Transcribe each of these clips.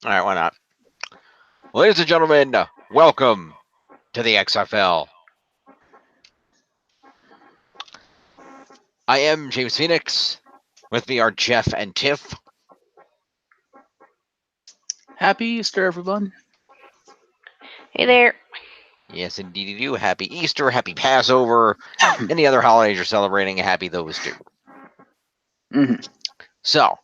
All right, why not? Ladies and gentlemen, welcome to the XFL. I am James Phoenix. With me are Jeff and Tiff. Happy Easter, everyone. Hey there. Yes, indeed you do. Happy Easter, happy Passover, any other holidays you're celebrating, happy those too. Mhm. So,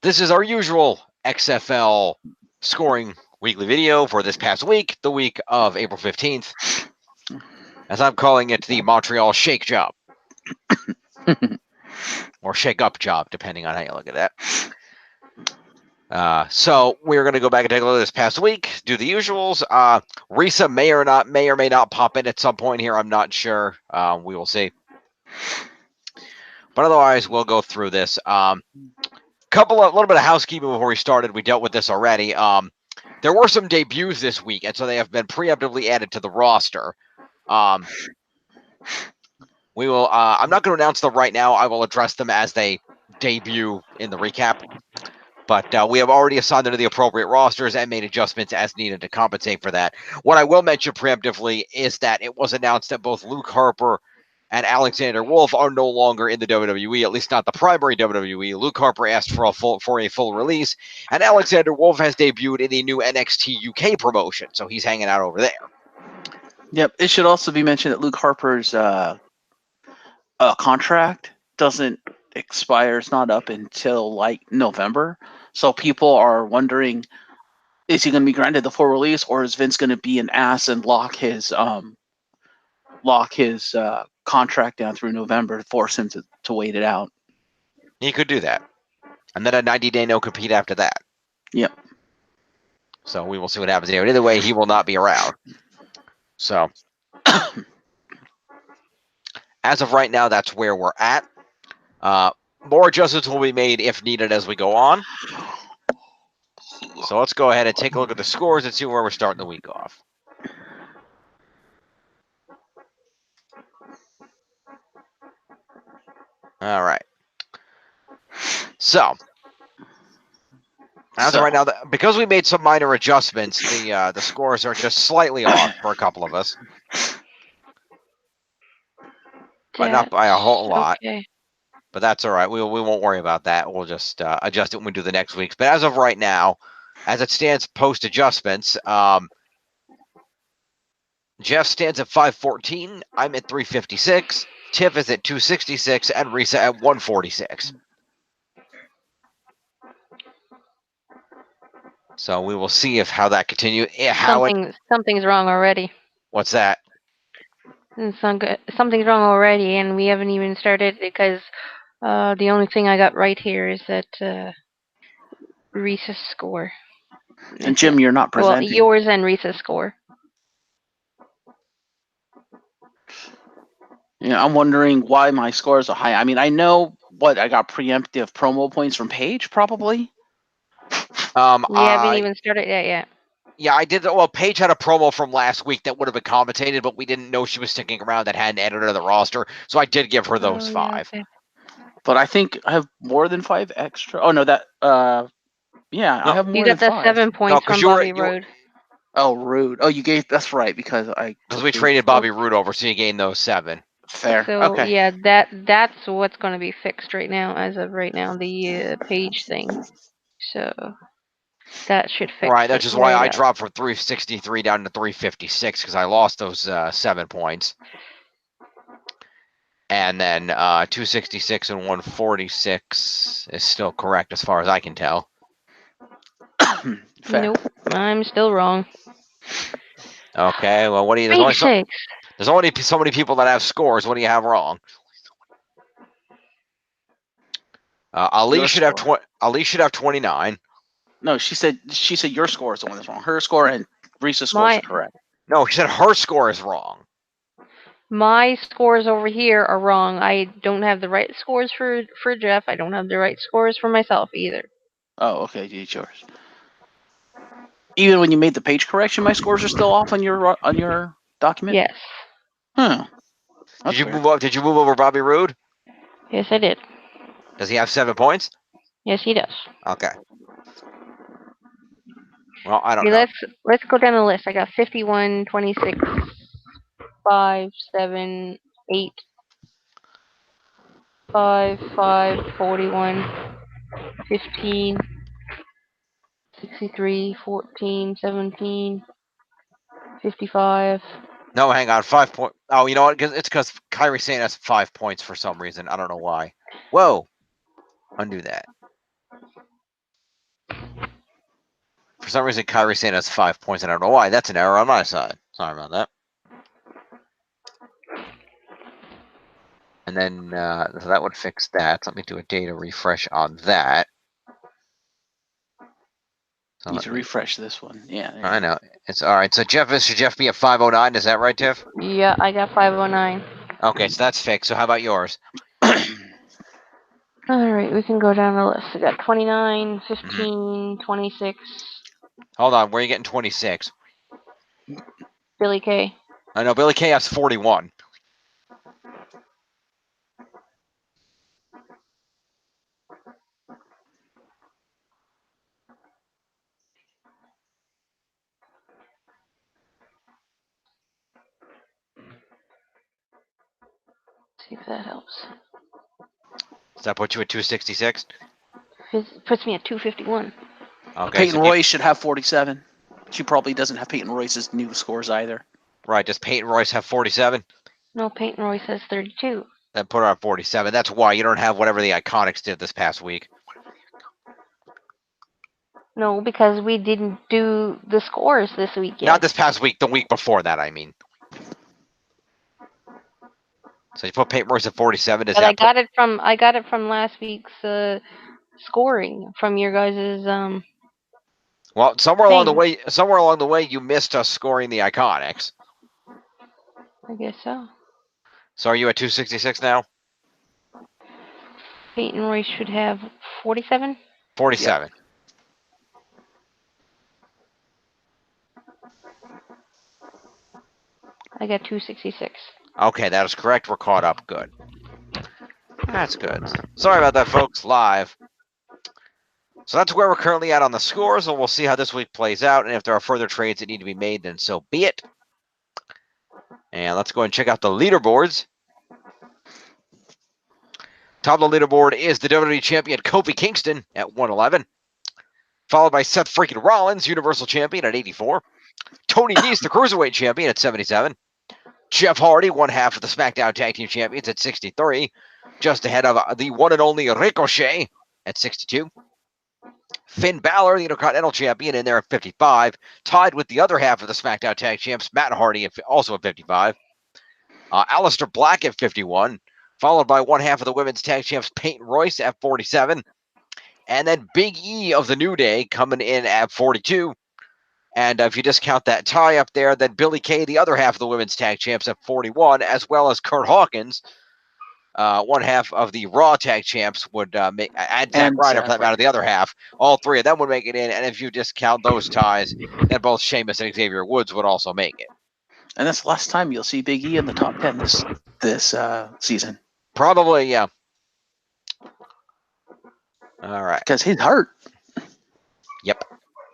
this is our usual XFL scoring weekly video for this past week, the week of April 15th, as I'm calling it the Montreal Shake job. Or Shake Up job, depending on how you look at that. So we're going to go back and take a look at this past week, do the usuals. Risa may or may not pop in at some point here. I'm not sure. We will see. But otherwise, we'll go through this. A little bit of housekeeping before we started. We dealt with this already. There were some debuts this week, and so they have been preemptively added to the roster. We will. I'm not going to announce them right now. I will address them as they debut in the recap. But we have already assigned them to the appropriate rosters and made adjustments as needed to compensate for that. What I will mention preemptively is that it was announced that both Luke Harper and Alexander Wolf are no longer in the WWE, at least not the primary WWE. Luke Harper asked for a full release, and Alexander Wolf has debuted in the new NXT UK promotion, so he's hanging out over there. Yep. It should also be mentioned that Luke Harper's contract doesn't expire. It's not up until like November. So people are wondering, is he going to be granted the full release, or is Vince going to be an ass and lock his contract down through November, force him to wait it out? He could do that. And then a 90-day no-compete after that. Yep. So we will see what happens here. Either way, he will not be around. So as of right now, that's where we're at. More adjustments will be made if needed as we go on. So let's go ahead and take a look at the scores and see where we're starting the week off. All right. So as of right now, because we made some minor adjustments, the scores are just slightly off for a couple of us, but not by a whole lot. Okay. But that's all right. We won't worry about that. We'll just adjust it when we do the next week's. But as of right now, as it stands post adjustments, Jeff stands at 514. I'm at 356. Tiff is at 266, and Risa at 146. So we will see if how that continues. Something's wrong already. What's that? Something's wrong already, and we haven't even started because the only thing I got right here is that Reese's score. And Jim, you're not presenting. Well, yours and Reese's score. Yeah, I'm wondering why my scores are high. I mean, I know what I got preemptive promo points from Paige, probably. We haven't even started that yet. Yeah, I did. Well, Paige had a promo from last week that would have been commentated, but we didn't know she was sticking around that hadn't added her to the roster, so I did give her those 5. Yeah, okay. But I think I have more than 5 extra. Oh no, I have more You got than the 5. 7 points from Bobby Roode. Oh, Rude. Oh, you gave. That's right, because we traded Bobby Roode over, so you gained those 7. Fair. So okay. yeah, that's what's going to be fixed right now. As of right now, the Page thing. So that should fix. Right, that's just why I dropped from 363 down to 356 because I lost those 7 points. And then 266 and 146 is still correct as far as I can tell. Nope, I'm still wrong. Okay, well, what do you? There's only so many people that have scores. What do you have wrong? Ali should have 29. No, she said your score is the one that's wrong. Her score and Reese's score is correct. No, she said her score is wrong. My scores over here are wrong. I don't have the right scores for Jeff. I don't have the right scores for myself either. Oh, okay, it's yours. Even when you made the page correction, my scores are still off on your document. Yes. Did you move over Bobby Roode? Yes, I did. Does he have 7 points? Yes, he does. Okay. Well, I don't Okay, know. let's go down the list. I got 51, 26, 5, 7, 8, 5, 5, 41, 15, 63, 14, 17, 55. No, hang on. 5 point. Oh, you know what? It's because Kyrie Sane has 5 points for some reason. I don't know why. Whoa. Undo that. For some reason, Kyrie Sane has 5 points, and I don't know why. That's an error on my side. Sorry about that. And then so that would fix that. Let me do a data refresh on that. So Need to refresh this one. Yeah. I know. It's all right. So should Jeff be at 509? Is that right, Tiff? Yeah, I got 509. Okay, so that's fixed. So how about yours? Alright, we can go down the list. I got 29, 15, 26. Hold on. Where are you getting 26? Billy Kay. I know Billy Kay has 41. See if that helps. Does that put you at 266? Puts me at 251. Okay. Peyton So Royce should have 47. She probably doesn't have Peyton Royce's new scores either. right. Does Peyton Royce have 47? No, Peyton Royce has 32. Then put her on 47. That's why you don't have whatever the Iconics did this past week. No, because we didn't do the scores this week yet. Not this past week. The week before that, I mean. So you put Peyton Royce at 47. Does But that I got it from last week's scoring from your guys's Well, somewhere thing. along the way, you missed us scoring the Iconics. I guess so. So are you at 266 now? Peyton Royce should have 47. 47. I got 266. Okay, that is correct. We're caught up. Good. That's good. Sorry about that, folks. Live. So that's where we're currently at on the scores, and we'll see how this week plays out. And if there are further trades that need to be made, then so be it. And let's go and check out the leaderboards. Top of the leaderboard is the WWE Champion Kofi Kingston at 111. Followed by Seth freaking Rollins, Universal Champion at 84. Tony Nese, the Cruiserweight Champion at 77. Jeff Hardy, one half of the SmackDown Tag Team Champions at 63. Just ahead of the one and only Ricochet at 62. Finn Balor, the Intercontinental Champion, in there at 55. Tied with the other half of the SmackDown Tag Champs, Matt Hardy, also at 55. Aleister Black at 51. Followed by one half of the Women's Tag Champs, Peyton Royce at 47. And then Big E of the New Day coming in at 42. And if you just count that tie up there, then Billy Kay, the other half of the Women's Tag Champs, at 41, as well as Kurt Hawkins, one half of the Raw Tag Champs, would make, and Zack Ryder for that matter, the other half. All three of them would make it in. And if you just count those ties, then both Sheamus and Xavier Woods would also make it. And that's the last time you'll see Big E in the top 10 this season. Probably, yeah. All right. Because he's hurt. Yep.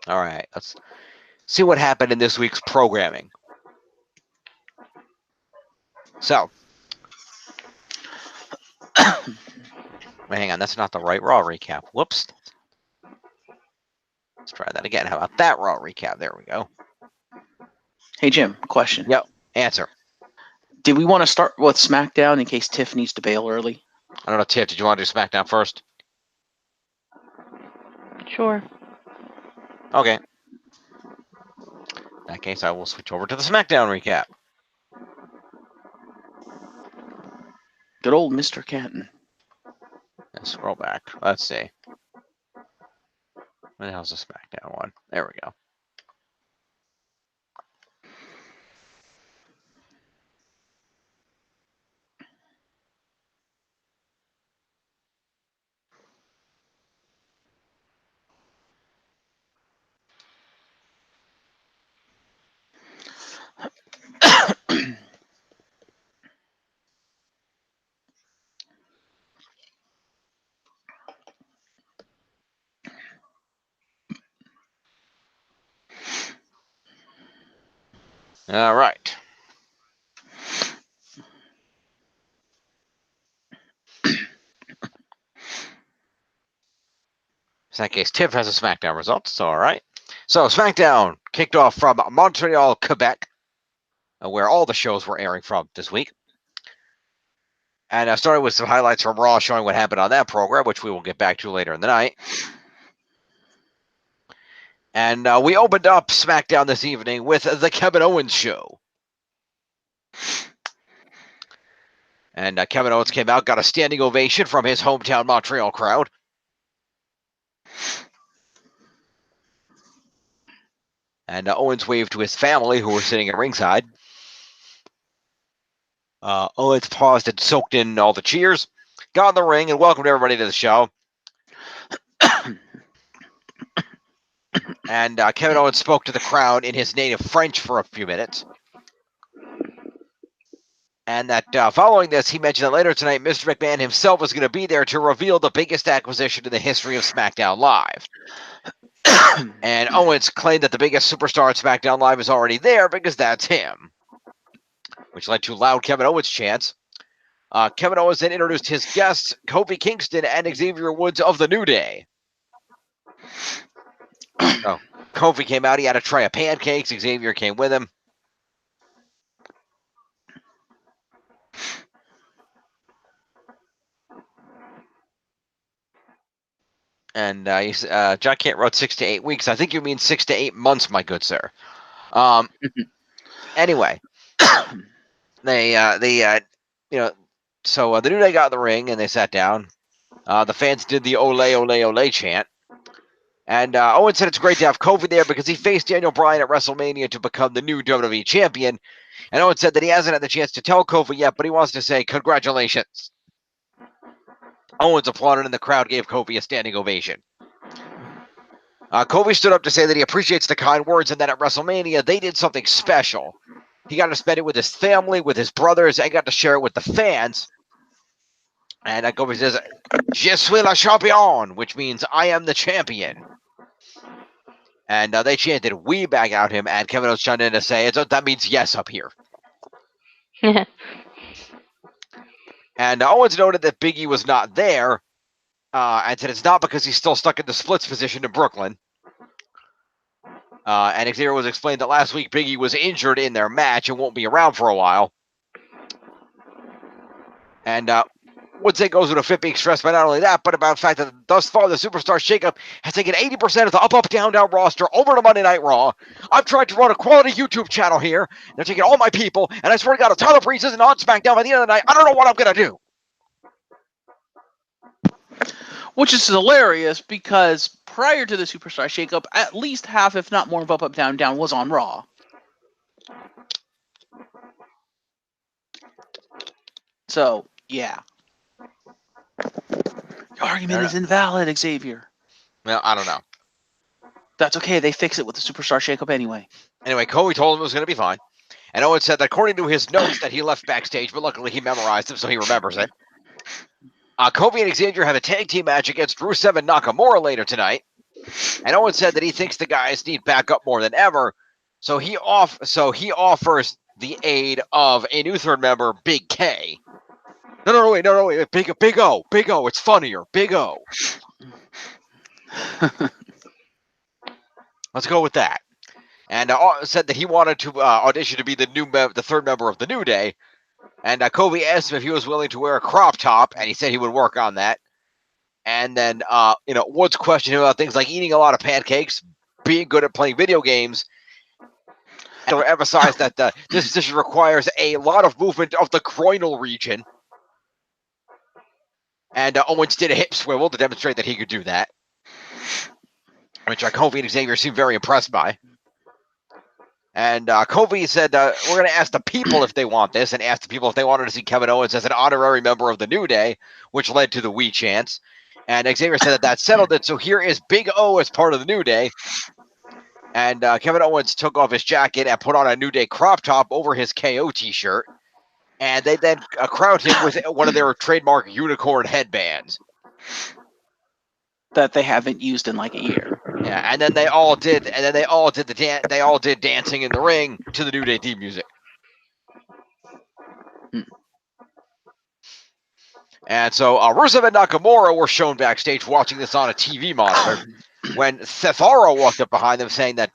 All right. Let's see what happened in this week's programming. So, wait, hang on. That's not the right Raw recap. Whoops. Let's try that again. How about that Raw recap? There we go. Hey, Jim, question. Yep. Answer. Did we want to start with SmackDown in case Tiff needs to bail early? I don't know, Tiff, did you want to do SmackDown first? Sure. Okay. In that case, I will switch over to the SmackDown recap. Good old Mr. Canton. Let's scroll back. Let's see. Where the hell's the SmackDown one? There we go. All right. In that case, Tiff has a SmackDown result. So, all right. So, SmackDown kicked off from Montreal, Quebec, where all the shows were airing from this week. And I started with some highlights from Raw showing what happened on that program, which we will get back to later in the night. And we opened up SmackDown this evening with the Kevin Owens show. And Kevin Owens came out, got a standing ovation from his hometown Montreal crowd. And Owens waved to his family, who were sitting at ringside. Owens paused and soaked in all the cheers, got in the ring, and welcomed everybody to the show. And Kevin Owens spoke to the crowd in his native French for a few minutes. And that following this, he mentioned that later tonight, Mr. McMahon himself was going to be there to reveal the biggest acquisition in the history of SmackDown Live. And Owens claimed that the biggest superstar at SmackDown Live is already there because that's him, which led to loud Kevin Owens chants. Kevin Owens then introduced his guests, Kofi Kingston and Xavier Woods of the New Day. So Kofi came out, he had a tray of pancakes, Xavier came with him. And John Kent wrote 6 to 8 weeks. I think you mean 6 to 8 months, my good sir. Anyway, so the New Day got in the ring and they sat down. The fans did the ole, ole, ole chant. And Owens said it's great to have Kofi there because he faced Daniel Bryan at WrestleMania to become the new WWE champion. And Owens said that he hasn't had the chance to tell Kofi yet, but he wants to say congratulations. Owens applauded and the crowd gave Kofi a standing ovation. Kofi stood up to say that he appreciates the kind words and that at WrestleMania they did something special. He got to spend it with his family, with his brothers, and got to share it with the fans. And Kofi says, "Je suis le champion," which means I am the champion. And they chanted "we" back at him, and Kevin Owens chimed in to say, that means yes up here. And Owens noted that Big E was not there, and said it's not because he's still stuck in the splits position in Brooklyn. And Xavier was explained that last week Big E was injured in their match and won't be around for a while. And Woods goes with a fit being stressed by not only that, but about the fact that thus far the Superstar Shakeup has taken 80% of the up, down, down roster over to Monday Night Raw. I've tried to run a quality YouTube channel here. They're taking all my people, and I swear to God, if Tyler Breeze isn't on SmackDown by the end of the night, I don't know what I'm going to do. Which is hilarious because prior to the Superstar Shakeup, at least half, if not more, of up, down, down was on Raw. So, yeah. Your argument is invalid, Xavier. Well, I don't know. That's okay. They fix it with the Superstar Shakeup anyway. Anyway, Kofi told him it was going to be fine. And Owens said that according to his notes that he left backstage, but luckily he memorized them, so he remembers it. Kofi and Xavier have a tag team match against Rusev and Nakamura later tonight. And Owens said that he thinks the guys need backup more than ever. So he offers the aid of a new third member, Big K. No, wait, Big O, it's funnier, Big O. Let's go with that. And said that he wanted to audition to be the third member of the New Day. And Kofi asked him if he was willing to wear a crop top, and he said he would work on that. And then, Woods questioned him about things like eating a lot of pancakes, being good at playing video games, and emphasized that this position requires a lot of movement of the groinal region. And Owens did a hip swivel to demonstrate that he could do that, which Kofi and Xavier seemed very impressed by. And Kofi said, we're going to ask the people if they want this, and asked the people if they wanted to see Kevin Owens as an honorary member of the New Day, which led to the "we" chants. And Xavier said that settled it, so here is Big O as part of the New Day. And Kevin Owens took off his jacket and put on a New Day crop top over his KO t-shirt. And they then crowned him with one of their trademark unicorn headbands. That they haven't used in like a year. Yeah, and then they all did they all did dancing in the ring to the New Day theme music. And so Rusev and Nakamura were shown backstage watching this on a TV monitor when Cesaro walked up behind them saying that,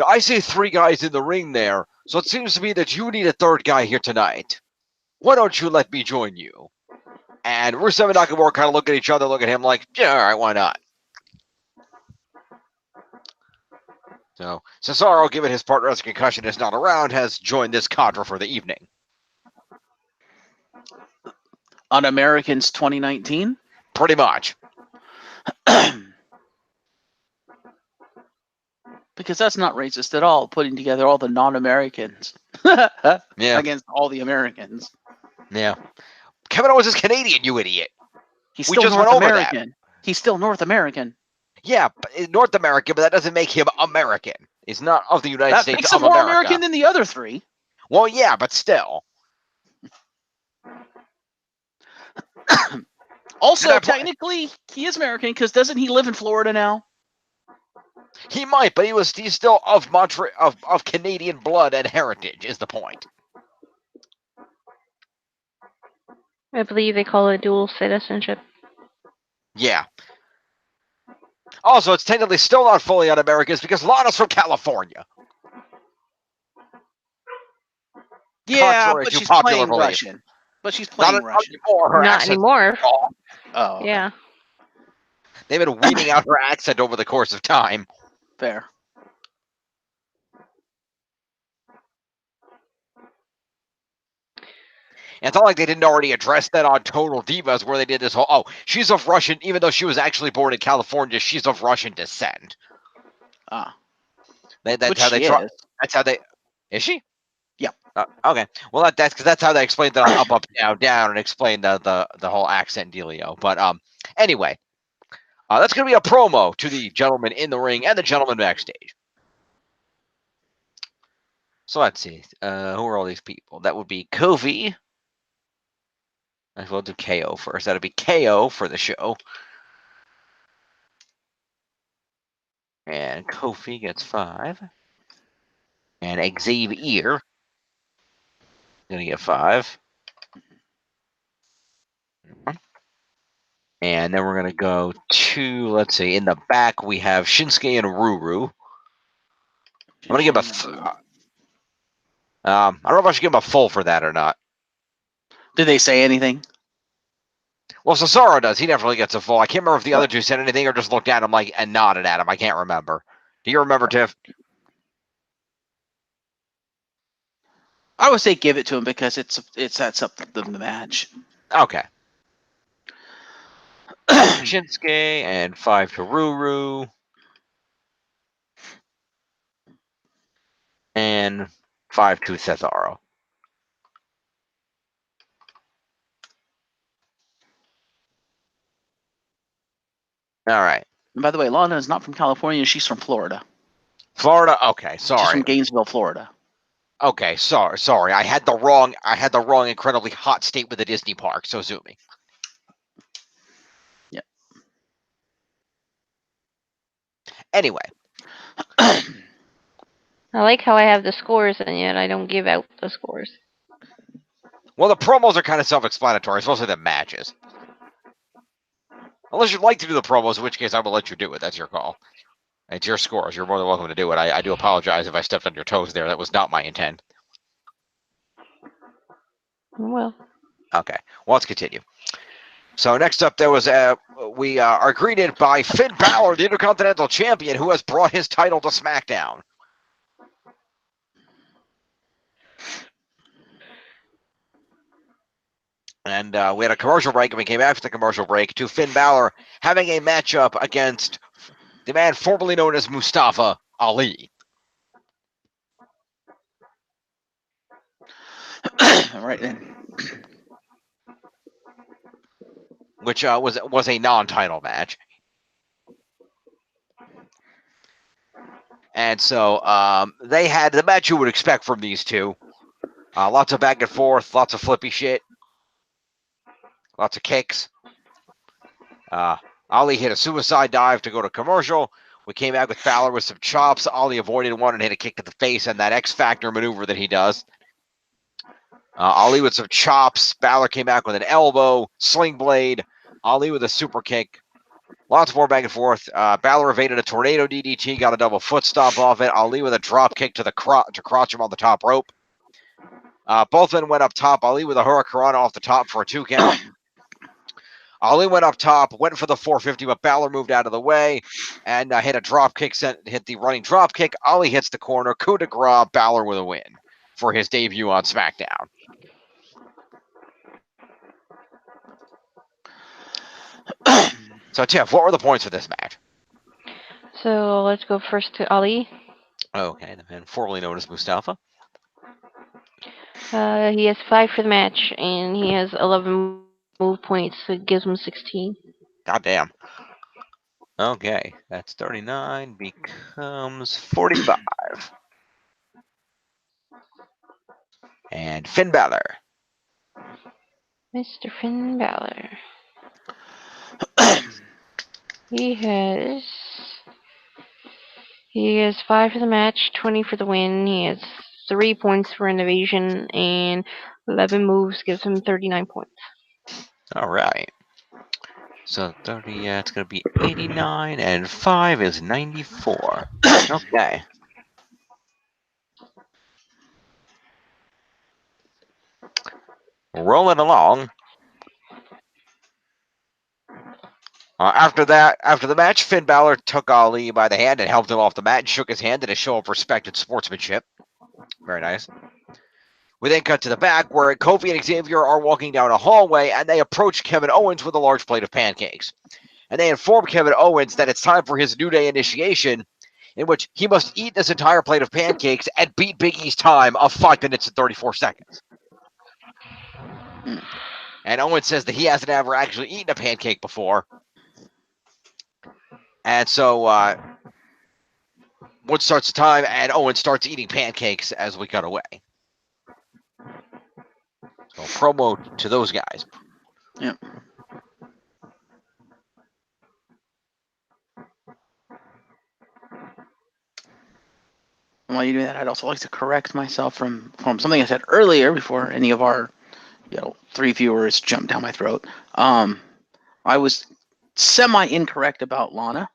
I see 3 guys in the ring there, so it seems to me that you need a 3rd guy here tonight. Why don't you let me join you? And Rusev and Nakamura kind of look at each other, look at him like, yeah, all right, why not? So Cesaro, given his partner has a concussion and is not around, has joined this cadre for the evening. On Americans 2019? Pretty much. Because that's not racist at all, putting together all the non-Americans against all the Americans. Yeah. Kevin Owens is Canadian, you idiot. He's We still just North went over American. He's still North American. Yeah, North American, but that doesn't make him American. He's not of the United That States makes of him more America. American than the other 3. Well, yeah, but still. Also, technically, he is American because doesn't he live in Florida now? He might, but he's still of of Canadian blood and heritage. Is the point? I believe they call it dual citizenship. Yeah. Also, it's technically still not fully un-American because Lana's from California. Yeah, Contrary but to she's popular playing belief. Russian. But she's playing Russian. Not anymore. Oh, okay. Yeah. They've been weeding out her accent over the course of time. Fair. And it's not like they didn't already address that on Total Divas, where they did this whole, she's of Russian, even though she was actually born in California, she's of Russian descent. Ah. That's how they try. That's how they. Is she? Yeah. Okay. Well, that's because that's how they explained that on Up, Down, Down, and explained the whole accent dealio. But anyway, that's going to be a promo to the gentleman in the ring and the gentleman backstage. So let's see. Who are all these people? That would be Kofi. We'll do KO first. That'd be KO for the show. And Kofi gets 5. And Xavier going to get 5. And then we're going to go to, let's see, in the back we have Shinsuke and Ruru. I'm going to give him I don't know if I should give him a full for that or not. Did they say anything? Well, Cesaro does. He never really gets a full. I can't remember if the other 2 said anything or just looked at him and nodded at him. I can't remember. Do you remember, Tiff? I would say give it to him because it sets up the match. Okay. Shinsuke and 5 to Ruru. And 5 to Cesaro. All right. And by the way, Lana is not from California. She's from Florida. Florida? Okay, sorry. She's from Gainesville, Florida. Okay, sorry. I had the wrong incredibly hot state with the Disney park, so sue me. Yeah. Anyway. I like how I have the scores and yet I don't give out the scores. Well, the promos are kind of self-explanatory, especially the matches. Unless you'd like to do the promos, in which case I will let you do it. That's your call. It's your scores. You're more than welcome to do it. I do apologize if I stepped on your toes there. That was not my intent. Well. Okay. Well, let's continue. So next up, there was we are greeted by Finn Balor, the Intercontinental Champion, who has brought his title to Smackdown. And we had a commercial break, and we came after the commercial break to Finn Balor having a matchup against the man formerly known as Mustafa Ali. Right then. Which was a non-title match. And so they had the match you would expect from these two. Lots of back and forth, lots of flippy shit. Lots of kicks. Ali hit a suicide dive to go to commercial, We came back with Balor with some chops. Ali avoided one and hit a kick to the face and that X Factor maneuver that he does. Ali with some chops. Balor came back with an elbow, sling blade. Ali with a super kick. Lots more back and forth. Balor evaded a tornado DDT, got a double foot stomp off it. Ali with a drop kick to crotch him on the top rope. Both men went up top. Ali with a hurricanrana off the top for a 2 count. Ali went up top, went for the 450, but Balor moved out of the way and hit a drop kick, hit the running drop kick. Ali hits the corner, coup de grace, Balor with a win for his debut on SmackDown. So, Tiff, what were the points for this match? So let's go first to Ali. Okay, the man formerly known as Mustafa. He has 5 for the match, and he has 11 move points, so it gives him 16. God damn. Okay, that's 39 becomes 45. And Finn Balor. Mr. Finn Balor. He has 5 for the match, 20 for the win. He has 3 points for an evasion, and 11 moves gives him 39 points. All right. So 30, yeah, it's going to be 89, and 5 is 94. Okay. Rolling along. After the match, Finn Balor took Ali by the hand and helped him off the mat and shook his hand in a show of respect and sportsmanship. Very nice. We then cut to the back where Kofi and Xavier are walking down a hallway and they approach Kevin Owens with a large plate of pancakes. And they inform Kevin Owens that it's time for his New Day initiation, in which he must eat this entire plate of pancakes and beat Big E's time of 5 minutes and 34 seconds. And Owens says that he hasn't ever actually eaten a pancake before. And so Wood starts the time, and Owen starts eating pancakes as we cut away. So promo to those guys. Yep. While you do that, I'd also like to correct myself from something I said earlier before any of our 3 viewers jumped down my throat. I was semi-incorrect about Lana.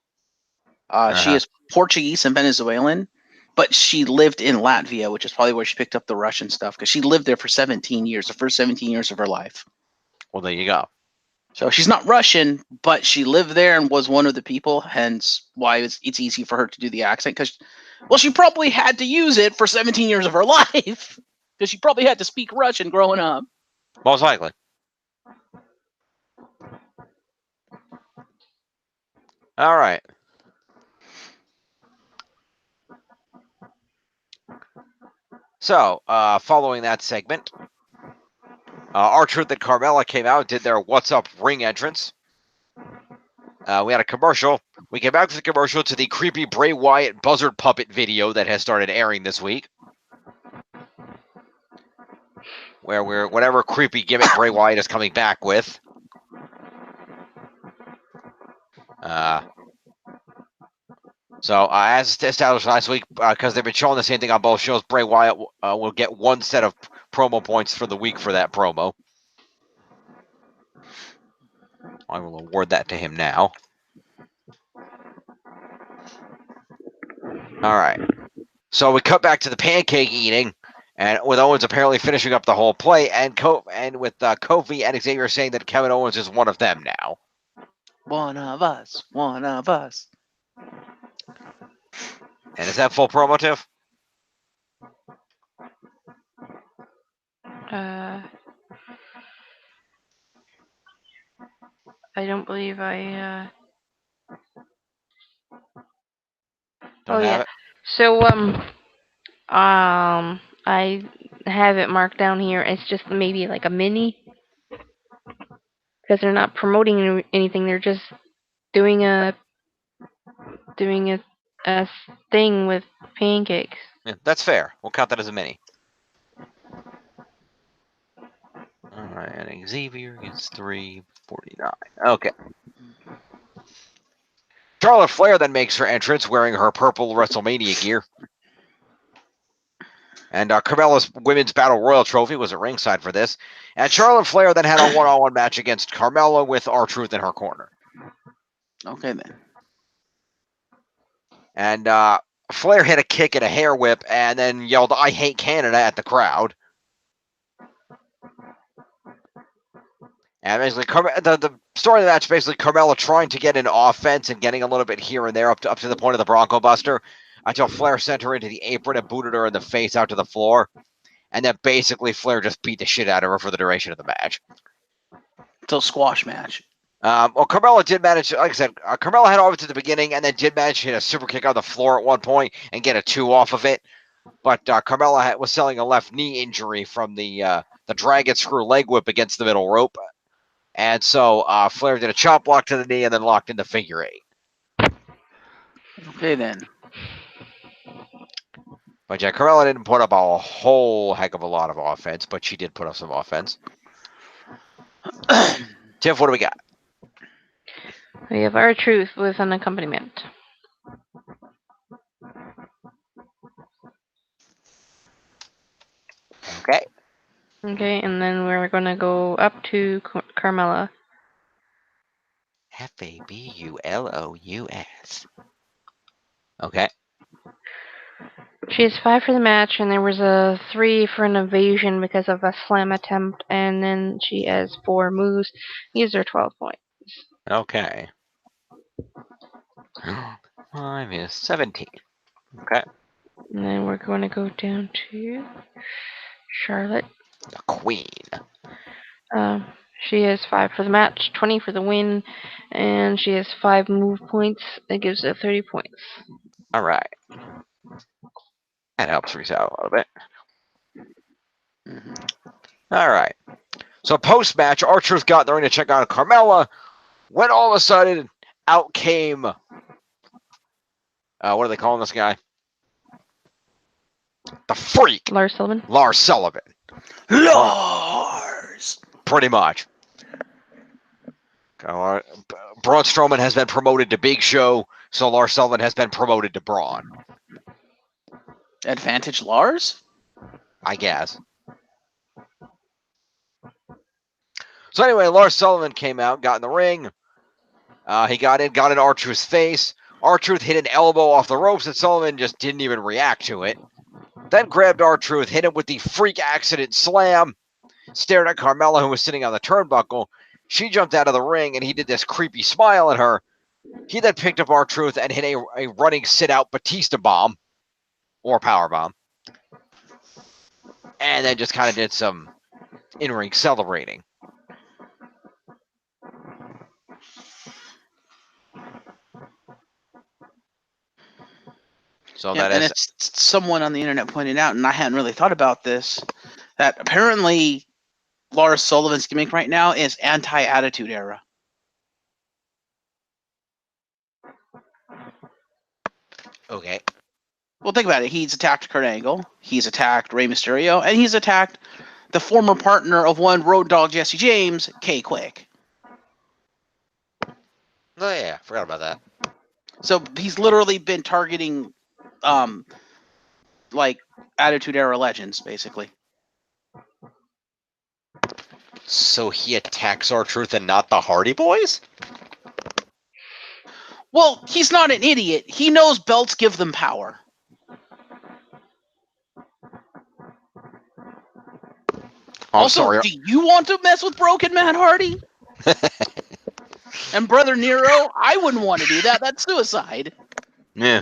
She is Portuguese and Venezuelan, but she lived in Latvia, which is probably where she picked up the Russian stuff, because she lived there for 17 years, the first 17 years of her life. Well, there you go. So she's not Russian, but she lived there and was one of the people, hence why it's easy for her to do the accent, because, well, she probably had to use it for 17 years of her life, because she probably had to speak Russian growing up. Most likely. All right. So, following that segment, RTruth and Carmella came out, did their What's Up ring entrance. We had a commercial. We came back to the commercial to the creepy Bray Wyatt buzzard puppet video that has started airing this week. Where we're whatever creepy gimmick Bray Wyatt is coming back with. So as established last week, because they've been showing the same thing on both shows, Bray Wyatt will get 1 set of promo points for the week for that promo. I will award that to him now. All right. So we cut back to the pancake eating, and with Owens apparently finishing up the whole plate, and with Kofi and Xavier saying that Kevin Owens is one of them now. One of us. One of us. And is that full promo, Tiff? I don't believe I. Don't have it? So I have it marked down here. It's just maybe like a mini, because they're not promoting anything. They're just doing a a thing with pancakes. Yeah, that's fair. We'll count that as a mini. All right, and Xavier gets 349. Okay. Charlotte Flair then makes her entrance wearing her purple WrestleMania gear. And Carmella's Women's Battle Royal Trophy was at ringside for this. And Charlotte Flair then had a one-on-one match against Carmella with R-Truth in her corner. Okay, then. And Flair hit a kick and a hair whip and then yelled, "I hate Canada" at the crowd. And basically, the story of the match, basically Carmella trying to get an offense and getting a little bit here and there up to the point of the Bronco Buster until Flair sent her into the apron and booted her in the face out to the floor. And then basically Flair just beat the shit out of her for the duration of the match. Till squash match. Well, Carmella did manage, like I said, Carmella had offense at the beginning and then did manage to hit a super kick on the floor at one point and get a 2 off of it. But Carmella was selling a left knee injury from the dragon screw leg whip against the middle rope. And so Flair did a chop block to the knee and then locked in the figure 8. Okay, then. But yeah, Carmella didn't put up a whole heck of a lot of offense, but she did put up some offense. Tiff, what do we got? We have R-Truth with an accompaniment. Okay. Okay, and then we're going to go up to Carmella. Fabulous. Okay. She has 5 for the match, and there was a 3 for an evasion because of a slam attempt, and then she has 4 moves. These are 12 points. Okay. 5 is 17. Okay. And then we're going to go down to Charlotte. The Queen. She has 5 for the match, 20 for the win, and she has 5 move points. That gives her 30 points. All right. That helps reset a little bit. All right. So post-match, R-Truth got in the ring to check out Carmella, when all of a sudden, out came... what are they calling this guy? The Freak! Lars Sullivan? Lars Sullivan. Lars! Pretty much. Braun Strowman has been promoted to Big Show, so Lars Sullivan has been promoted to Braun. Advantage Lars? I guess. So anyway, Lars Sullivan came out, got in the ring. He got in R-Truth's face. R-Truth hit an elbow off the ropes, and Sullivan just didn't even react to it. Then grabbed R-Truth, hit him with the freak accident slam, stared at Carmella, who was sitting on the turnbuckle. She jumped out of the ring, and he did this creepy smile at her. He then picked up R-Truth and hit a running sit-out Batista bomb, or power bomb. And then just kind of did some in-ring celebrating. So Yeah, that and is... it's someone on the internet pointed out, and I hadn't really thought about this, that apparently Lars Sullivan's gimmick right now is anti-Attitude Era. Okay. Well, think about it. He's attacked Kurt Angle, he's attacked Rey Mysterio, and he's attacked the former partner of one Road Dogg Jesse James, K-Quick. Oh, yeah. Forgot about that. So he's literally been targeting, like, Attitude Era legends, basically. So he attacks R-Truth and not the Hardy Boys? Well, he's not an idiot. He knows belts give them power. Also, sorry. do you want to mess with Broken Matt Hardy? And Brother Nero? I wouldn't want to do that. That's suicide. Yeah.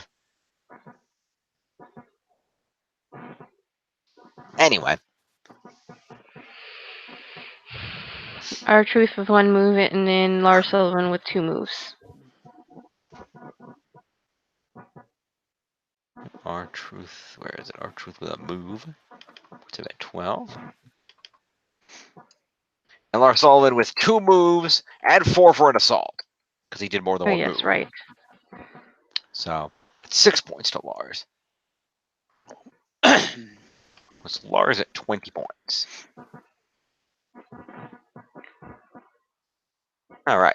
Anyway. R-Truth with 1 move, and then Lars Sullivan with 2 moves. R-Truth, where is it? R-Truth with a move. What's it at 12? And Lars Sullivan with 2 moves and 4 for an assault. Because he did more than 1 move. Yes, right. So, 6 points to Lars. Was Lars at 20 points. All right.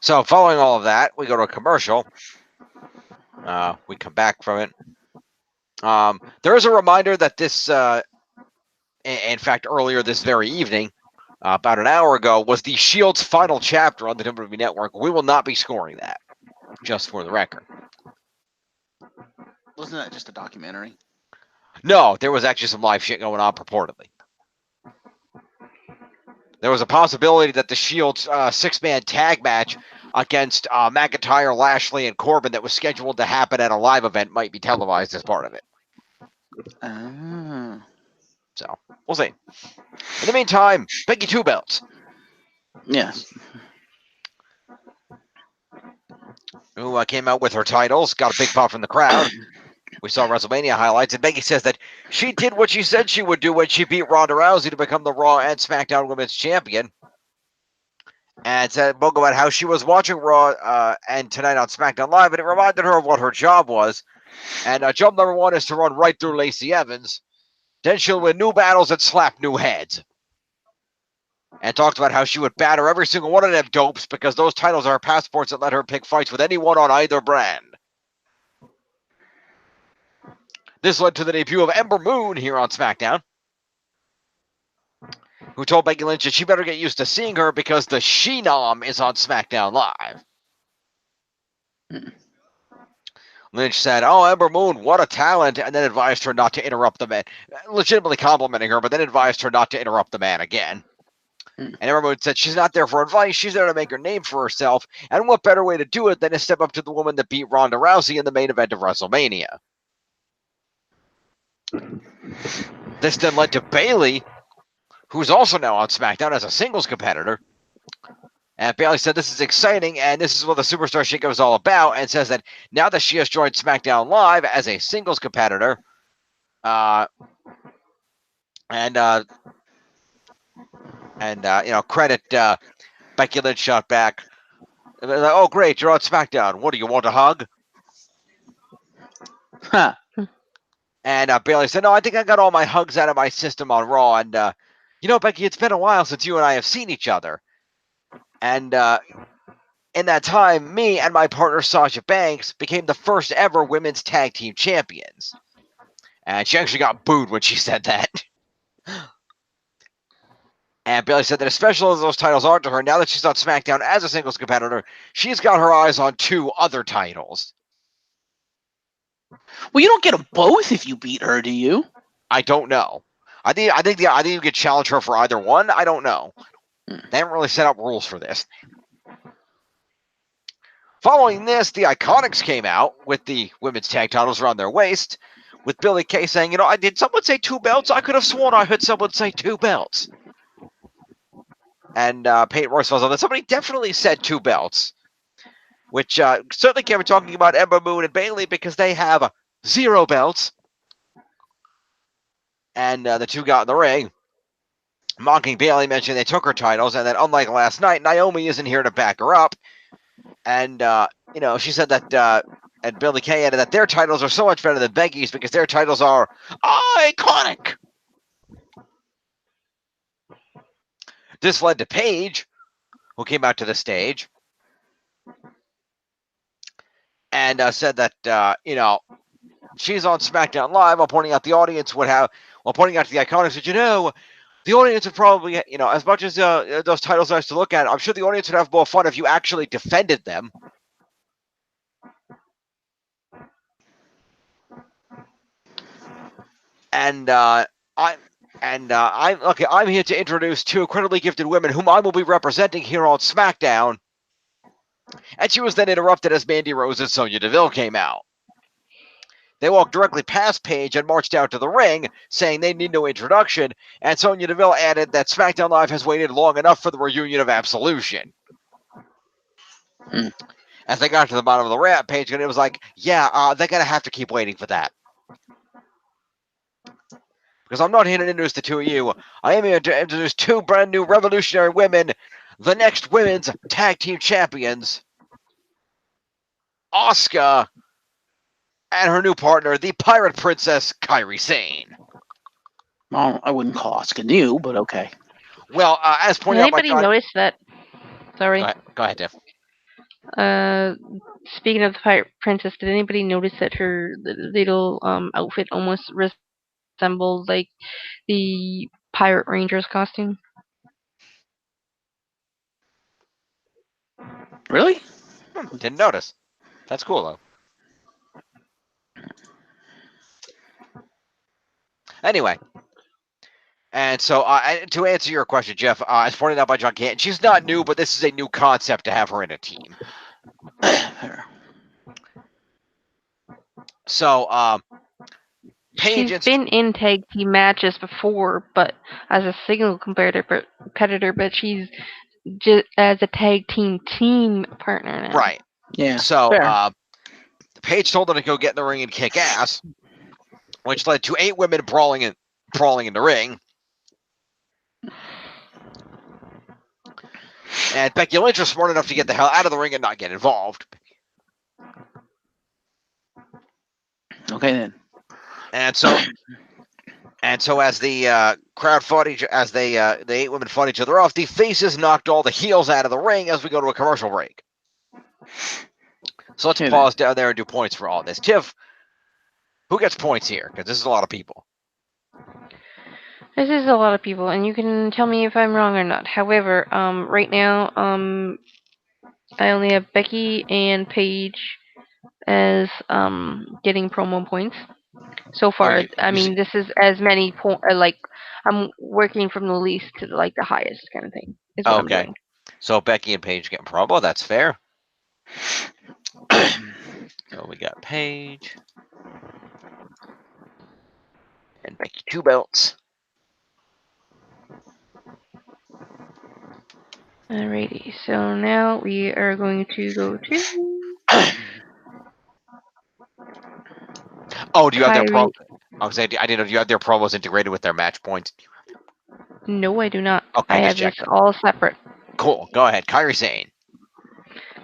So following all of that, we go to a commercial. We come back from it. There is a reminder that this, in fact, earlier this very evening, about an hour ago, was the Shield's final chapter on the WWE Network. We will not be scoring that, just for the record. Wasn't that just a documentary? No, there was actually some live shit going on purportedly. There was a possibility that the Shield's six-man tag match against McIntyre, Lashley, and Corbin that was scheduled to happen at a live event might be televised as part of it. So, we'll see. In the meantime, Becky Two Belts. Yes. Who came out with her titles, got a big pop from the crowd. We saw WrestleMania highlights, and Becky says that she did what she said she would do when she beat Ronda Rousey to become the Raw and SmackDown Women's Champion. And spoke about how she was watching Raw and tonight on SmackDown Live, and it reminded her of what her job was. And job number one is to run right through Lacey Evans. Then she'll win new battles and slap new heads. And talked about how she would batter every single one of them dopes because those titles are passports that let her pick fights with anyone on either brand. This led to the debut of Ember Moon here on SmackDown, who told Becky Lynch that she better get used to seeing her because the She-Nom is on SmackDown Live. Lynch said, "Oh, Ember Moon, what a talent," and then advised her not to interrupt the man, legitimately complimenting her, but then advised her not to interrupt the man again. And Ember Moon said she's not there for advice, she's there to make her name for herself, and what better way to do it than to step up to the woman that beat Ronda Rousey in the main event of WrestleMania. This then led to Bayley, who's also now on SmackDown as a singles competitor. And Bayley said this is exciting, and this is what the Superstar Shake-Up is all about, and says that now that she has joined SmackDown Live as a singles competitor, credit Becky Lynch shot back. Like, oh, great, you're on SmackDown. What do you want, a hug? Huh. And Bayley said, no, I think I got all my hugs out of my system on Raw. And, Becky, it's been a while since you and I have seen each other. And in that time, me and my partner Sasha Banks became the first ever women's tag team champions. And she actually got booed when she said that. And Bayley said that as special as those titles are to her, now that she's on SmackDown as a singles competitor, she's got her eyes on two other titles. Well, you don't get them both if you beat her, do you? I don't know. I think you could challenge her for either one. I don't know. They haven't really set up rules for this. Following this, the Iconics came out with the women's tag titles around their waist, with Billie Kay saying, did someone say two belts? I could have sworn I heard someone say two belts. And Peyton Royce was on that. Somebody definitely said two belts, which certainly can't be talking about Ember Moon and Bayley because they have 0 belts. And the two got in the ring. Mocking Bayley mentioned they took her titles, and that unlike last night, Naomi isn't here to back her up. And, she said that, and Billie Kay added that their titles are so much better than Becky's because their titles are iconic. This led to Paige, who came out to the stage and said that, she's on SmackDown Live while pointing out the audience would have, pointing out to the Iconics that, the audience would probably, as much as those titles are to look at, I'm sure the audience would have more fun if you actually defended them. And I'm here to introduce two incredibly gifted women whom I will be representing here on SmackDown. And she was then interrupted as Mandy Rose and Sonya Deville came out. They walked directly past Paige and marched out to the ring, saying they need no introduction, and Sonya Deville added that SmackDown Live has waited long enough for the reunion of Absolution. As they got to the bottom of the ramp, Paige was like, they're going to have to keep waiting for that. Because I'm not here to introduce the two of you. I am here to introduce two brand new revolutionary women, the next women's tag team champions, Asuka and her new partner, the Pirate Princess, Kairi Sane. Well, I wouldn't call Asuka new, but okay. Well, as Did pointed out by anybody John. notice that? Sorry. Go ahead, Tiff. Speaking of the Pirate Princess, did anybody notice that her little outfit almost resembled like the Pirate Ranger's costume? Really? Didn't notice. That's cool though. Anyway, and so to answer your question, Jeff, as pointed out by John Canton, she's not new, but this is a new concept to have her in a team. So, Paige She's been in tag team matches before, but as a single competitor, but she's just as a tag team partner now. Right. Yeah. So, Paige told her to go get in the ring and kick ass, which led to 8 women brawling in the ring. And Becky Lynch was smart enough to get the hell out of the ring and not get involved. Okay then. And so as the crowd fought the 8 women fought each other off, the faces knocked all the heels out of the ring as we go to a commercial break. So let's pause down there and do points for all this. Tiff, who gets points here? Because this is a lot of people. This is a lot of people, and you can tell me if I'm wrong or not. However, right now, I only have Becky and Paige as getting promo points so far. I mean, this is as many like I'm working from the least to like the highest kind of thing. Is what I'm doing. So Becky and Paige get promo. That's fair. So we got Paige and Becky 2 belts. Alrighty, so now we are going to go to. Oh, do you have their promo? I didn't know. Do you have their promos integrated with their match points? No, I do not. Okay, I have this all separate. Cool. Go ahead, Kairi Sane.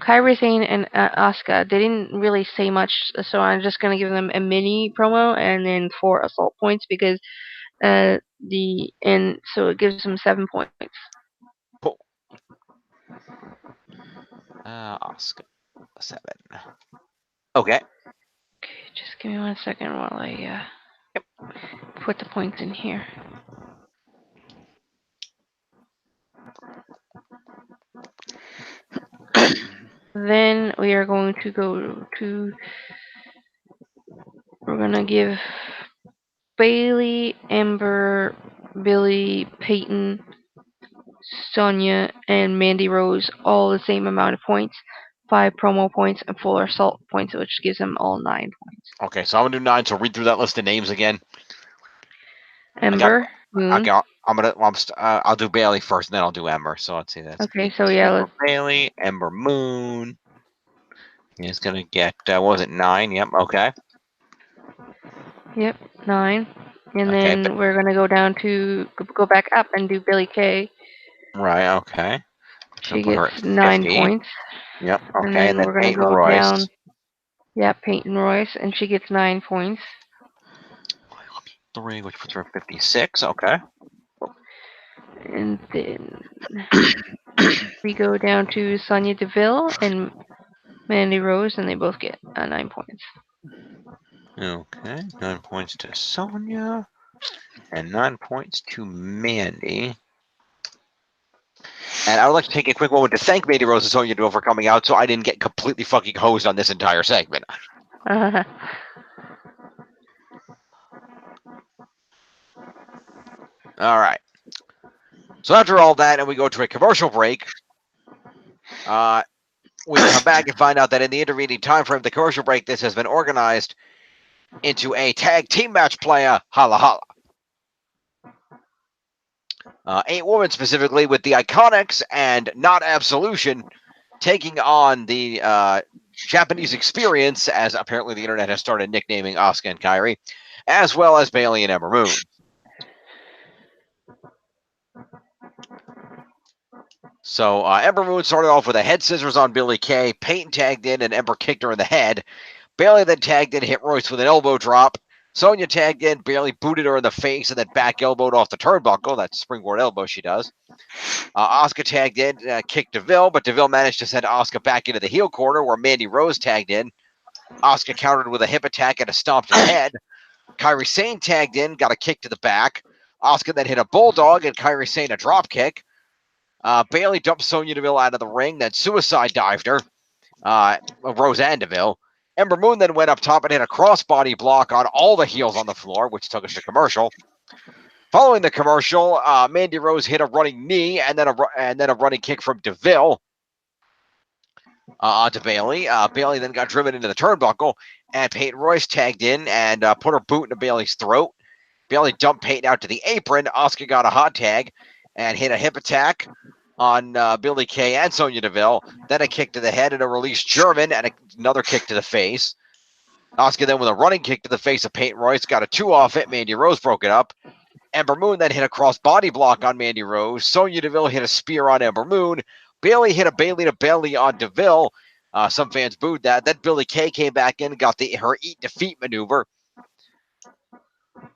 Kairi Sane and Asuka, they didn't really say much, so I'm just gonna give them a mini promo and then 4 assault points because so it gives them 7 points. Cool. Asuka 7. Okay. Just give me 1 second while I put the points in here. Then we are going to go to. We're gonna give Bailey, Ember, Billy, Peyton, Sonya, and Mandy Rose all the same amount of points. 5 promo points and 4 assault points, which gives them all 9 points. Okay, so I'm gonna do 9. So read through that list of names again. Ember, Moon. I'll do Bailey first, and then I'll do Ember. So let's see. That's okay. So yeah, Bailey, Ember, Moon. He's gonna get what was it, 9? Yep. Okay. Yep, 9. And then we're gonna go back up and do Billy Kay. Right. Okay. She gets 9 points. Yep. Okay. And then we're gonna go down. Yeah, Peyton Royce, and she gets 9 points. 3, which puts her at 56. Okay. And then we go down to Sonya Deville and Mandy Rose, and they both get 9 points. Okay, 9 points to Sonya, and 9 points to Mandy. And I would like to take a quick moment to thank Mandy Rose and Sonya Deville for coming out, so I didn't get completely fucking hosed on this entire segment. All right. So after all that, and we go to a commercial break, we come back and find out that in the intervening time frame, the commercial break, this has been organized into a tag team match playa, Holla Holla. 8 women specifically, with the Iconics and Not Absolution taking on the Japanese Experience, as apparently the internet has started nicknaming Asuka and Kairi, as well as Bailey and Ember Moon. So Ember Moon started off with a head scissors on Billy Kay. Peyton tagged in and Ember kicked her in the head. Bailey then tagged in, hit Royce with an elbow drop. Sonya tagged in, barely booted her in the face, and then back elbowed off the turnbuckle. That springboard elbow she does. Asuka tagged in, kicked DeVille, but DeVille managed to send Asuka back into the heel corner where Mandy Rose tagged in. Asuka countered with a hip attack and a stomp to the head. Kairi Sane tagged in, got a kick to the back. Asuka then hit a bulldog and Kairi Sane a drop kick. Bayley dumped Sonya Deville out of the ring, then suicide dived her. Rose and Deville. Ember Moon then went up top and hit a crossbody block on all the heels on the floor, which took us to commercial. Following the commercial, Mandy Rose hit a running knee and then a running kick from DeVille onto Bayley. Bayley then got driven into the turnbuckle, and Peyton Royce tagged in and put her boot into Bayley's throat. Bayley dumped Peyton out to the apron. Asuka got a hot tag and hit a hip attack on Billie Kay and Sonya Deville. Then a kick to the head and a released German and another kick to the face. Asuka then with a running kick to the face of Peyton Royce got a 2 off it. Mandy Rose broke it up. Ember Moon then hit a cross body block on Mandy Rose. Sonya Deville hit a spear on Ember Moon. Bayley hit a Bayley to belly on Deville. Some fans booed that. Then Billie Kay came back in and got her eat defeat maneuver.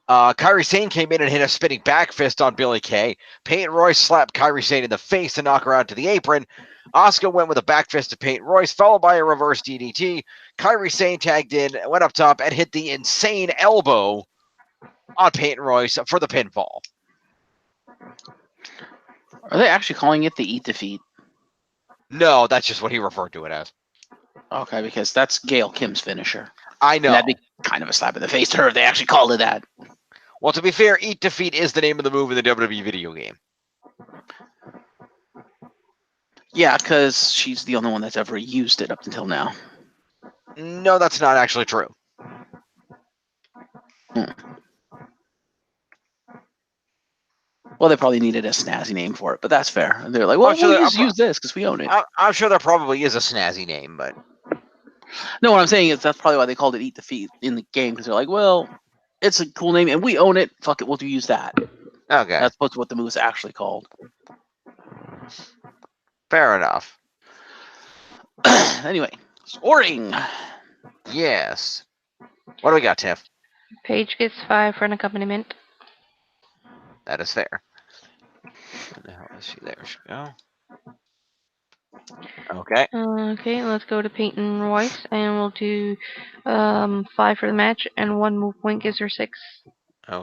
Kairi Sane came in and hit a spinning back fist on Billie Kay. Peyton Royce slapped Kairi Sane in the face to knock her out to the apron. Asuka went with a back fist to Peyton Royce, followed by a reverse DDT. Kairi Sane tagged in, went up top, and hit the insane elbow on Peyton Royce for the pinfall. Are they actually calling it the Eat Defeat? No, that's just what he referred to it as. Okay, because that's Gail Kim's finisher. I know. And that'd be kind of a slap in the face to her if they actually called it that. Well, to be fair, Eat Defeat is the name of the move in the WWE video game. Yeah, because she's the only one that's ever used it up until now. No, that's not actually true. Well, they probably needed a snazzy name for it, but that's fair. And they're like, well, we'll just use this because we own it. I'm sure there probably is a snazzy name, but... No, what I'm saying is that's probably why they called it Eat Defeat in the game, because they're like, well, it's a cool name and we own it. Fuck it, we'll use that. Okay. That's what the move's actually called. Fair enough. Anyway, scoring. Yes. What do we got, Tiff? Paige gets 5 for an accompaniment. That is fair. Where the hell is she? There she go. Okay. Okay, let's go to Peyton Royce, and we'll do 5 for the match, and 1 move point gives her 6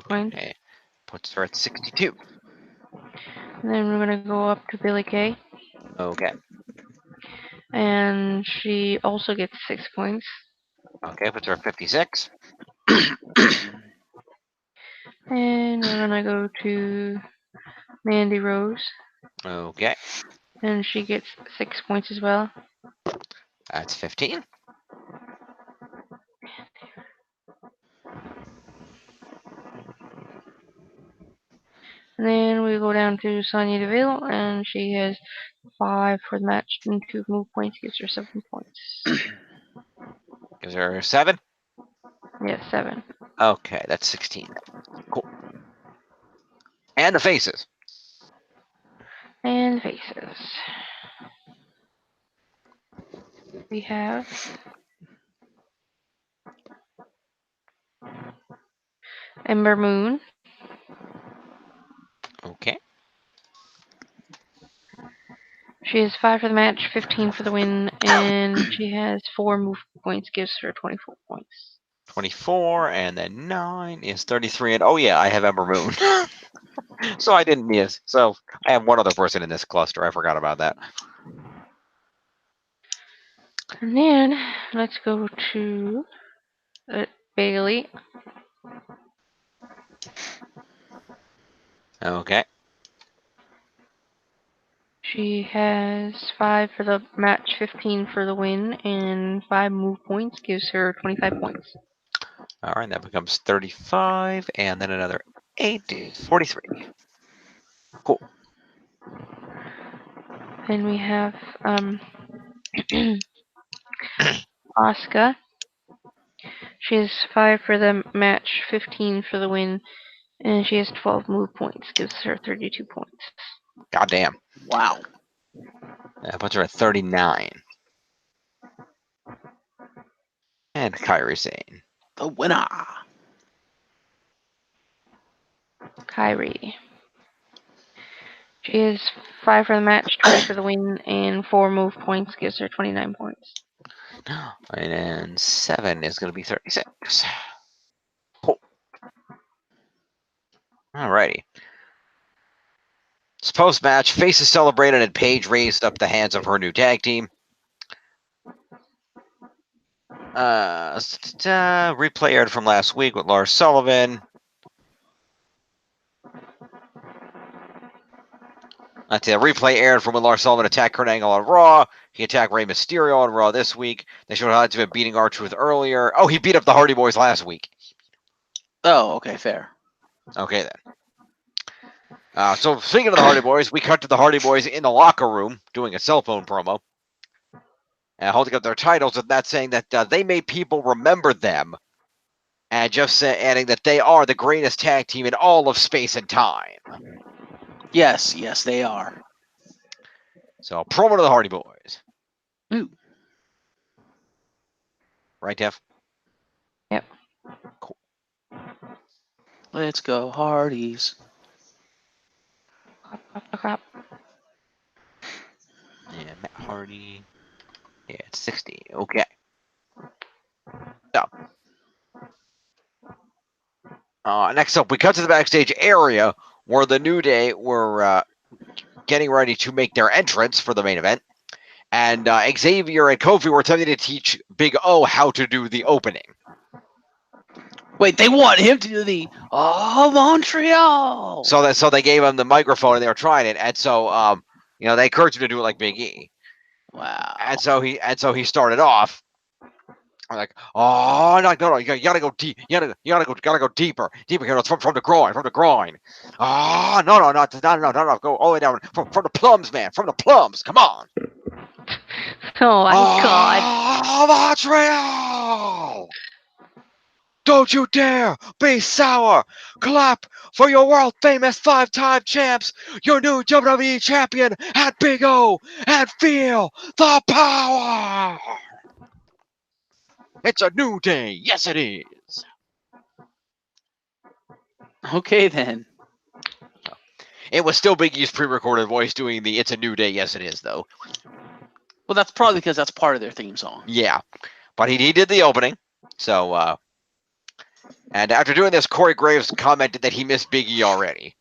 points. Okay. Puts her at 62. And then we're gonna go up to Billie Kay, Okay. and she also gets 6 points. Okay, puts her at 56. And we're gonna go to Mandy Rose, Okay. and she gets 6 points as well. That's 15. And then we go down to Sonya Deville, and she has 5 for the match, and 2 move points gives her 7 points. Gives her 7? Yeah, 7. Okay, that's 16. Cool. And the faces. And faces. We have Ember Moon. Okay. She has 5 for the match, 15 for the win, and she has 4 move points, gives her 24 points. 24, and then 9 is 33. And oh, yeah, I have Ember Moon. So I didn't miss. So I have one other person in this cluster. I forgot about that. And then let's go to Bayley. Okay. She has 5 for the match, 15 for the win, and 5 move points gives her 25 points. All right, that becomes 35, and then another 8 is 43. Cool. Then we have Asuka. She has 5 for the match, 15 for the win, and she has 12 move points, gives her 32 points. Goddamn. Wow. That puts her at 39. And Kairi Sane. The winner. Kyrie. She is 5 for the match, 20 for the win, and 4 move points gives her 29 points. And then 7 is going to be 36. Cool. Alrighty. It's post-match. Faces celebrated and Paige raised up the hands of her new tag team. Replay aired from last week with Lars Sullivan. That's it. Replay aired from when Lars Sullivan attacked Kurt Angle on Raw. He attacked Rey Mysterio on Raw this week. They showed highlights of him beating RTruth earlier. Oh, he beat up the Hardy Boys last week. Oh, okay, fair. Okay, then. So speaking of the Hardy Boys, we cut to the Hardy Boys in the locker room doing a cell phone promo. Holding up their titles and that saying that they made people remember them. And just adding that they are the greatest tag team in all of space and time. Yes, they are. So, promo to the Hardy Boys. Ooh. Right, Jeff? Yep. Cool. Let's go, Hardys. Crap. Yeah, Matt Hardy. Yeah, it's 60. Okay. So. Next up, we cut to the backstage area where the New Day were getting ready to make their entrance for the main event. And Xavier and Kofi were attempting to teach Big O how to do the opening. Wait, they want him to do the Montreal. So they gave him the microphone and they were trying it. And so they encouraged him to do it like Big E. Wow. And so he started off. I'm like, oh no, you gotta go deep. You gotta go deeper here. It's from the groin, Oh no, go all the way down from the plums, man, from the plums. Come on. Oh my god. Montreal! Don't you dare be sour. Clap for your world famous 5-time champs, your new WWE champion at Big O, and feel the power. It's a new day. Yes, it is. Okay, then. It was still Big E's pre-recorded voice doing the "It's a new day." Yes, it is, though. Well, that's probably because that's part of their theme song. Yeah, but he did the opening. So, and after doing this, Corey Graves commented that he missed Big E already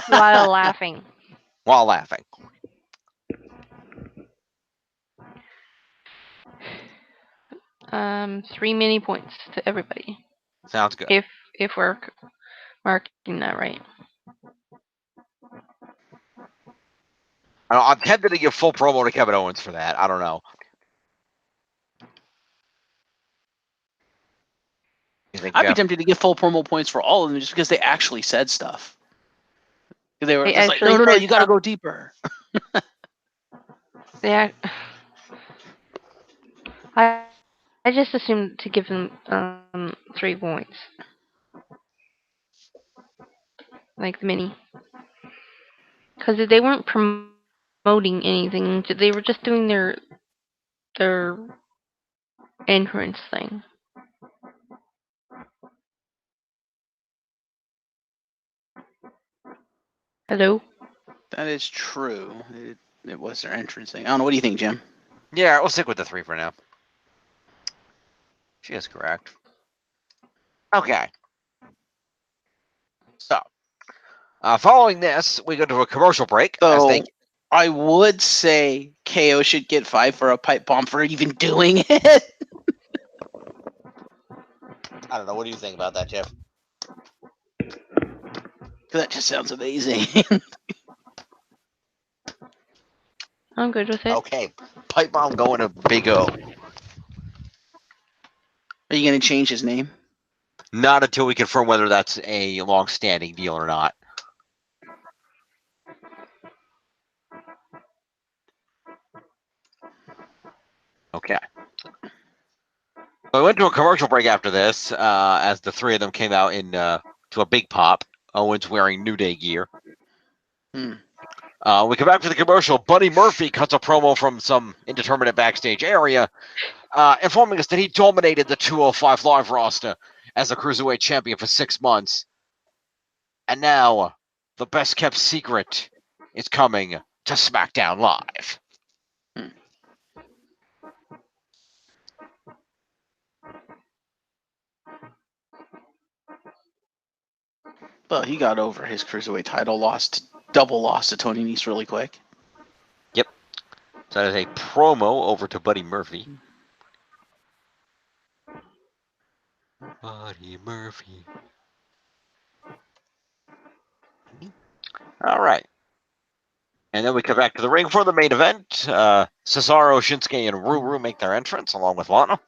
While laughing. while laughing. Three mini points to everybody. Sounds good. If we're marking that right. I'm tempted to give full promo to Kevin Owens for that. I don't know. I'd be tempted to give full promo points for all of them just because they actually said stuff. They were just like, no, you gotta go deeper. I just assumed to give them 3 points. Like the mini. Because they weren't promoting anything. They were just doing their entrance thing. Hello? That is true. It was their entrance thing. I don't know. What do you think, Jim? Yeah, we'll stick with the 3 for now. She is correct. Okay. So, following this, we go to a commercial break. So, I would say KO should get 5 for a pipe bomb for even doing it. I don't know. What do you think about that, Jeff? That just sounds amazing. I'm good with it. Okay. Pipe bomb going to Big O. Are you going to change his name? Not until we confirm whether that's a long-standing deal or not. Okay. So we went to a commercial break after this, as the 3 of them came out to a big pop. Owens wearing New Day gear. We come back to the commercial. Buddy Murphy cuts a promo from some indeterminate backstage area, informing us that he dominated the 205 Live roster as a Cruiserweight champion for 6 months. And now, the best kept secret is coming to SmackDown Live. Well, he got over his cruiserweight title double loss to Tony Nese really quick. Yep. So that is a promo over to Buddy Murphy. Buddy Murphy. All right. And then we come back to the ring for the main event. Cesaro, Shinsuke, and Ruru make their entrance along with Lana.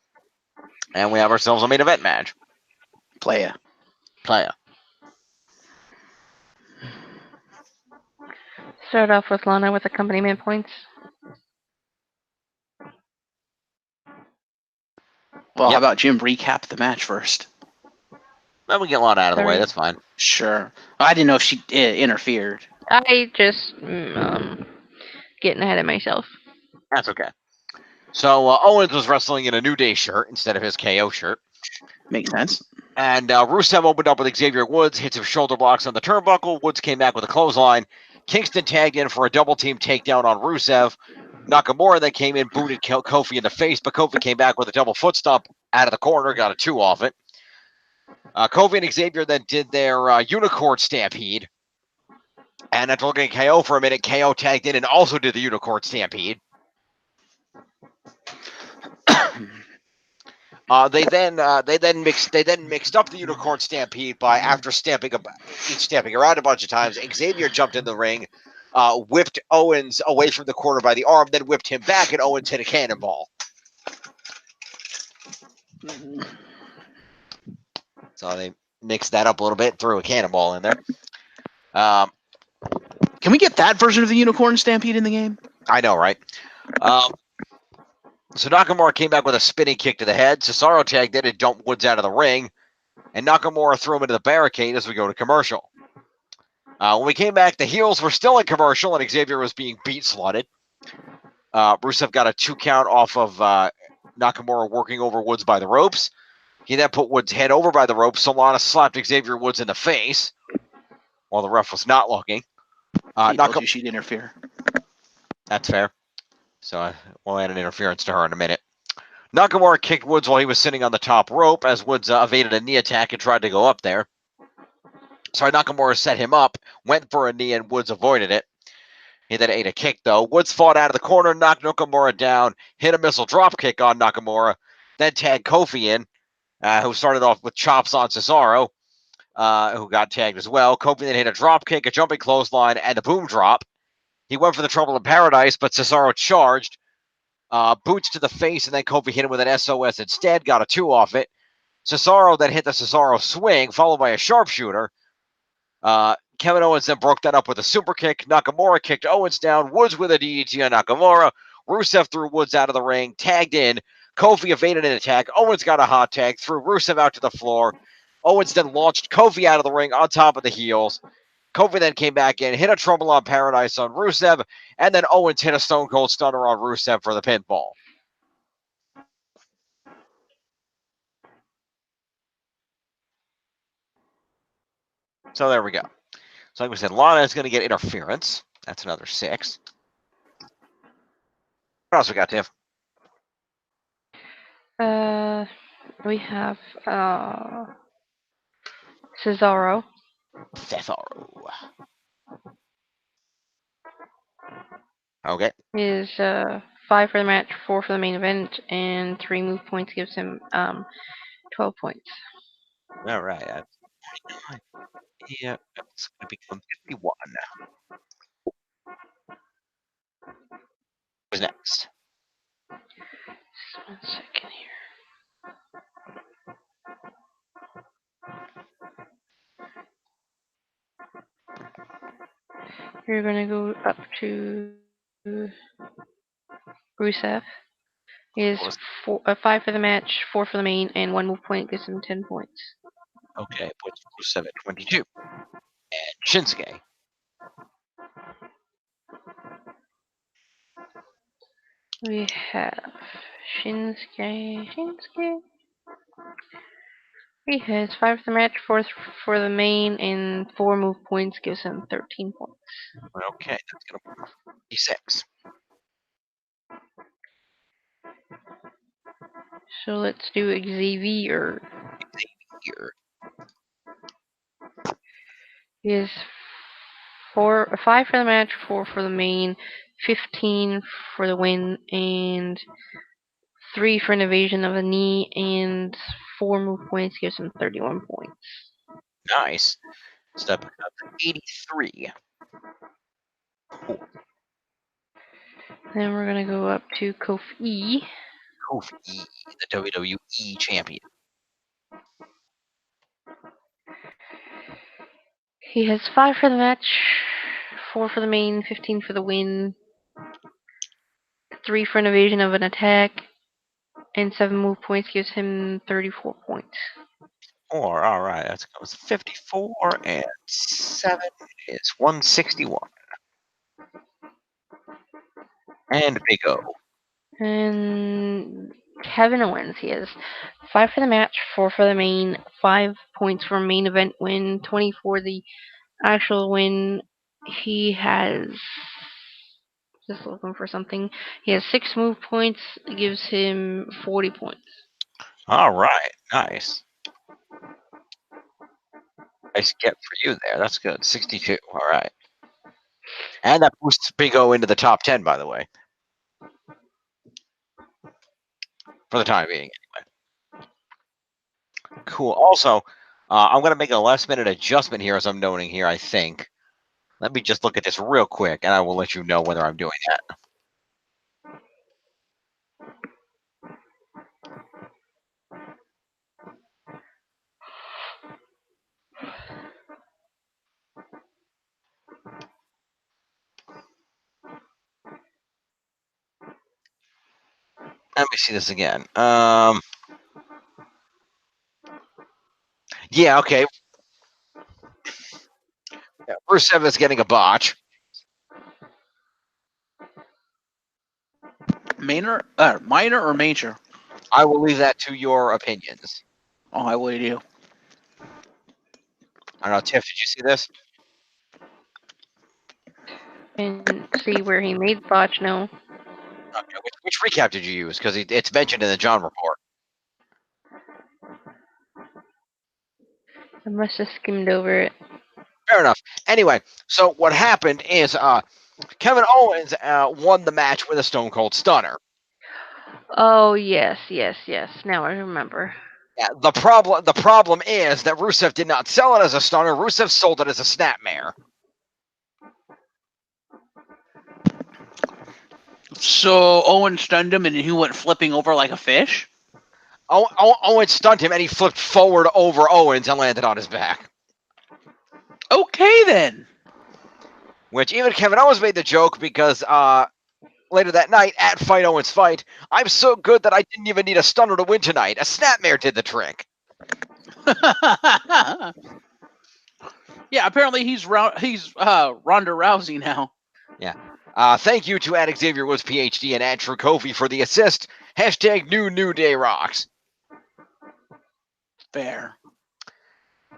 And we have ourselves a main event match. Playa. Start off with Lana with accompaniment points. Well, Yep. how about Jim recap the match first? Then we get Lana out of the way. Sorry. That's fine. Sure. I didn't know if she interfered. I just getting ahead of myself. That's okay. So Owens was wrestling in a New Day shirt instead of his KO shirt. Makes sense. And Rusev opened up with Xavier Woods, hits his shoulder blocks on the turnbuckle. Woods came back with a clothesline. Kingston tagged in for a double team takedown on Rusev. Nakamura then came in, booted Kofi in the face, but Kofi came back with a double foot stomp out of the corner, got a 2 off it. Kofi and Xavier then did their unicorn stampede. And after looking at KO for a minute, KO tagged in and also did the unicorn stampede. They then mixed up the unicorn stampede by after stamping around a bunch of times. Xavier jumped in the ring, whipped Owens away from the corner by the arm, then whipped him back, and Owens hit a cannonball. So they mixed that up a little bit, threw a cannonball in there. Can we get that version of the unicorn stampede in the game? I know, right? So Nakamura came back with a spinning kick to the head. Cesaro tagged in and dumped Woods out of the ring. And Nakamura threw him into the barricade as we go to commercial. When we came back, the heels were still in commercial, and Xavier was being beat-slotted. Rusev got a 2 count off of Nakamura working over Woods by the ropes. He then put Woods' head over by the ropes, so Lana slapped Xavier Woods in the face while the ref was not looking. He told you she'd interfere. That's fair. So we'll add an interference to her in a minute. Nakamura kicked Woods while he was sitting on the top rope as Woods evaded a knee attack and tried to go up there. Sorry, Nakamura set him up, went for a knee, and Woods avoided it. He then ate a kick, though. Woods fought out of the corner, knocked Nakamura down, hit a missile drop kick on Nakamura, then tagged Kofi in, who started off with chops on Cesaro, who got tagged as well. Kofi then hit a drop kick, a jumping clothesline, and a boom drop. He went for the Trouble in Paradise, but Cesaro charged. Boots to the face, and then Kofi hit him with an SOS instead, got a 2 off it. Cesaro then hit the Cesaro swing, followed by a sharpshooter. Kevin Owens then broke that up with a super kick. Nakamura kicked Owens down. Woods with a DDT on Nakamura. Rusev threw Woods out of the ring, tagged in. Kofi evaded an attack. Owens got a hot tag, threw Rusev out to the floor. Owens then launched Kofi out of the ring on top of the heels. Kofi then came back in, hit a Trouble on Paradise on Rusev, and then Owens hit a Stone Cold Stunner on Rusev for the pinfall. So there we go. So like we said, Lana is going to get interference. That's another 6. What else we got, Tiff? We have Cesaro. Okay. Is 5 for the match, 4 for the main event, and 3 move points gives him 12 points. All right. Yeah, it's going to become 51. Who's next? Just 1 second here. You're gonna go up to Rusev. Is 5 for the match, 4 for the main, and 1 move point gives him 10 points. Okay, points Rusev at 22. And Shinsuke. We have Shinsuke. He has 5 for the match, 4 for the main, and 4 move points gives him 13 points. Okay, that's gonna be 6. So let's do Xavier. Here. He has 5 for the match, 4 for the main, 15 for the win, and 3 for an evasion of a knee, and 4 move points gives him 31 points. Nice. Stepping up to 83. Then we're gonna go up to Kofi. Kofi, the WWE champion. He has 5 for the match, 4 for the main, 15 for the win, 3 for an evasion of an attack, and 7 move points gives him 34 points. 4, all right. That goes 54, and 7 is 161. And Big O. And Kevin Owens, he has 5 for the match, 4 for the main, 5 points for main event win, 20 for the actual win. He has, just looking for something, he has 6 move points, gives him 40 points. All right, nice. Nice get for you there. That's good. 62. All right. And that boosts Big O into the top 10, by the way. For the time being, anyway. Cool. Also, I'm going to make a last-minute adjustment here, as I'm noting here, I think. Let me just look at this real quick, and I will let you know whether I'm doing that. Let me see this again. Yeah, okay. Yeah, Rusev is getting a botch. Minor or major? I will leave that to your opinions. Oh, I would do. I don't know, Tiff, did you see this? And see where he made the botch, no. Okay, which recap did you use? Because it's mentioned in the John report. I must have skimmed over it. Fair enough. Anyway, so what happened is Kevin Owens won the match with a Stone Cold Stunner. Oh, yes. Now I remember. Yeah, the problem is that Rusev did not sell it as a stunner. Rusev sold it as a snapmare. So Owen stunned him and he went flipping over like a fish? Owens stunned him and he flipped forward over Owens and landed on his back. Okay, then. Which even Kevin Owens made the joke because later that night at Fight Owens Fight, I'm so good that I didn't even need a stunner to win tonight. A snapmare did the trick. Yeah, apparently he's Ronda Rousey now. Yeah. Thank you to Xavier Woods PhD and Andrew Kofi for the assist. Hashtag New Day Rocks. Fair.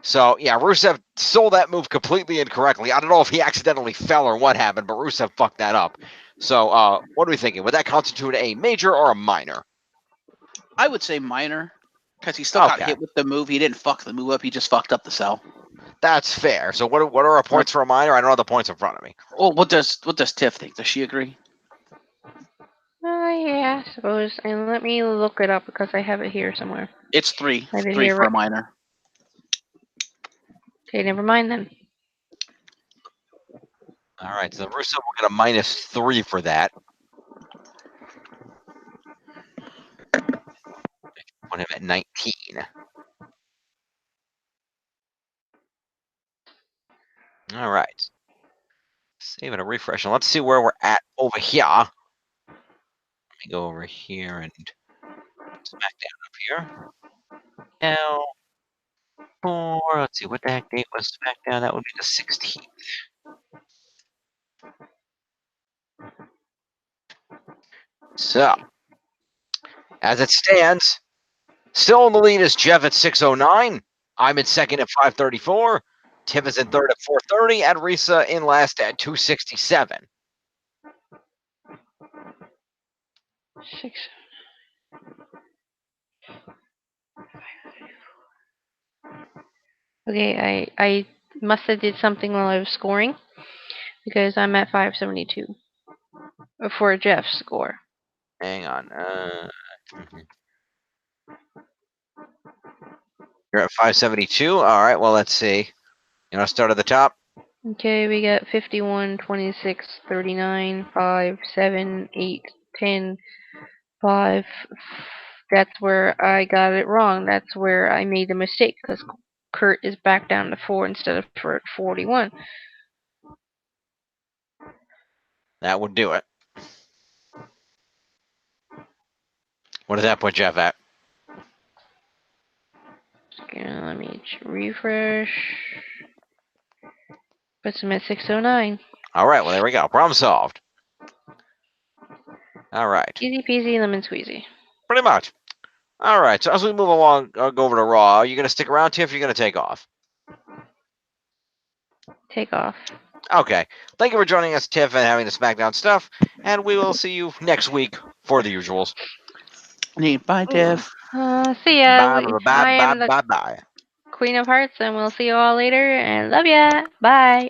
So, yeah, Rusev sold that move completely incorrectly. I don't know if he accidentally fell or what happened, but Rusev fucked that up. So, what are we thinking? Would that constitute a major or a minor? I would say minor, because he still got Okay. hit with the move. He didn't fuck the move up. He just fucked up the sell. That's fair. So, what are our points for a minor? I don't have the points in front of me. Well, what does Tiff think? Does she agree? Yeah, I suppose. And let me look it up because I have it here somewhere. It's 3. I did 3 hear for a right. minor. Okay, never mind then. All right, so Rusev will get a -3 for that. Put him at 19. All right. Save it a refresh. And let's see where we're at over here. Let me go over here and Smackdown up here. Now, let's see, what the heck date was Smackdown? That would be the 16th. So, as it stands, Still in the lead is Jeff at 609. I'm in second at 534. Tim is in third at 430, and Risa in last at 267. 6. Okay, I must have did something while I was scoring because I'm at 572 for Jeff's score. Hang on. You're at 572. All right. Well, let's see. You want to start at the top? Okay, we got 51, 26, 39, 5, 7, 8, 10, 5. That's where I got it wrong. That's where I made the mistake because Kurt is back down to 4 instead of 41. That would do it. What does that put Jeff at? Okay, let me refresh. Puts him at 609. All right. Well, there we go. Problem solved. All right. Easy peasy lemon squeezy. Pretty much. All right. So as we move along, I'll go over to Raw. Are you going to stick around, Tiff? Or are you going to take off? Take off. Okay. Thank you for joining us, Tiff, and having the SmackDown stuff. And we will see you next week for the usuals. Bye, Tiff. See ya. I Bye, am the bye, bye. Queen of Hearts, and we'll see you all later. And love ya. Bye.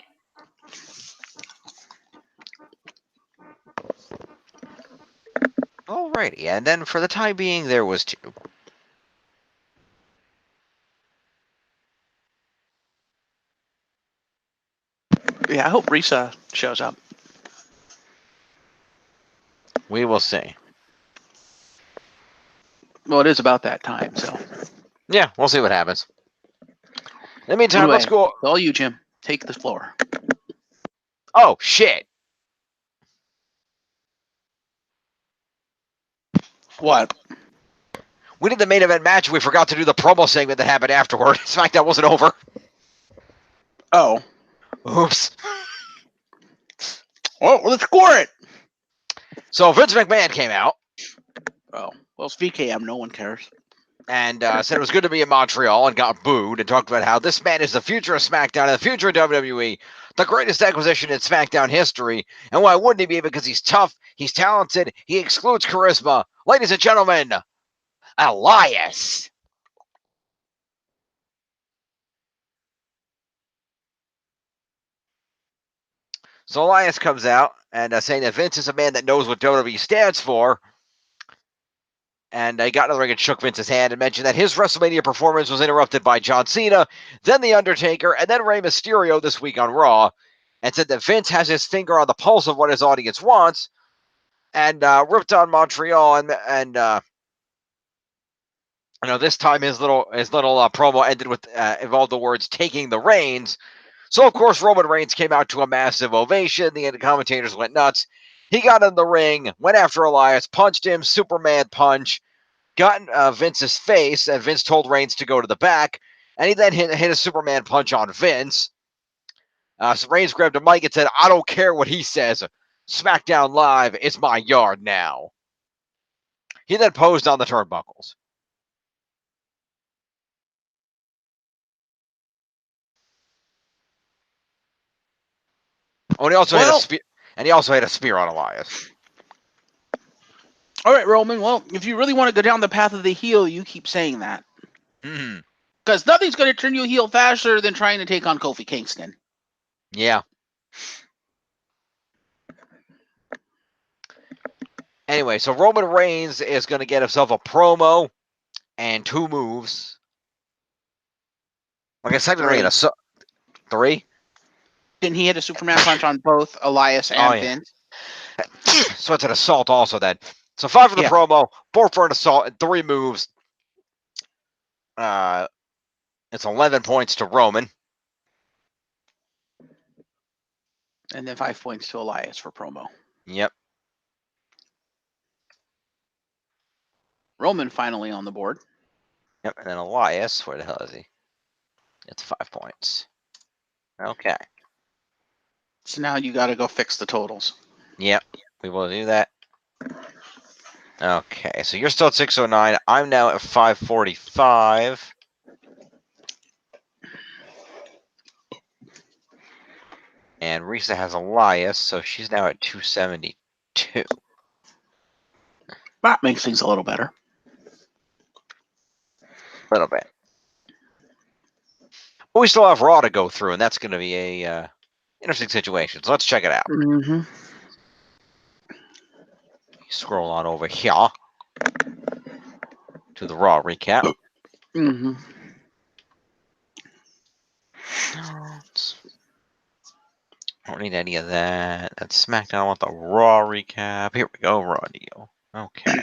Alrighty. And then for the time being, there was 2. Yeah, I hope Risa shows up. We will see. Well, it is about that time, so. Yeah, we'll see what happens. In the meantime, Anyway, let's go. all you, Jim. Take the floor. Oh, shit. What? We did the main event match. We forgot to do the promo segment that happened afterward. SmackDown wasn't over. Oh. Oops. Well, let's score it. So Vince McMahon came out Oh. Well, it's VKM. No one cares. and said it was good to be in Montreal and got booed and talked about how this man is the future of SmackDown and the future of WWE, the greatest acquisition in SmackDown history. And why wouldn't he be? Because he's tough, he's talented, he excludes charisma. Ladies and gentlemen, Elias. So Elias comes out and saying that Vince is a man that knows what WWE stands for. And I got in the ring and shook Vince's hand and mentioned that his WrestleMania performance was interrupted by John Cena, then The Undertaker, and then Rey Mysterio this week on Raw, and said that Vince has his finger on the pulse of what his audience wants, and ripped on Montreal, and this time his little promo ended with involved the words "taking the reins." So of course Roman Reigns came out to a massive ovation. The commentators went nuts. He got in the ring, went after Elias, punched him, Superman punch. Got in Vince's face, and Vince told Reigns to go to the back, and he then hit a Superman punch on Vince. So Reigns grabbed a mic and said, "I don't care what he says. SmackDown Live is my yard now." He then posed on the turnbuckles. Oh, and he also hit a spear on Elias. All right, Roman. Well, if you really want to go down the path of the heel, you keep saying that. Mm-hmm. Because nothing's going to turn you heel faster than trying to take on Kofi Kingston. Yeah. Anyway, so Roman Reigns is going to get himself a promo and 2 moves. Like I said, 3. Didn't he hit a Superman punch on both Elias and Vince? So it's an assault also then. So 5 for the promo, 4 for an assault, and 3 moves. It's 11 points to Roman. And then 5 points to Elias for promo. Yep. Roman finally on the board. Yep. And then Elias, where the hell is he? It's 5 points. Okay. So now you got to go fix the totals. Yep. We will do that. Okay, so you're still at 609. I'm now at 545. And Risa has Elias, so she's now at 272. That makes things a little better. A little bit. But we still have Raw to go through, and that's going to be a interesting situation. So let's check it out. Mm-hmm. Scroll on over here to the Raw recap. Mm-hmm. I don't need any of that. That's SmackDown. I want the Raw recap. Here we go, Raw deal. Okay.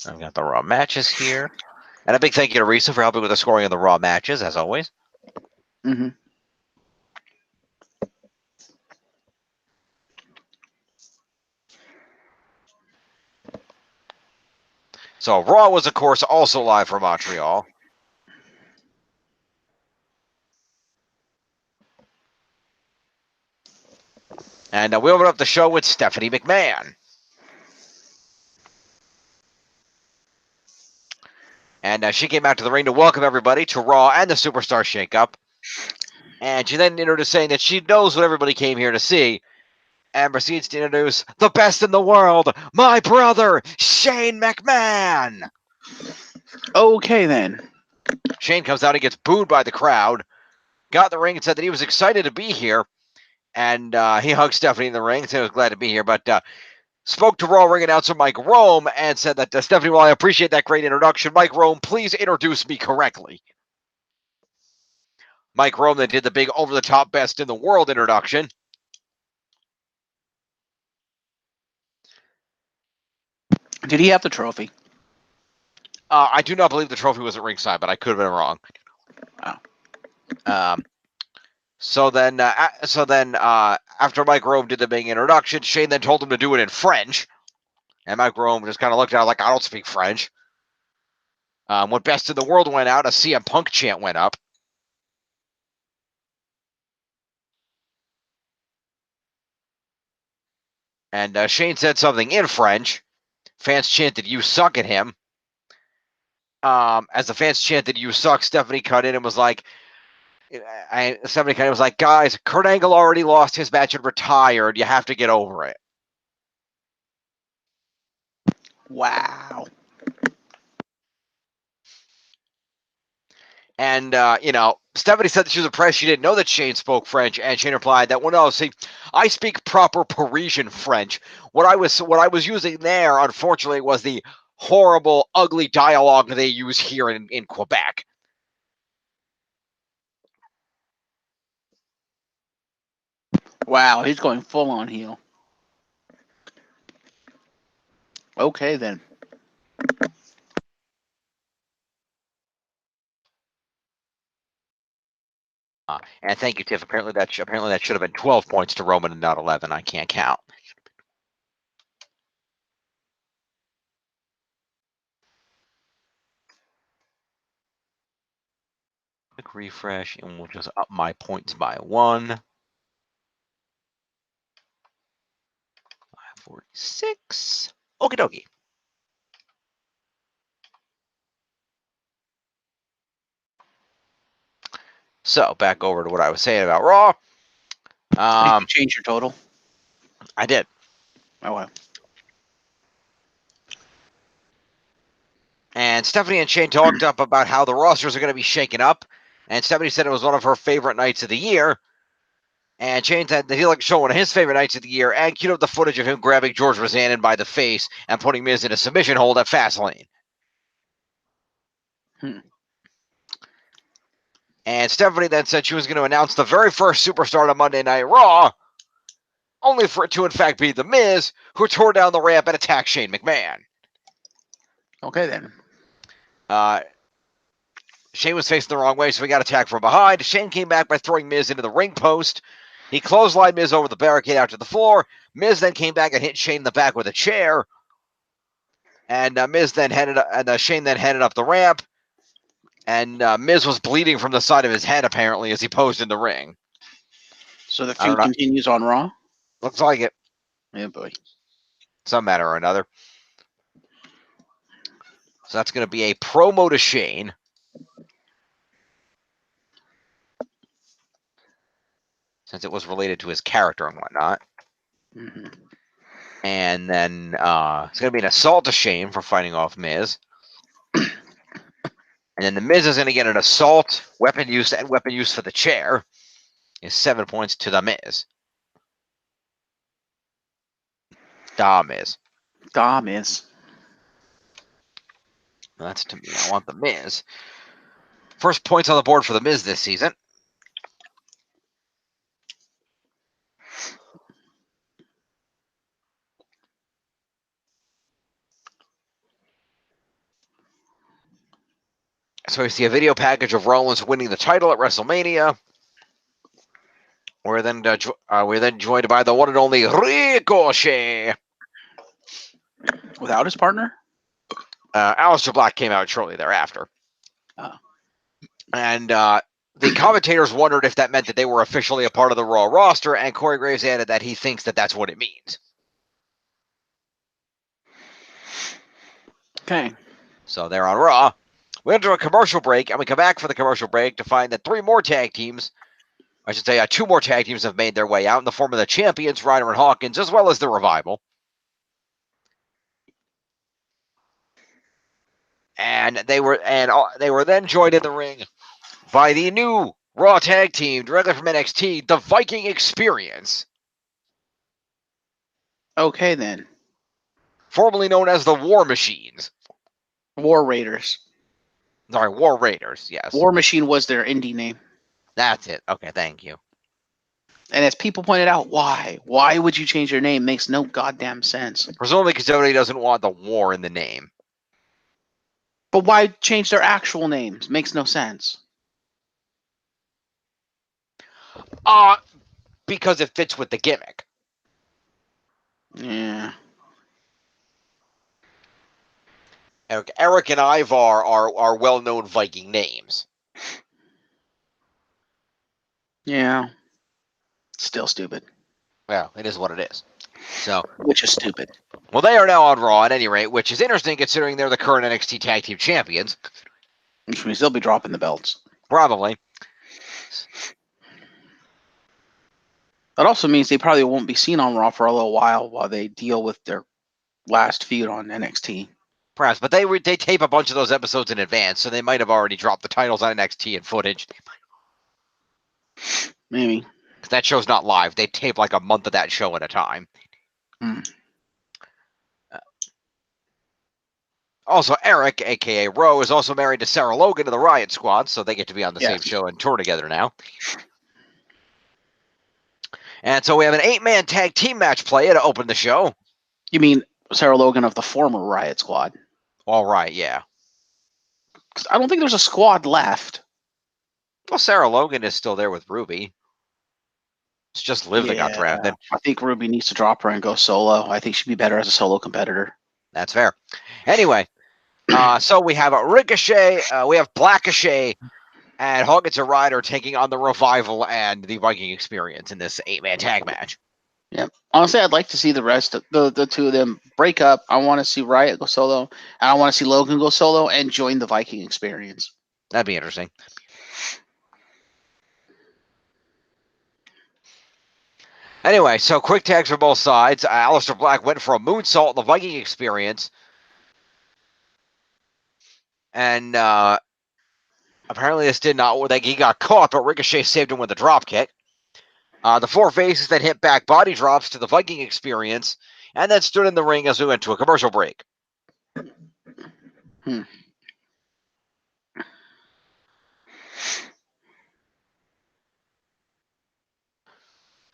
I've got the Raw matches here. And a big thank you to Risa for helping with the scoring of the Raw matches, as always. Mm-hmm. So Raw was, of course, also live from Montreal. And we open up the show with Stephanie McMahon. And she came out to the ring to welcome everybody to Raw and the Superstar Shake-Up. And she then introduced saying that she knows what everybody came here to see. And proceeds to introduce the best in the world, my brother, Shane McMahon. Okay, then. Shane comes out and gets booed by the crowd. Got in the ring and said that he was excited to be here. And he hugged Stephanie in the ring and said he was glad to be here. But spoke to Raw ring announcer Mike Rome and said that Stephanie, while I appreciate that great introduction, Mike Rome, please introduce me correctly. Mike Rome then did the big over-the-top best in the world introduction. Did he have the trophy? I do not believe the trophy was at ringside, but I could have been wrong. Oh. So then, after Mike Rome did the big introduction, Shane then told him to do it in French. And Mike Rome just kind of looked at it like, I don't speak French. When Best in the World went out, a CM Punk chant went up. And Shane said something in French. Fans chanted, "You suck" at him. As the fans chanted, "You suck," Stephanie cut in and was like, Stephanie kind of was like, guys, Kurt Angle already lost his match and retired. You have to get over it. Wow. And, Stephanie said that she was impressed. She didn't know that Shane spoke French. And Shane replied that, well, no, see, I speak proper Parisian French. What I was using there, unfortunately, was the horrible, ugly dialogue they use here in Quebec. Wow, he's going full on heel. Okay, then. And thank you, Tiff. Apparently that should have been 12 points to Roman and not 11. I can't count. Quick refresh, and we'll just up my points by 1. 546. Okie dokie. So back over to what I was saying about Raw. Did you change your total? I did. Oh, wow. And Stephanie and Shane talked up about how the rosters are going to be shaken up. And Stephanie said it was one of her favorite nights of the year. And Shane said that he liked to show one of his favorite nights of the year and queued up the footage of him grabbing George Rosanen by the face and putting Miz in a submission hold at Fastlane. And Stephanie then said she was going to announce the very first superstar on Monday Night Raw, only for it to in fact be The Miz, who tore down the ramp and attacked Shane McMahon. Okay, then. Shane was facing the wrong way, so he got attacked from behind. Shane came back by throwing Miz into the ring post. He clotheslined Miz over the barricade out to the floor. Miz then came back and hit Shane in the back with a chair. And Shane then headed up the ramp. And Miz was bleeding from the side of his head, apparently, as he posed in the ring. So the feud continues on Raw? Looks like it. Yeah, boy. Some matter or another. So that's going to be a promo to Shane. Since it was related to his character and whatnot. Mm-hmm. And then it's going to be an assault to Shane for fighting off Miz. And then the Miz is going to get an assault, weapon use, and weapon use for the chair. Is 7 points to the Miz. Da Miz. Da Miz. That's to me. I want the Miz. First points on the board for the Miz this season. So we see a video package of Rollins winning the title at WrestleMania. We're then joined by the one and only Ricochet. Without his partner? Aleister Black came out shortly thereafter. Oh. And the commentators wondered if that meant that they were officially a part of the Raw roster, and Corey Graves added that he thinks that that's what it means. Okay. So they're on Raw. We enter a commercial break, and we come back for the commercial break to find that 2 more tag teams have made their way out in the form of the champions, Ryder and Hawkins, as well as the Revival. And they were then joined in the ring by the new Raw tag team, directly from NXT, the Viking Experience. Okay, then. Formerly known as the War Machines. War Raiders. Sorry, War Raiders, yes. War Machine was their indie name. That's it. Okay, thank you. And as people pointed out, why? Why would you change your name? Makes no goddamn sense. Presumably because somebody doesn't want the war in the name. But why change their actual names? Makes no sense. Because it fits with the gimmick. Yeah. Eric and Ivar are well-known Viking names. Yeah. Still stupid. Well, it is what it is. So, Which is stupid. well, they are now on Raw at any rate, which is interesting considering they're the current NXT Tag Team Champions. Which means they'll be dropping the belts. Probably. That also means they probably won't be seen on Raw for a little while they deal with their last feud on NXT. Perhaps, but they tape a bunch of those episodes in advance, so they might have already dropped the titles on NXT and footage. Maybe. Because that show's not live. They tape like a month of that show at a time. Also, Eric, a.k.a. Rowe, is also married to Sarah Logan of the Riot Squad, so they get to be on the same show and tour together now. And so we have an 8-man tag team match play to open the show. You mean Sarah Logan of the former Riot Squad? All right, yeah. Because I don't think there's a squad left. Well, Sarah Logan is still there with Ruby. It's just Liv that got drafted. I think Ruby needs to drop her and go solo. I think she'd be better as a solo competitor. That's fair. Anyway, so we have a Ricochet, we have Blackochet, and Hawkins and Ryder taking on the Revival and the Viking Experience in this 8-man tag match. Yeah. Honestly, I'd like to see the rest of the two of them break up. I want to see Riot go solo, and I want to see Logan go solo and join the Viking Experience. That'd be interesting. Anyway, so quick tags for both sides. Aleister Black went for a moonsault in the Viking Experience. And apparently this did not work. He got caught, but Ricochet saved him with a drop kick. The 4 faces then hit back body drops to the Viking Experience, and then stood in the ring as we went to a commercial break.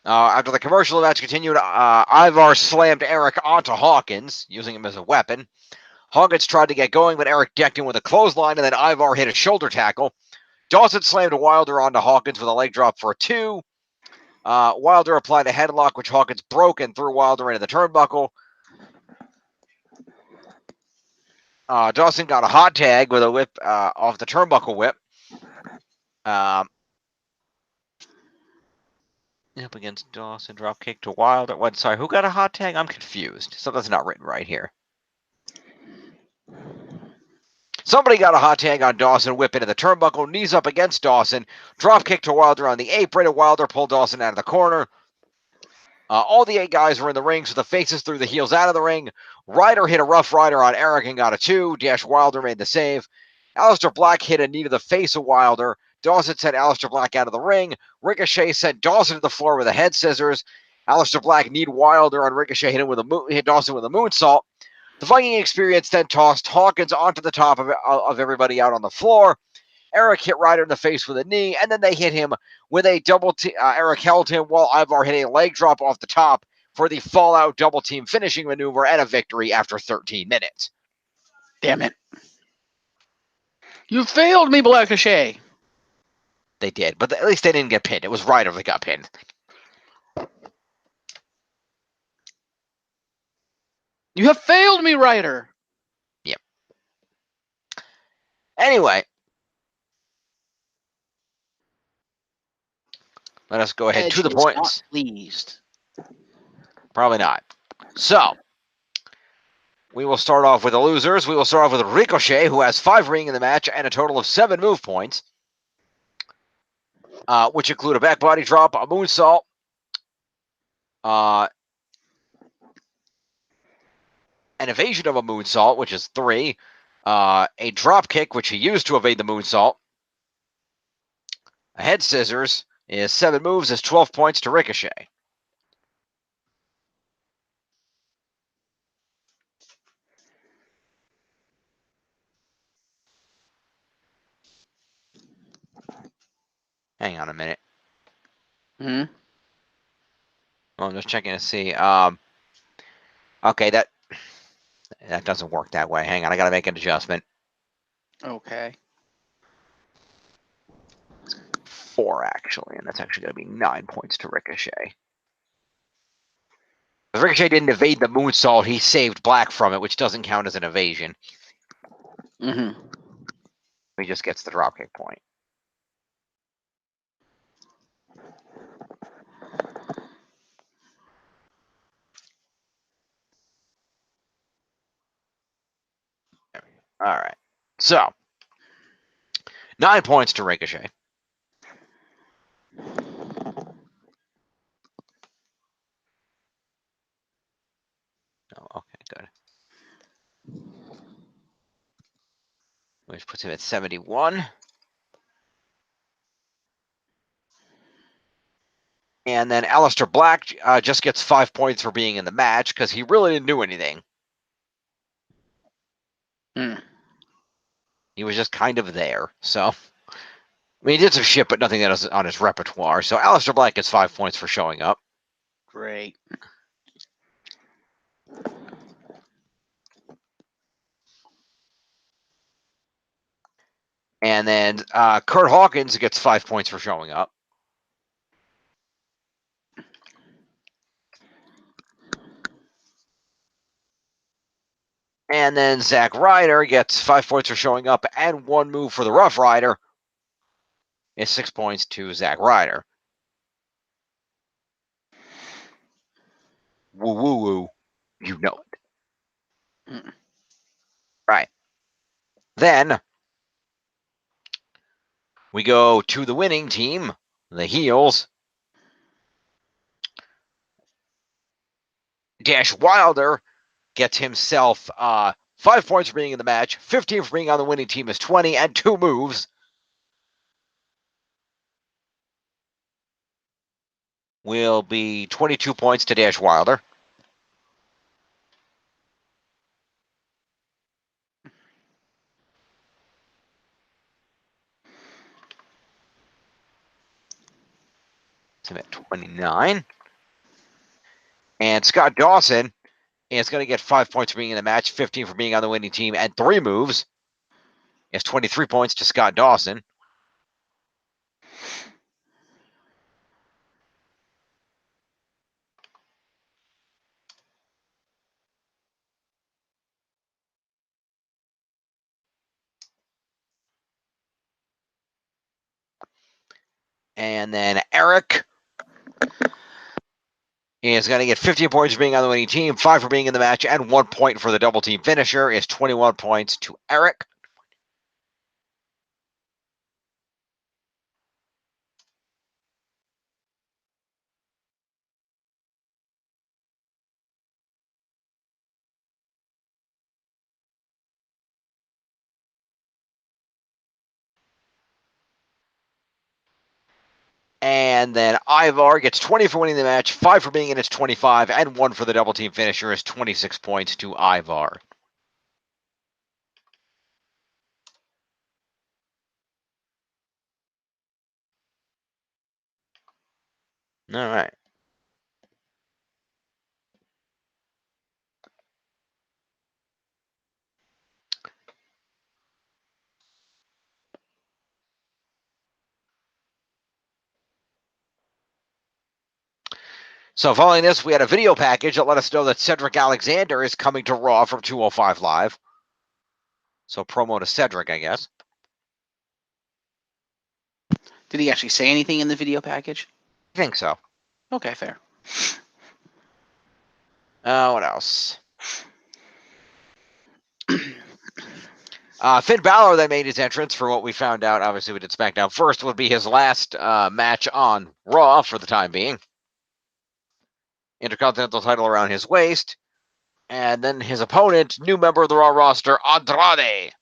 After the commercial match continued, Ivar slammed Eric onto Hawkins, using him as a weapon. Hawkins tried to get going, but Eric decked him with a clothesline, and then Ivar hit a shoulder tackle. Dawson slammed Wilder onto Hawkins with a leg drop for a 2. Wilder applied a headlock, which Hawkins broke and threw Wilder into the turnbuckle. Dawson got a hot tag with a whip off the turnbuckle whip. Up against Dawson, drop kick to Wilder. What? Sorry, who got a hot tag? I'm confused. Something's not written right here. Somebody got a hot tag on Dawson, whip into the turnbuckle, knees up against Dawson, drop kick to Wilder on the apron, and Wilder pulled Dawson out of the corner. All the 8 guys were in the ring, so the faces threw the heels out of the ring. Ryder hit a Rough Rider on Eric and got a 2. Dash Wilder made the save. Aleister Black hit a knee to the face of Wilder. Dawson sent Aleister Black out of the ring. Ricochet sent Dawson to the floor with a head scissors. Aleister Black kneed Wilder on Ricochet, hit Dawson with a moonsault. The Viking Experience then tossed Hawkins onto the top of everybody out on the floor. Eric hit Ryder in the face with a knee, and then they hit him with a double team. Eric held him while Ivar hit a leg drop off the top for the fallout double team finishing maneuver and a victory after 13 minutes. Damn it. You failed me, Blackochet. They did, but at least they didn't get pinned. It was Ryder that got pinned. You have failed me, Ryder. Yep. Anyway, let us go ahead Edge to the is points. not pleased. Probably not. So, we will start off with the losers. We will start off with Ricochet, who has 5 ring in the match and a total of 7 move points, which include a back body drop, a moonsault, an evasion of a moonsault, which is 3, a drop kick, which he used to evade the moonsault, a head scissors is 7 moves, is 12 points to Ricochet. Hang on a minute. Hmm? Well, I'm just checking to see. Okay, that doesn't work that way. Hang on, I got to make an adjustment. Okay. 4, actually, and that's actually going to be 9 points to Ricochet. If Ricochet didn't evade the moonsault, he saved Black from it, which doesn't count as an evasion. Mm-hmm. He just gets the dropkick point. All right. So, 9 points to Ricochet. Oh, okay, good. Which puts him at 71. And then Aleister Black just gets 5 points for being in the match because he really didn't do anything. Mm. He was just kind of there. So, I mean, he did some shit, but nothing that was on his repertoire. So Aleister Black gets 5 points for showing up. Great. And then Kurt Hawkins gets 5 points for showing up. And then Zack Ryder gets 5 points for showing up and 1 move for the Rough Rider. It's 6 points to Zack Ryder. Woo woo woo. You know it. Mm. Right. Then we go to the winning team, the heels. Dash Wilder gets himself 5 points for being in the match, 15 for being on the winning team is 20, and 2 moves. Will be 22 points to Dash Wilder. So I'm at 29. And Scott Dawson is going to get 5 points for being in the match, 15 for being on the winning team, and 3 moves. It's 23 points to Scott Dawson. And then Eric is going to get 15 points for being on the winning team, 5 for being in the match, and 1 point for the double team finisher is 21 points to Eric. And then Ivar gets 20 for winning the match, 5 for being in its 25, and 1 for the double team finisher is 26 points to Ivar. All right. So following this, we had a video package that let us know that Cedric Alexander is coming to Raw from 205 Live. So promo to Cedric, I guess. Did he actually say anything in the video package? I think so. Okay, fair. What else? Finn Balor then made his entrance for what we found out. Obviously, we did SmackDown first. Would be his last match on Raw for the time being. Intercontinental title around his waist. And then his opponent, new member of the Raw roster, Andrade,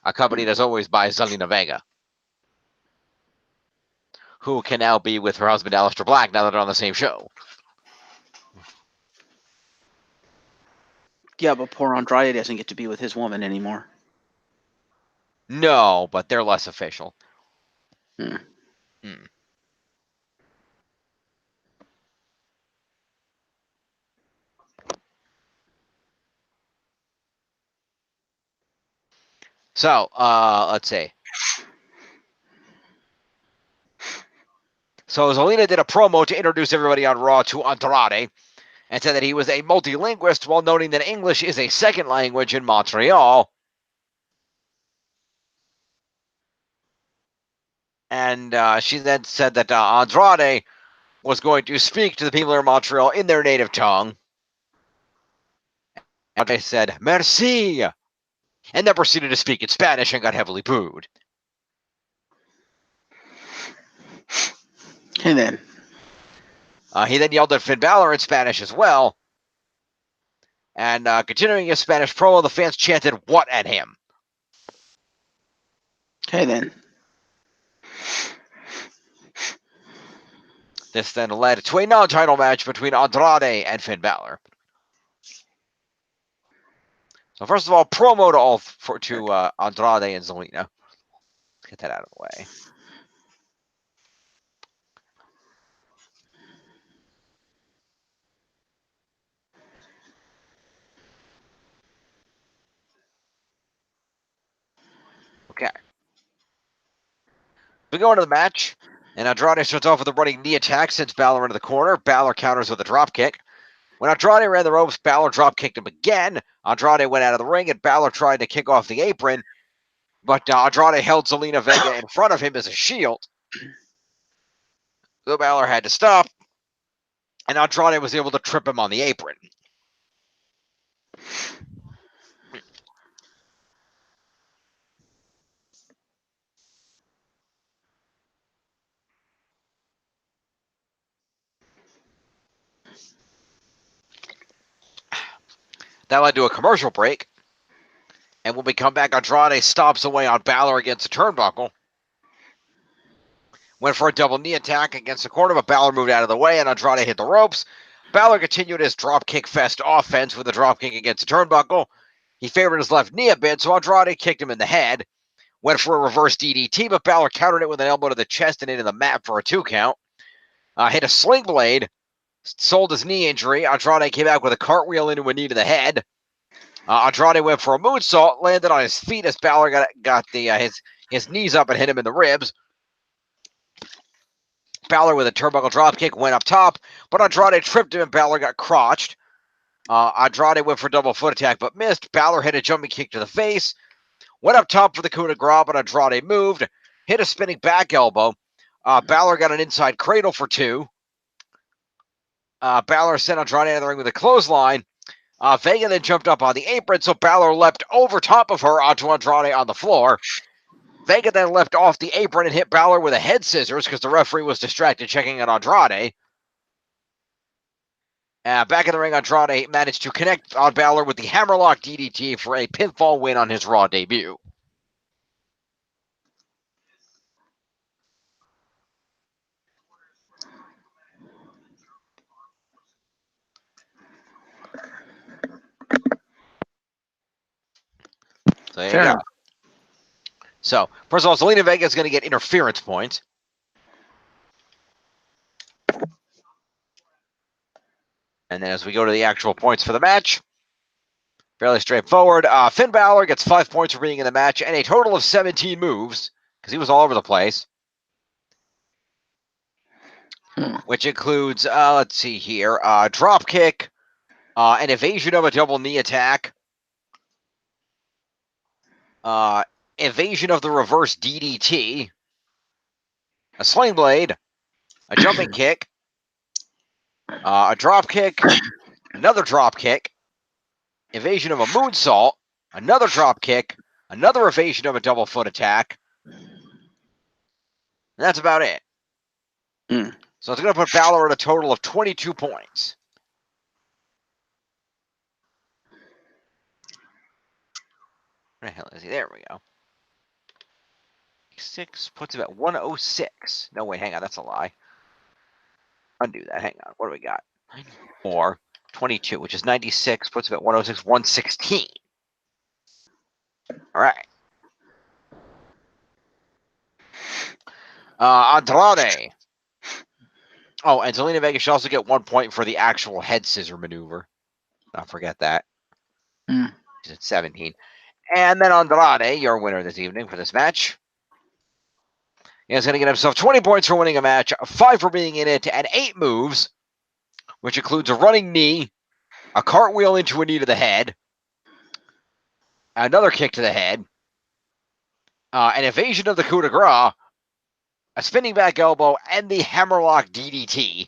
accompanied as always by Zelina Vega, who can now be with her husband, Aleister Black, now that they're on the same show. Yeah, but poor Andrade doesn't get to be with his woman anymore. No, but they're less official. Hmm. So, let's see. So Zelina did a promo to introduce everybody on Raw to Andrade and said that he was a multilingualist while noting that English is a second language in Montreal. And she then said that Andrade was going to speak to the people in Montreal in their native tongue. And they said, merci, and then proceeded to speak in Spanish and got heavily booed. And then He then yelled at Finn Balor in Spanish as well. And continuing his Spanish promo, the fans chanted, "What?" at him. Okay, then. This then led to a non-title match between Andrade and Finn Balor. So first of all, promo to Andrade and Zelina. Let's get that out of the way. Okay. We go into the match, and Andrade starts off with a running knee attack, sends Balor into the corner. Balor counters with a drop kick. When Andrade ran the ropes, Balor drop kicked him again. Andrade went out of the ring, and Balor tried to kick off the apron, but Andrade held Zelina Vega in front of him as a shield. So Balor had to stop, and Andrade was able to trip him on the apron. That led to a commercial break. And when we come back, Andrade stomps away on Balor against the turnbuckle. Went for a double knee attack against the corner, but Balor moved out of the way, and Andrade hit the ropes. Balor continued his dropkick fest offense with a dropkick against the turnbuckle. He favored his left knee a bit, so Andrade kicked him in the head. Went for a reverse DDT, but Balor countered it with an elbow to the chest and into the mat for a 2 count. Hit a sling blade, sold his knee injury. Andrade came out with a cartwheel into a knee to the head. Andrade went for a moonsault, landed on his feet as Balor got his knees up and hit him in the ribs. Balor with a turnbuckle dropkick went up top, but Andrade tripped him and Balor got crotched. Andrade went for a double foot attack but missed. Balor hit a jumping kick to the face. Went up top for the coup de grace, but Andrade moved. Hit a spinning back elbow. Balor got an inside cradle for 2. Balor sent Andrade out of the ring with a clothesline. Vega then jumped up on the apron, so Balor leapt over top of her onto Andrade on the floor. Vega then leapt off the apron and hit Balor with a head scissors because the referee was distracted checking on Andrade. Back in the ring, Andrade managed to connect on Balor with the hammerlock DDT for a pinfall win on his Raw debut. So there Fair you go. enough. So, first of all, Zelina Vega is going to get interference points. And then as we go to the actual points for the match, fairly straightforward. Finn Balor gets 5 points for being in the match and a total of 17 moves, because he was all over the place. Which includes, let's see here, drop kick, an evasion of a double knee attack, evasion of the reverse DDT, a sling blade, a jumping kick, a drop kick, another drop kick, evasion of a moonsault, another drop kick, another evasion of a double foot attack. And that's about it. So it's going to put Balor at a total of 22 points. Where the hell is he? There we go. 6 puts him at 106. No, wait, hang on. That's a lie. Undo that. Hang on. What do we got? 94, 22, which is 96, puts him at 106, 116. All right. Andrade. Oh, and Zelina Vega should also get 1 point for the actual head scissor maneuver. Don't forget that. She's at 17. And then Andrade, your winner this evening for this match. He's going to get himself 20 points for winning a match, 5 for being in it, and 8 moves, which includes a running knee, a cartwheel into a knee to the head, another kick to the head, an evasion of the coup de grace, a spinning back elbow, and the hammerlock DDT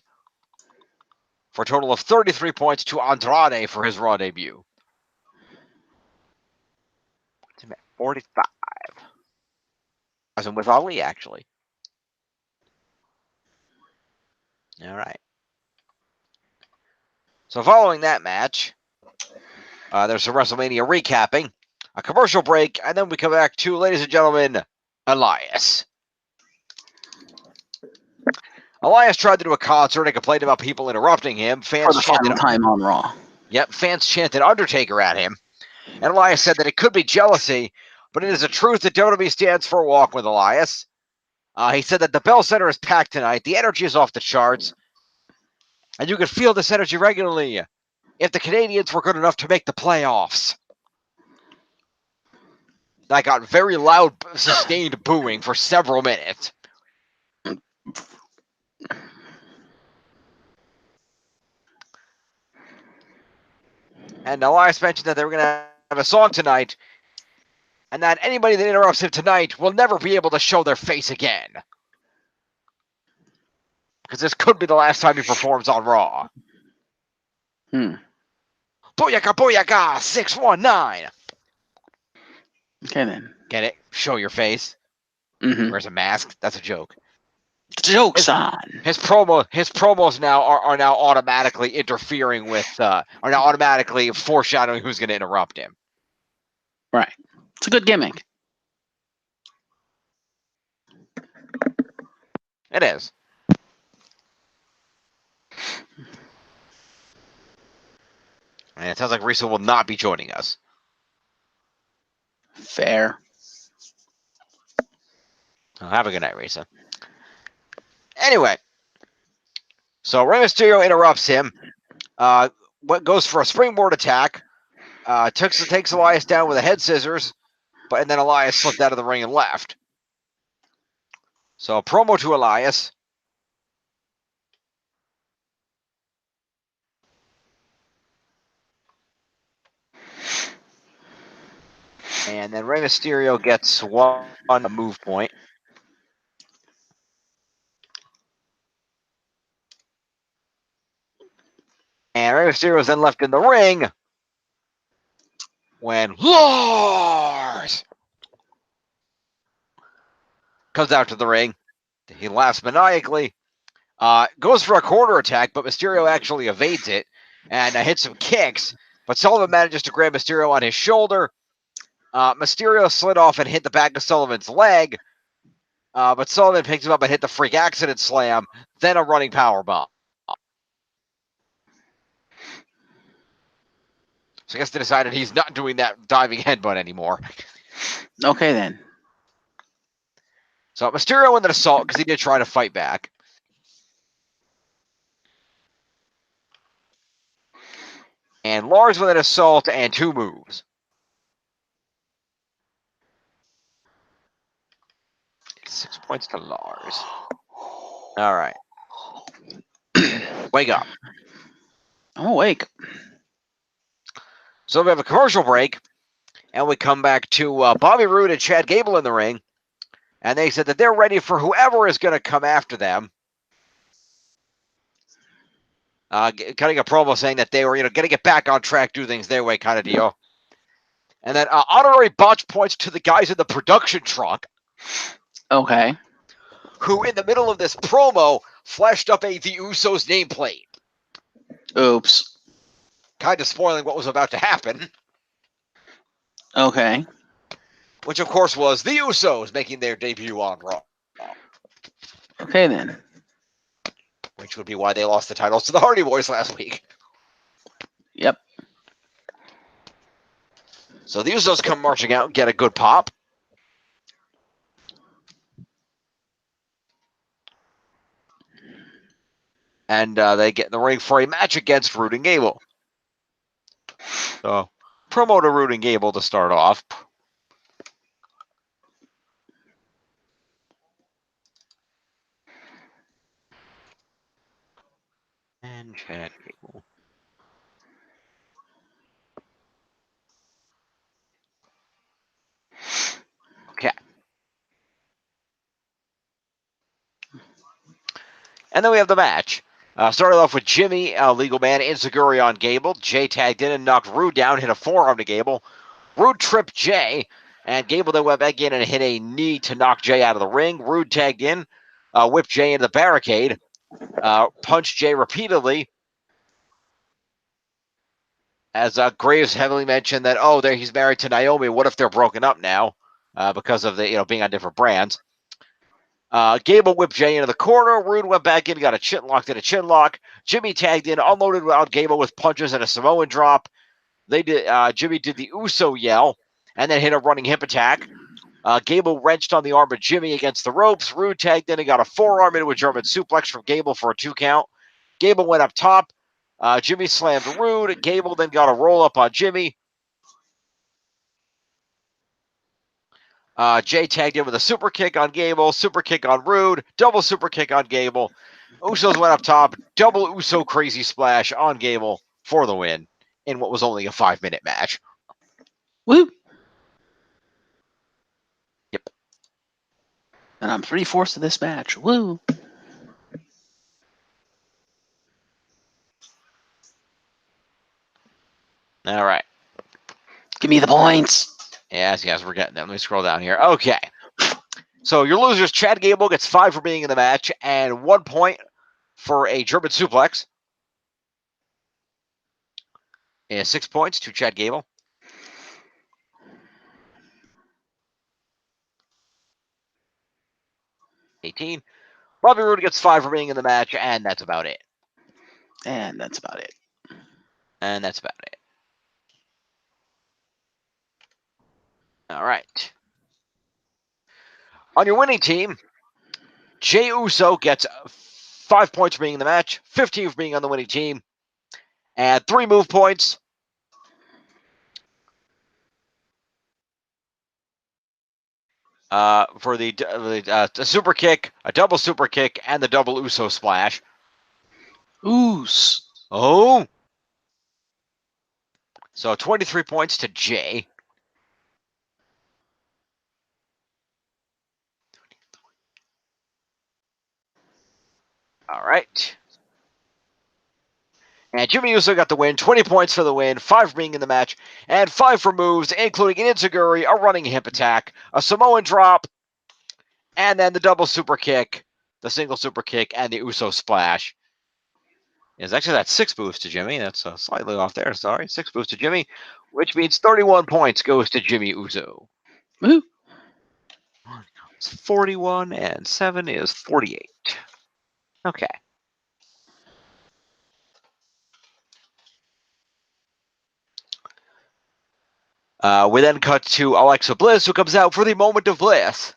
for a total of 33 points to Andrade for his Raw debut. 45. I was with Ali, actually. All right. So following that match, there's some WrestleMania recapping, a commercial break, and then we come back to, ladies and gentlemen, Elias. Elias tried to do a concert and complained about people interrupting him. For the final time on Raw. Yep, fans chanted Undertaker at him. And Elias said that it could be jealousy, but it is a truth that WWE stands for a walk with Elias. He said that the Bell Center is packed tonight. The energy is off the charts. And you can feel this energy regularly if the Canadians were good enough to make the playoffs. I got very loud, sustained booing for several minutes. And Elias mentioned that they were going to have a song tonight, and that anybody that interrupts him tonight will never be able to show their face again. Because this could be the last time he performs on Raw. Booyaka, booyaka, 619. Okay, then. Get it? Show your face. Wears a mask. That's a joke. Joke's on. His promos now are now automatically interfering with, are now automatically foreshadowing who's going to interrupt him. Right. It's a good gimmick. It is. And it sounds like Risa will not be joining us. Fair. Oh, have a good night, Risa. Anyway, so Rey Mysterio interrupts him. What goes for a springboard attack. Takes Elias down with a head scissors, and then Elias slipped out of the ring and left. So a promo to Elias. And then Rey Mysterio gets one move point. And Rey Mysterio is then left in the ring when Lars comes out to the ring. He laughs maniacally. Goes for a corner attack, but Mysterio actually evades it and hits some kicks. But Sullivan manages to grab Mysterio on his shoulder. Mysterio slid off and hit the back of Sullivan's leg. But Sullivan picks him up and hit the freak accident slam, then a running powerbomb. So I guess they decided he's not doing that diving headbutt anymore. Okay, then. So Mysterio with an assault because he did try to fight back. And Lars with an assault and 2 moves. Six points to Lars. All right. Wake up. I'm awake. So we have a commercial break, and we come back to Bobby Roode and Chad Gable in the ring. And they said that they're ready for whoever is going to come after them. Cutting a promo saying that they were, going to get back on track, do things their way kind of deal. And then honorary botch points to the guys in the production truck. Okay. Who, in the middle of this promo, flashed up the Usos nameplate. Oops. Kind of spoiling what was about to happen. Okay. Which, of course, was the Usos making their debut on Raw. Okay, then. Which would be why they lost the titles to the Hardy Boys last week. Yep. So the Usos come marching out and get a good pop. And they get in the ring for a match against Roode and Gable. So, promo to Roode and Gable to start off. And Chad Gable. Okay. And then we have the match. Started off with Jimmy, Legal Man, Insiguri on Gable. Jay tagged in and knocked Roode down, hit a forearm to Gable. Roode tripped Jay, and Gable then went back in and hit a knee to knock Jay out of the ring. Roode tagged in, whipped Jay into the barricade, punched Jay repeatedly. As Graves heavily mentioned that, there he's married to Naomi. What if they're broken up now because of the being on different brands? Gable whipped Jay into the corner. Roode went back in, got a chin lock, did a chin lock. Jimmy tagged in, unloaded out Gable with punches and a Samoan drop. They did. Jimmy did the Uso yell and then hit a running hip attack. Gable wrenched on the arm of Jimmy against the ropes. Roode tagged in and got a forearm into a German suplex from Gable for a 2 count. Gable went up top. Jimmy slammed Roode. Gable then got a roll up on Jimmy. Jay tagged in with a super kick on Gable, super kick on Roode, double super kick on Gable. Usos went up top, double Uso crazy splash on Gable for the win in what was only a 5-minute match. Woo! Yep. And I'm 3/4 of this match. Woo! All right. Give me the points. Yes, we're getting them. Let me scroll down here. Okay. So your losers, Chad Gable gets 5 for being in the match and 1 point for a German suplex. And 6 points to Chad Gable. $18. Bobby Roode gets 5 for being in the match, and that's about it. And that's about it. And that's about it. All right. On your winning team, Jey Uso gets 5 points for being in the match, 15 for being on the winning team, and 3 move points. For the super kick, a double super kick, and the double Uso splash. Oos. Oh. So 23 points to Jay. All right. And Jimmy Uso got the win. 20 points for the win, 5 for being in the match, and 5 for moves, including an Insiguri, a running hip attack, a Samoan drop, and then the double super kick, the single super kick, and the Uso splash. Is actually that's 6 moves to Jimmy. That's slightly off there. Sorry, 6 moves to Jimmy, which means 31 points goes to Jimmy Uso. Woo! It's 41 and 7 is 48. Okay. We then cut to Alexa Bliss, who comes out for the moment of bliss.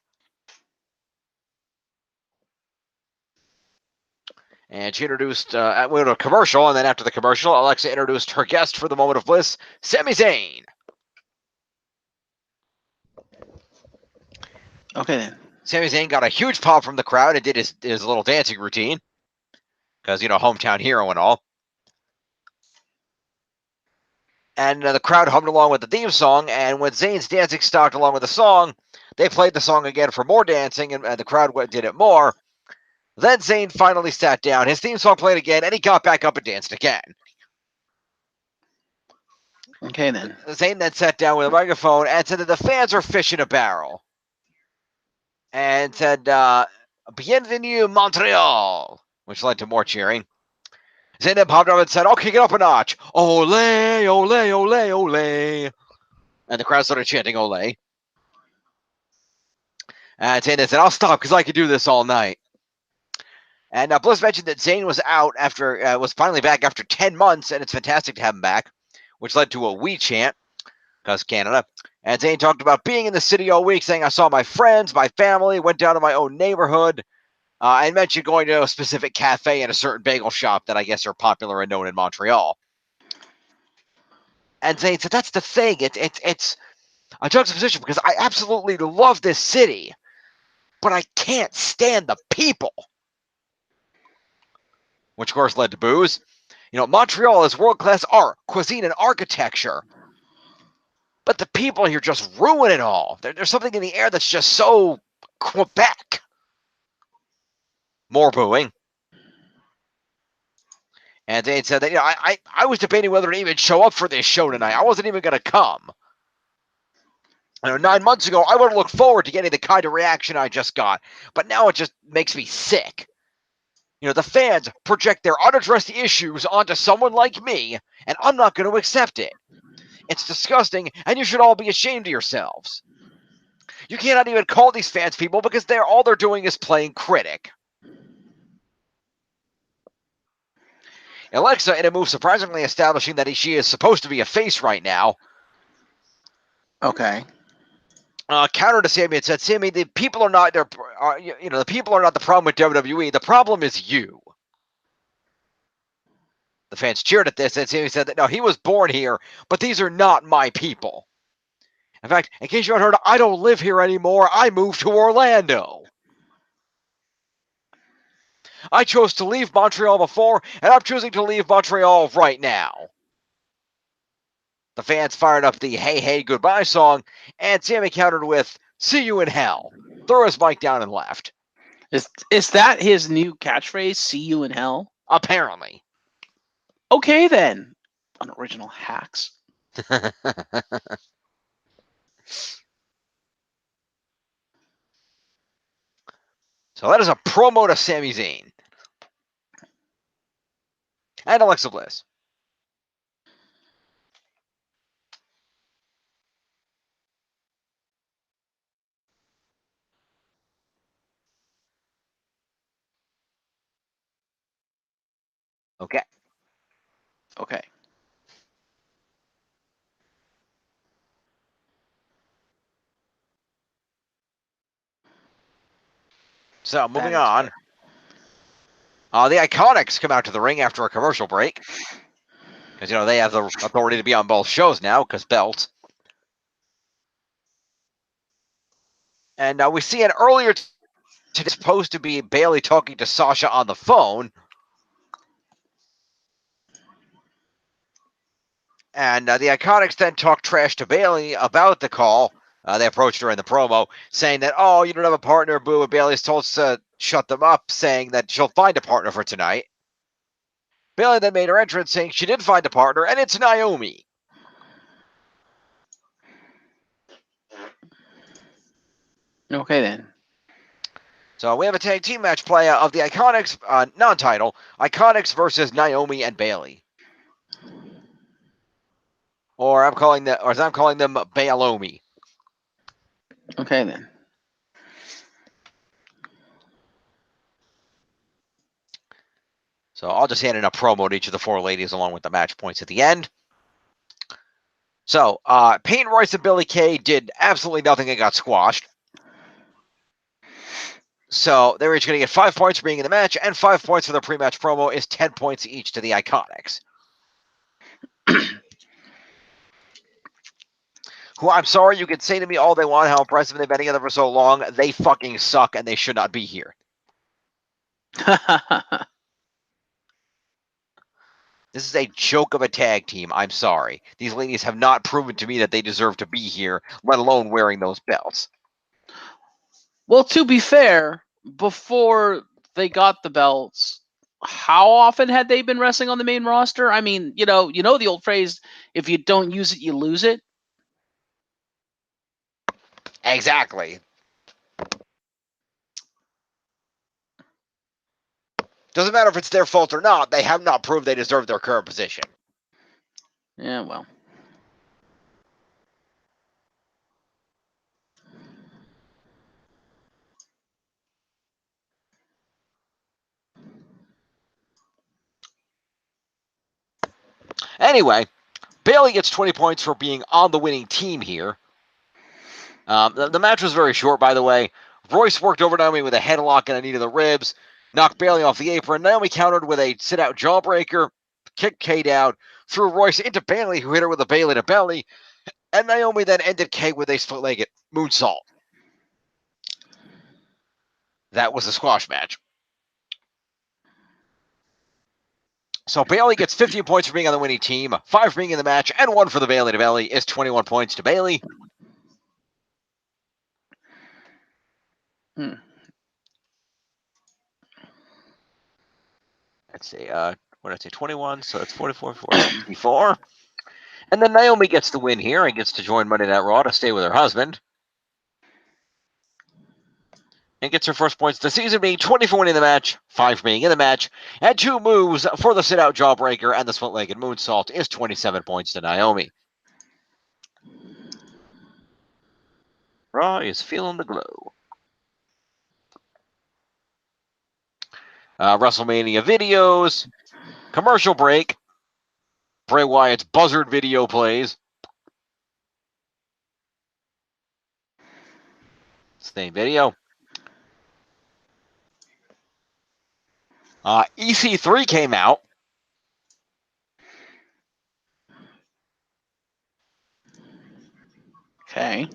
And she introduced, we went to a commercial, and then after the commercial, Alexa introduced her guest for the moment of bliss, Sami Zayn. Okay, then. Sami Zayn got a huge pop from the crowd and did his little dancing routine. Because, hometown hero and all. And the crowd hummed along with the theme song, and when Zayn's dancing stopped along with the song, they played the song again for more dancing, and the crowd did it more. Then Zayn finally sat down. His theme song played again, and he got back up and danced again. Okay, then. Zayn then sat down with a microphone and said that the fans are fish in a barrel. And said, Bienvenue, Montreal, which led to more cheering. Zayn then popped up and said, "I'll kick it up a notch. Ole, ole, ole, ole." And the crowd started chanting ole. And Zayn then said, "I'll stop because I could do this all night." And Bliss mentioned that Zayn was out was finally back after 10 months, and it's fantastic to have him back, which led to a "we" chant, because Canada. And Zayn talked about being in the city all week, saying, "I saw my friends, my family, went down to my own neighborhood." I mentioned going to a specific cafe and a certain bagel shop that I guess are popular and known in Montreal. And Zayn said, "That's the thing. It's a juxtaposition because I absolutely love this city, but I can't stand the people." Which, of course, led to boos. Montreal is world-class art, cuisine, and architecture. But the people here just ruin it all. There's something in the air that's just so Quebec. More booing. And Zayn said that, I was debating whether to even show up for this show tonight. I wasn't even going to come. 9 months ago, I would have looked forward to getting the kind of reaction I just got. But now it just makes me sick. The fans project their unaddressed issues onto someone like me, and I'm not going to accept it. It's disgusting, and you should all be ashamed of yourselves. You cannot even call these fans people because all they're doing is playing critic. Alexa, in a move surprisingly establishing that she is supposed to be a face right now, Okay. counter to Sami and said, "Sami, the people are not the people are not the problem with WWE. The problem is you." The fans cheered at this, and Sami said that no, he was born here, but these are not my people. In fact, in case you haven't heard, I don't live here anymore. I moved to Orlando. I chose to leave Montreal before, and I'm choosing to leave Montreal right now. The fans fired up the "Hey, hey, goodbye" song, and Sami countered with "See you in hell." Threw his mic down and left. Is that his new catchphrase? See you in hell? Apparently. Okay, then. Unoriginal hacks. So that is a promo to Sami Zayn. And Alexa Bliss. Okay. Okay. So moving on. The Iconics come out to the ring after a commercial break. Because, they have the authority to be on both shows now, because belts. And we see an earlier today supposed to be Bayley talking to Sasha on the phone. And the Iconics then talk trash to Bayley about the call. They approached her in the promo, saying that, "Oh, you don't have a partner, boo." And Bayley's told to shut them up, saying that she'll find a partner for tonight. Bayley then made her entrance, saying she did find a partner, and it's Naomi. Okay, then. So we have a tag team match play of the Iconics, non-title, Iconics versus Naomi and Bayley. Or as I'm calling them, Balomi. Okay, then. So I'll just hand in a promo to each of the four ladies along with the match points at the end. So, Peyton Royce and Billy Kay did absolutely nothing and got squashed. So, they're each going to get 5 points for being in the match, and 5 points for their pre-match promo is 10 points each to the Iconics. Who, I'm sorry, you can say to me all they want how impressive they've been together for so long. They fucking suck, and they should not be here. This is a joke of a tag team. I'm sorry. These ladies have not proven to me that they deserve to be here, let alone wearing those belts. Well, to be fair, before they got the belts, how often had they been wrestling on the main roster? I mean, you know the old phrase, if you don't use it, you lose it. Exactly. Doesn't matter if it's their fault or not. They have not proved they deserve their current position. Yeah, well. Anyway, Bayley gets 20 points for being on the winning team here. The match was very short, by the way. Royce worked over Naomi with a headlock and a knee to the ribs, knocked Bayley off the apron. Naomi countered with a sit-out jawbreaker, kicked Kay down, threw Royce into Bayley, who hit her with a Bayley to belly, and Naomi then ended Kay with a split-legged moonsault. That was a squash match. So Bayley gets 15 points for being on the winning team, 5 for being in the match, and 1 for the Bayley to belly is 21 points to Bayley. Let's see, what did I say, 21, so that's 44, 64. And then Naomi gets the win here and gets to join Monday Night Raw to stay with her husband. And gets her first points this season, being 20 for winning the match, 5 for being in the match, and 2 moves for the sit-out jawbreaker and the split-legged moonsault is 27 points to Naomi. Raw is feeling the glow. WrestleMania videos, commercial break, Bray Wyatt's buzzard video plays. Same video. EC3 came out. Okay.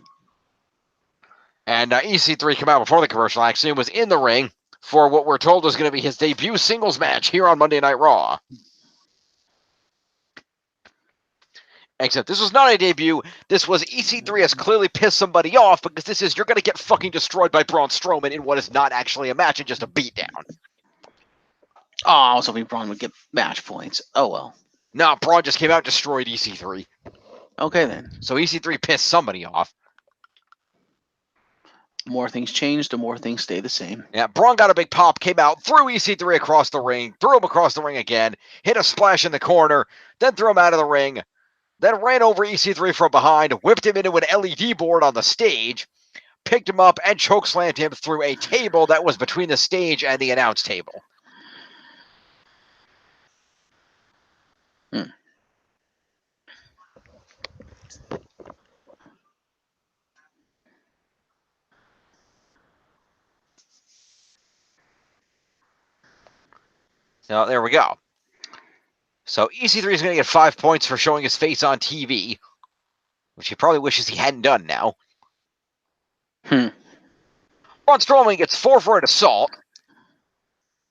And EC3 came out before the commercial, actually, was in the ring for what we're told was going to be his debut singles match here on Monday Night Raw. Except this was not a debut. This was EC3 has clearly pissed somebody off because this is, you're going to get fucking destroyed by Braun Strowman in what is not actually a match and just a beatdown. Oh, I was hoping Braun would get match points. Oh, well. No, Braun just came out and destroyed EC3. Okay, then. So EC3 pissed somebody off. More things change, the more things stay the same. Yeah, Braun got a big pop, came out, threw EC3 across the ring, threw him across the ring again, hit a splash in the corner, then threw him out of the ring, then ran over EC3 from behind, whipped him into an LED board on the stage, picked him up, and chokeslammed him through a table that was between the stage and the announce table. So there we go. So EC3 is going to get 5 points for showing his face on TV, which he probably wishes he hadn't done now. Braun Strowman gets 4 for an assault,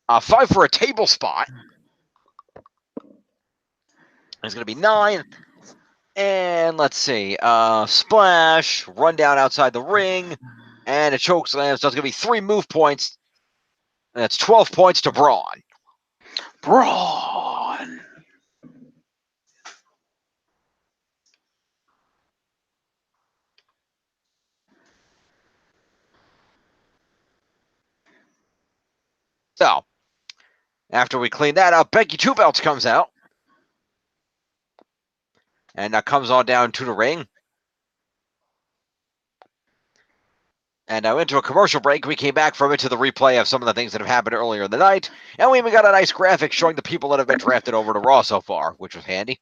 5 for a table spot. It's going to be 9. And let's see, splash, run down outside the ring, and a chokeslam. So it's going to be 3 move points. That's 12 points to Braun. Braun. So, after we clean that up, Becky Two Belts comes out. And comes on down to the ring. And now into a commercial break. We came back from it to the replay of some of the things that have happened earlier in the night. And we even got a nice graphic showing the people that have been drafted over to Raw so far, which was handy.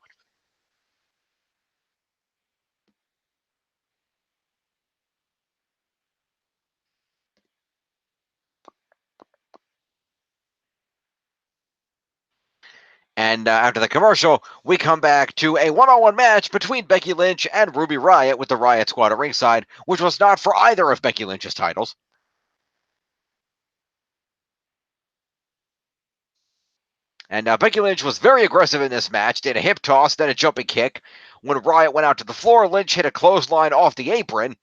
And after the commercial, we come back to a one-on-one match between Becky Lynch and Ruby Riott with the Riott Squad at ringside, which was not for either of Becky Lynch's titles. And Becky Lynch was very aggressive in this match, did a hip toss, then a jumping kick. When Riott went out to the floor, Lynch hit a clothesline off the apron.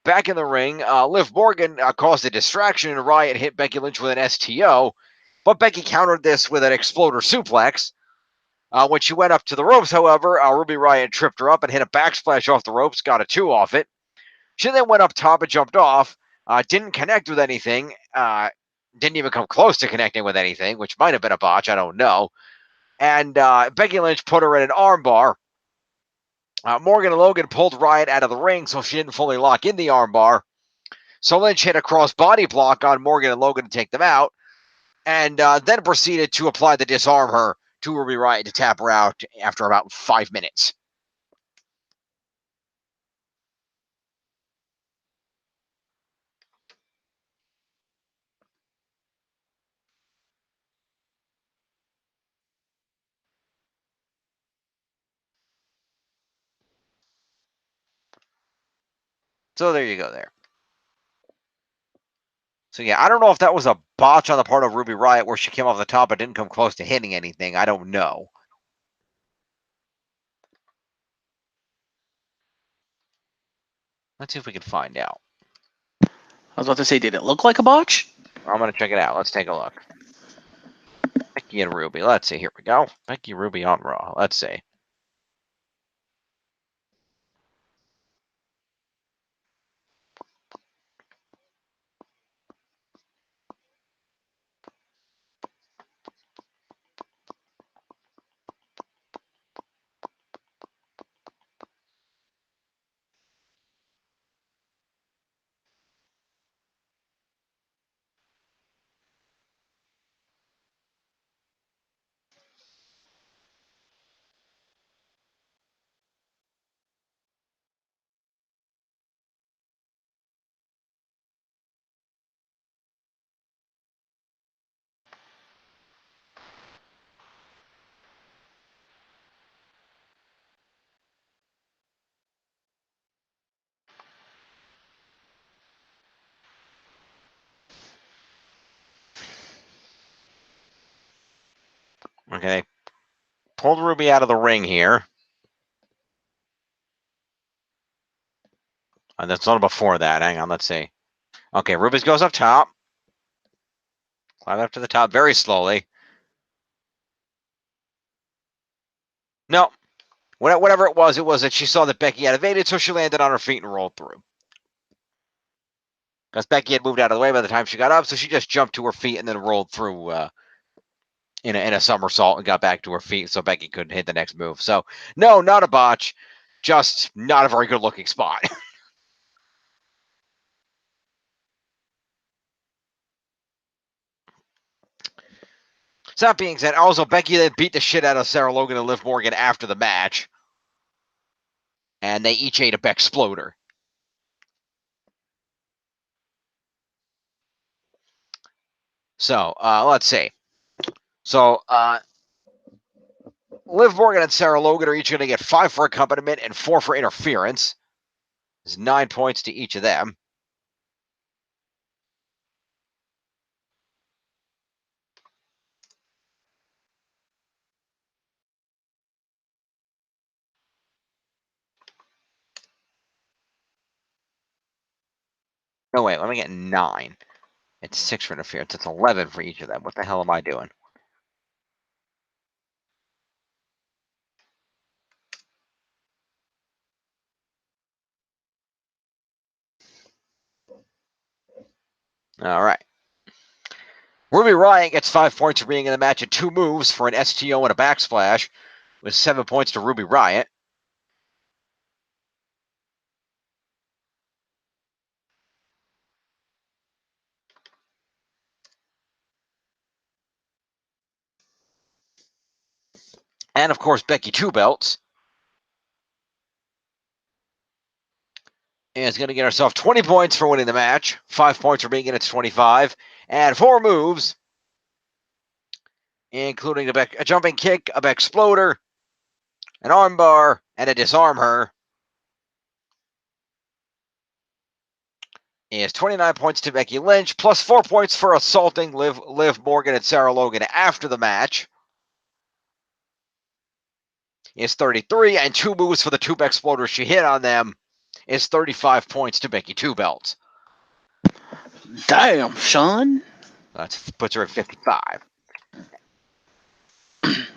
Back in the ring, Liv Morgan caused a distraction, and Riott hit Becky Lynch with an STO. But Becky countered this with an exploder suplex. When she went up to the ropes, however, Ruby Riott tripped her up and hit a backsplash off the ropes, got a 2 off it. She then went up top and jumped off, didn't connect with anything, didn't even come close to connecting with anything, which might have been a botch, I don't know. And Becky Lynch put her in an armbar. Morgan and Logan pulled Riott out of the ring, so she didn't fully lock in the armbar. So Lynch hit a cross body block on Morgan and Logan to take them out, and then proceeded to apply the disarm her to Ruby Riott to tap her out after about 5 minutes. So there you go there. So yeah, I don't know if that was a botch on the part of Ruby Riott where she came off the top but didn't come close to hitting anything. I don't know. Let's see if we can find out. I was about to say, did it look like a botch? I'm going to check it out. Let's take a look. Becky and Ruby. Let's see. Here we go. Becky Ruby on Raw. Let's see. Okay. Pulled Ruby out of the ring here. And that's not before that. Hang on. Let's see. Okay. Ruby goes up top. Climb up to the top very slowly. No. Whatever it was that she saw that Becky had evaded, so she landed on her feet and rolled through. Because Becky had moved out of the way by the time she got up, so she just jumped to her feet and then rolled through in a somersault and got back to her feet so Becky couldn't hit the next move. So, no, not a botch. Just not a very good-looking spot. So that being said, also, Becky then beat the shit out of Sarah Logan and Liv Morgan after the match. And they each ate a Bexploder. So, let's see. So, Liv Morgan and Sarah Logan are each going to get 5 for accompaniment and 4 for interference. There's 9 points to each of them. No, wait, let me get 9. It's 6 for interference. It's 11 for each of them. What the hell am I doing? All right. Ruby Riott gets 5 points for being in the match and 2 moves for an STO and a backsplash, with 7 points to Ruby Riott. And, of course, Becky 2 belts. And is going to get herself 20 points for winning the match, 5 points for being in its 25, and 4 moves including a jumping kick, a back exploder, an armbar, and a disarm her, is 29 points to Becky Lynch, plus 4 points for assaulting Liv Morgan and Sarah Logan after the match. Is 33, and 2 moves for the 2 back exploders she hit on them, is 35 points to Becky 2 belts. Damn, son. That puts her at 55.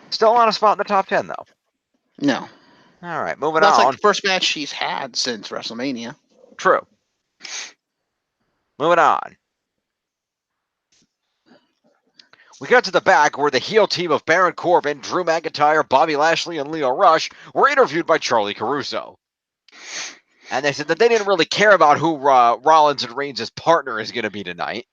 Still not a spot in the top 10, though. No. All right, moving That's on. like the first match she's had since WrestleMania. True. Moving on. We got to the back where the heel team of Baron Corbin, Drew McIntyre, Bobby Lashley, and Lio Rush were interviewed by Charlie Caruso. And they said that they didn't really care about who Rollins and Reigns' partner is going to be tonight.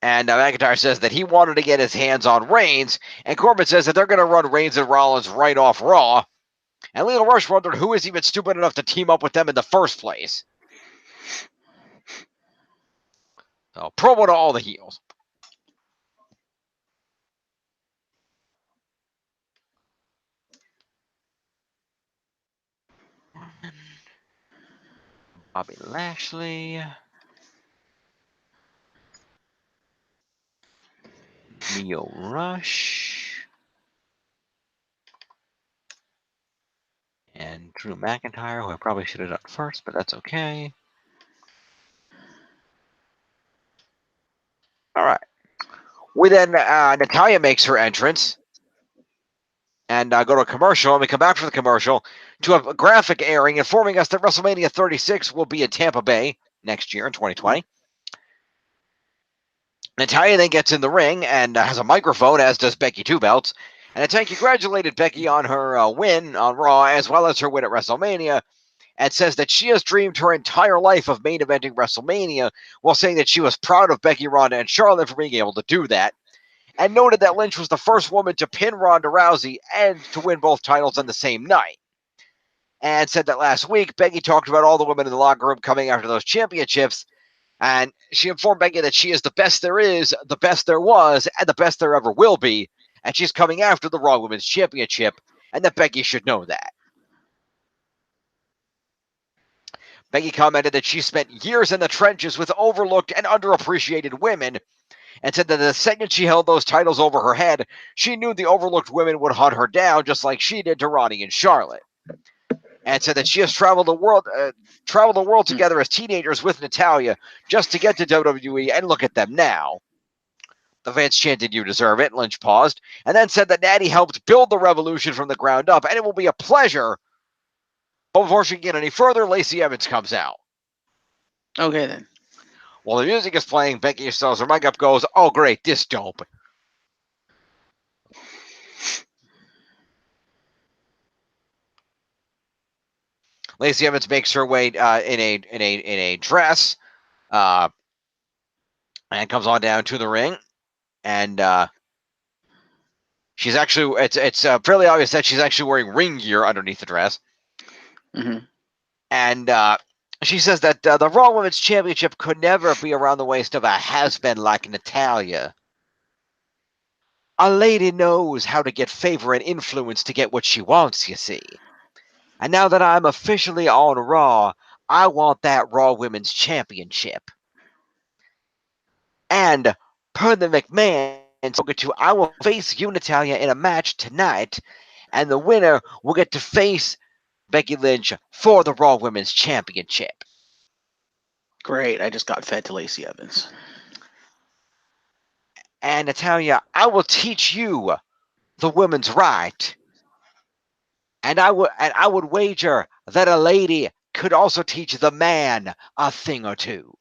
And McIntyre says that he wanted to get his hands on Reigns, and Corbin says that they're going to run Reigns and Rollins right off Raw. And Lio Rush wondered who is even stupid enough to team up with them in the first place. So, promo to all the heels. Bobby Lashley. Lio Rush. And Drew McIntyre, who I probably should have done first, but that's okay. All right. We then, Natalya makes her entrance. And go to a commercial, and we come back from the commercial to a graphic airing informing us that WrestleMania 36 will be in Tampa Bay next year in 2020. Natalya then gets in the ring and has a microphone, as does Becky Two Belts. And Natalya congratulated Becky on her win on Raw, as well as her win at WrestleMania, and says that she has dreamed her entire life of main eventing WrestleMania, while saying that she was proud of Becky, Ronda, and Charlotte for being able to do that. And noted that Lynch was the first woman to pin Ronda Rousey and to win both titles on the same night. And said that last week, Becky talked about all the women in the locker room coming after those championships, and she informed Becky that she is the best there is, the best there was, and the best there ever will be, and she's coming after the Raw Women's Championship, and that Becky should know that. Becky commented that she spent years in the trenches with overlooked and underappreciated women, and said that the second she held those titles over her head, she knew the overlooked women would hunt her down just like she did to Ronnie and Charlotte. And said that she has traveled the world together as teenagers with Natalya just to get to WWE, and look at them now. The fans chanted, "You deserve it." Lynch paused, and then said that Natty helped build the revolution from the ground up, and it will be a pleasure. But before she can get any further, Lacey Evans comes out. Okay, then. While the music is playing, Becky sells her mic up, goes, "Oh, great, this dope." Lacey Evans makes her way in a dress, and comes on down to the ring, and she's actually it's fairly obvious that she's actually wearing ring gear underneath the dress. Mm-hmm. And she says that the Raw Women's Championship could never be around the waist of a has-been like Natalya. A lady knows how to get favor and influence to get what she wants, you see. And now that I'm officially on Raw, I want that Raw Women's Championship. And per the McMahon spoken to, I will face you, Natalya, in a match tonight, and the winner will get to face Becky Lynch for the Raw Women's Championship. Great. I just got fed to Lacey Evans. And Natalya, I will teach you the women's right. And I would wager that a lady could also teach the man a thing or two.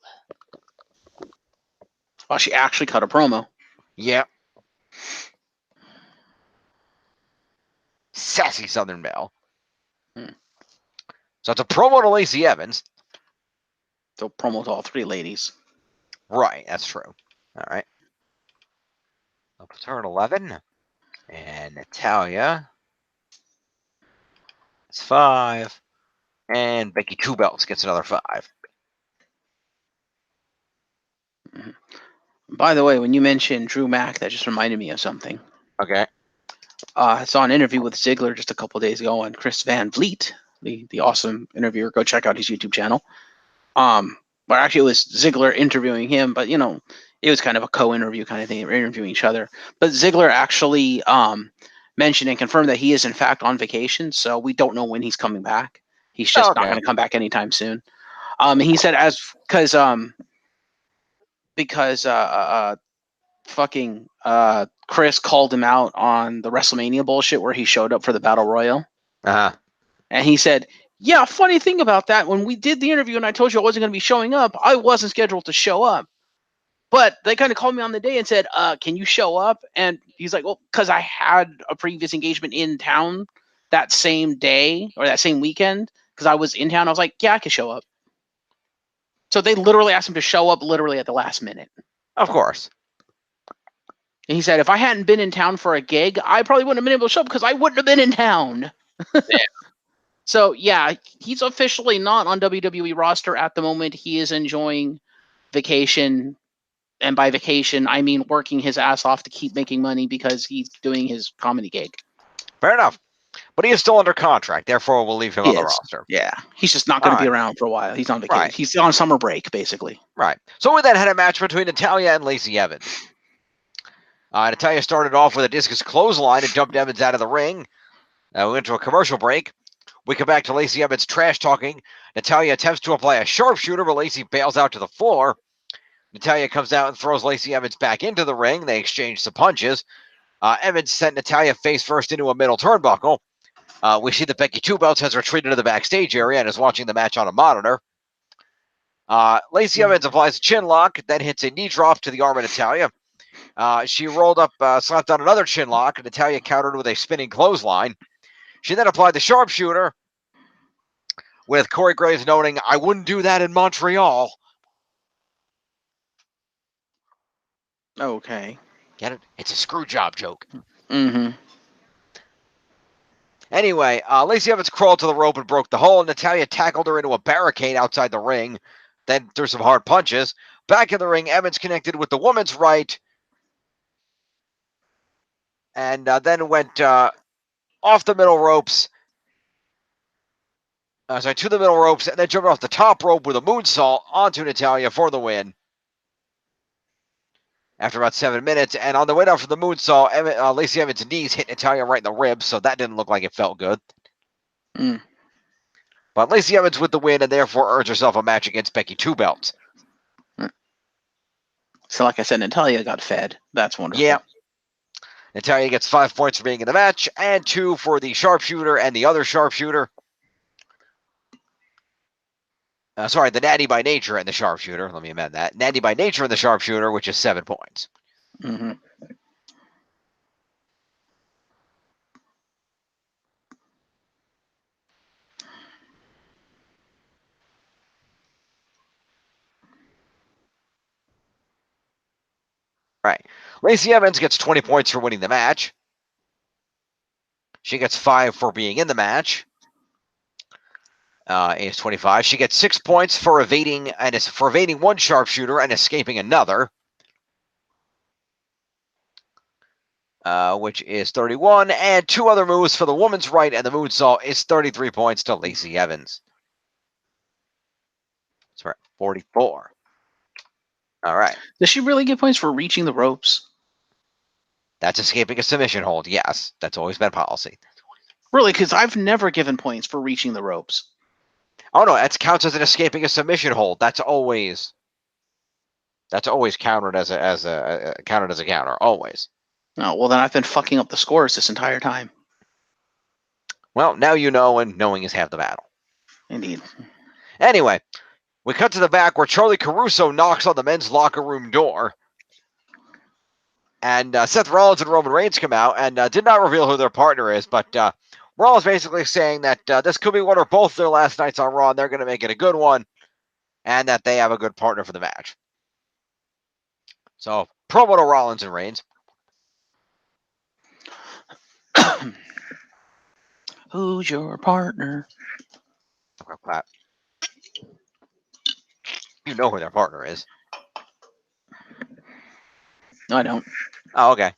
Well, she actually cut a promo. Yep. Sassy Southern Belle. So it's a promo to Lacey Evans. So promo to all three ladies. Right, that's true. All right. Up to turn 11. And Natalya. It's 5. And Becky Two Belts gets another 5. By the way, when you mentioned Drew Mack, that just reminded me of something. Okay. I saw an interview with Ziggler just a couple days ago on Chris Van Vliet, the awesome interviewer. Go check out his YouTube channel. But actually, it was Ziggler interviewing him, but it was kind of a co-interview kind of thing. They were interviewing each other. But Ziggler actually mentioned and confirmed that he is in fact on vacation, so we don't know when he's coming back. He's just not going to come back anytime soon. He said because fucking Chris called him out on the WrestleMania bullshit where he showed up for the Battle Royal. Uh-huh. And he said, yeah, funny thing about that, when we did the interview and I told you I wasn't going to be showing up, I wasn't scheduled to show up. But they kind of called me on the day and said, can you show up? And he's like, well, because I had a previous engagement in town that same day or that same weekend, because I was in town. I was like, yeah, I can show up. So they literally asked him to show up literally at the last minute. Of course. And he said, if I hadn't been in town for a gig, I probably wouldn't have been able to show up because I wouldn't have been in town. Yeah. So, yeah, he's officially not on WWE roster at the moment. He is enjoying vacation. And by vacation, I mean working his ass off to keep making money because he's doing his comedy gig. Fair enough. But he is still under contract. Therefore, we'll leave him on the roster. Yeah. He's just not going to be around for a while. He's on vacation. Right. He's on summer break, basically. Right. So we then had a match between Natalya and Lacey Evans. Natalya started off with a discus clothesline and dumped Evans out of the ring. We went to a commercial break. We come back to Lacey Evans trash talking. Natalya attempts to apply a sharpshooter, but Lacey bails out to the floor. Natalya comes out and throws Lacey Evans back into the ring. They exchange some punches. Evans sent Natalya face first into a middle turnbuckle. We see that Becky Two Belts has retreated to the backstage area and is watching the match on a monitor. Lacey Evans applies a chin lock, then hits a knee drop to the arm of Natalya. She rolled up, slapped on another chin lock, and Natalya countered with a spinning clothesline. She then applied the sharpshooter, with Corey Graves noting, I wouldn't do that in Montreal. Okay. Get it? It's a screw job joke. Mm-hmm. Anyway, Lacey Evans crawled to the rope and broke the hole. Natalya tackled her into a barricade outside the ring, then threw some hard punches. Back in the ring, Evans connected with the woman's right, and then went off the middle ropes. To the middle ropes, and then jumped off the top rope with a moonsault onto Natalya for the win. After about 7 minutes, and on the way down from the moonsault, Lacey Evans' knees hit Natalya right in the ribs, so that didn't look like it felt good. Mm. But Lacey Evans with the win, and therefore earns herself a match against Becky Two Belts. So, like I said, Natalya got fed. That's wonderful. Yeah. Natalya gets 5 points for being in the match, and 2 for the sharpshooter and the other sharpshooter. The natty by nature and the sharpshooter. Let me amend that. Natty by nature and the sharpshooter, which is 7 points. Mm-hmm. Right. Lacey Evans gets 20 points for winning the match. She gets 5 for being in the match. Is 25. She gets 6 points for evading one sharpshooter and escaping another, which is 31. And 2 other moves for the woman's right and the moonsault is 33 points to Lacey Evans. So we're at 44. All right. Does she really get points for reaching the ropes? That's escaping a submission hold. Yes, that's always been policy. Really? Because I've never given points for reaching the ropes. Oh no, that counts as an escaping a submission hold. That's always counted as a counter. Always. Oh, well then I've been fucking up the scores this entire time. Well, now you know, and knowing is half the battle. Indeed. Anyway, we cut to the back where Charlie Caruso knocks on the men's locker room door. And Seth Rollins and Roman Reigns come out and did not reveal who their partner is, but Rollins basically saying that this could be one or both their last nights on Raw, and they're going to make it a good one, and that they have a good partner for the match. So, promo to Rollins and Reigns. Who's your partner? You know who their partner is. I don't. Oh, okay.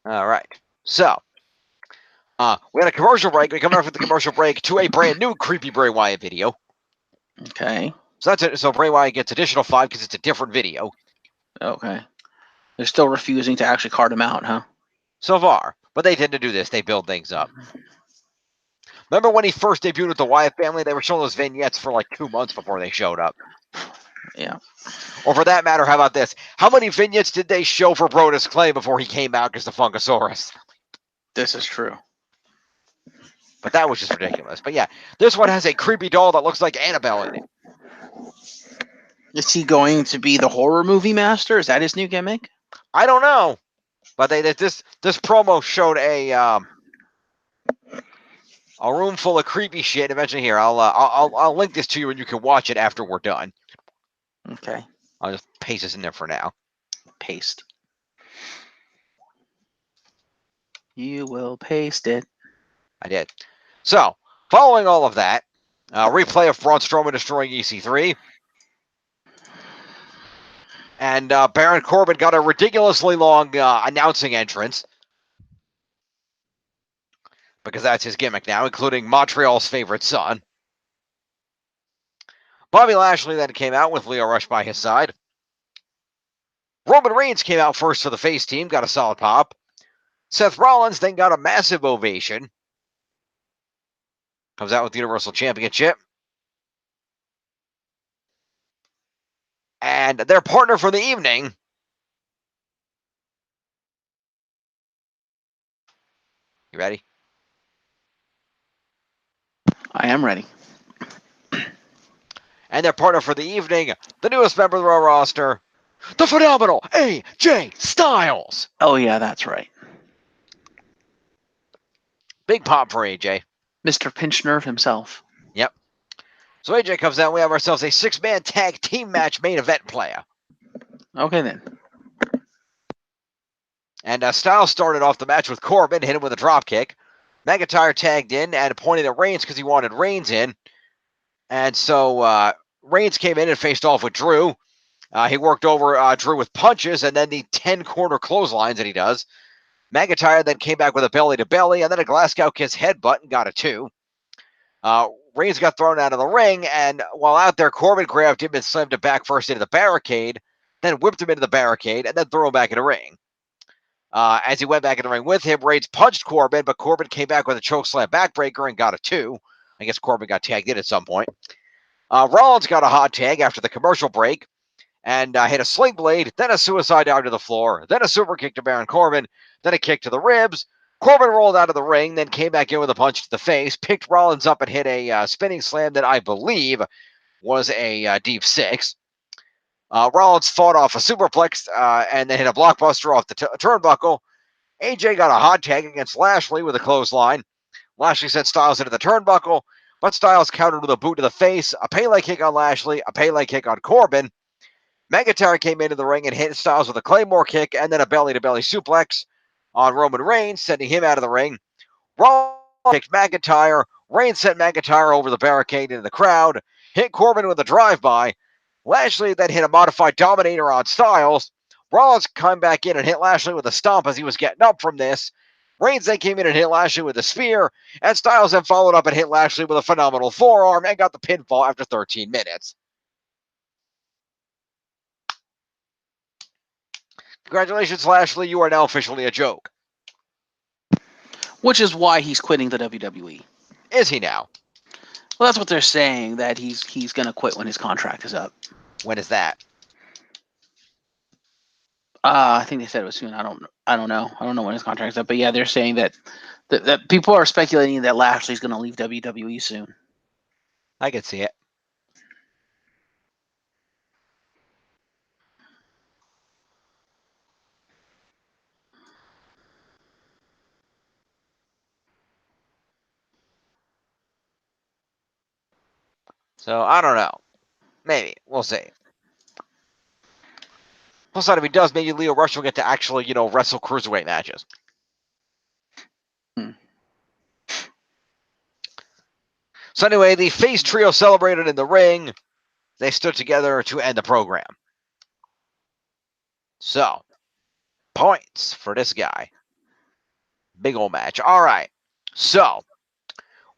All right. So, we had a commercial break. We come out from the commercial break to a brand new creepy Bray Wyatt video. Okay. So that's it. So Bray Wyatt gets additional 5 because it's a different video Okay. They're still refusing to actually card him out, huh? so far. But they tend to do this. They build things up. Remember when he first debuted with the Wyatt family? They were showing those vignettes for like 2 months before they showed up. Yeah. Or for that matter, how about this? How many vignettes did they show for Brodus Clay before he came out because the Funkasaurus? This is true. But that was just ridiculous. But yeah, this one has a creepy doll that looks like Annabelle in it. Is he going to be the horror movie master? Is that his new gimmick? I don't know. But this promo showed a room full of creepy shit. Eventually, here I'll link this to you and you can watch it after we're done. Okay. I'll just paste this in there for now. Paste. You will paste it. I did. So, following all of that, replay of Braun Strowman destroying EC3. And Baron Corbin got a ridiculously long announcing entrance. Because that's his gimmick now, including Montreal's favorite son. Bobby Lashley then came out with Lio Rush by his side. Roman Reigns came out first for the face team, got a solid pop. Seth Rollins then got a massive ovation. Comes out with the Universal Championship. And their partner for the evening. You ready? I am ready. And their partner for the evening, the newest member of the Raw roster, the phenomenal AJ Styles. Oh, yeah, that's right. Big pop for AJ. Mr. Pinch Nerve himself. Yep. So AJ comes out, we have ourselves a 6-man tag team match main event player. Okay, then. And Styles started off the match with Corbin, hit him with a dropkick. McIntyre tagged in and pointed at Reigns because he wanted Reigns in. And so Reigns came in and faced off with Drew. He worked over Drew with punches and then the 10-corner clotheslines that he does. McIntyre then came back with a belly-to-belly and then a Glasgow Kiss headbutt and got a 2. Reigns got thrown out of the ring, and while out there, Corbin grabbed him and slammed him back first into the barricade, then whipped him into the barricade, and then threw him back in the ring. As he went back in the ring with him, Reigns punched Corbin, but Corbin came back with a chokeslam backbreaker and got a 2. I guess Corbin got tagged in at some point. Rollins got a hot tag after the commercial break and hit a sling blade, then a suicide dive to the floor, then a super kick to Baron Corbin, then a kick to the ribs. Corbin rolled out of the ring, then came back in with a punch to the face, picked Rollins up and hit a spinning slam that I believe was a deep 6. Rollins fought off a superplex and then hit a blockbuster off the turnbuckle. AJ got a hot tag against Lashley with a clothesline. Lashley sent Styles into the turnbuckle, but Styles countered with a boot to the face, a Pele kick on Lashley, a Pele kick on Corbin. McIntyre came into the ring and hit Styles with a Claymore kick and then a belly-to-belly suplex on Roman Reigns, sending him out of the ring. Rollins kicked McIntyre. Reigns sent McIntyre over the barricade into the crowd, hit Corbin with a drive-by. Lashley then hit a modified Dominator on Styles. Rollins came back in and hit Lashley with a stomp as he was getting up from this. Reigns then came in and hit Lashley with a spear, and Styles then followed up and hit Lashley with a phenomenal forearm and got the pinfall after 13 minutes. Congratulations, Lashley. You are now officially a joke. Which is why he's quitting the WWE. Is he now? Well, that's what they're saying, that he's going to quit when his contract is up. When is that? I think they said it was soon. I don't know. I don't know when his contract is up. But yeah, they're saying that people are speculating that Lashley's going to leave WWE soon. I can see it. So, I don't know. Maybe. We'll see. Plus, if he does, maybe Lio Rush will get to actually, wrestle cruiserweight matches. So anyway, the face trio celebrated in the ring. they stood together to end the program. So, points for this guy. Big old match. All right. So,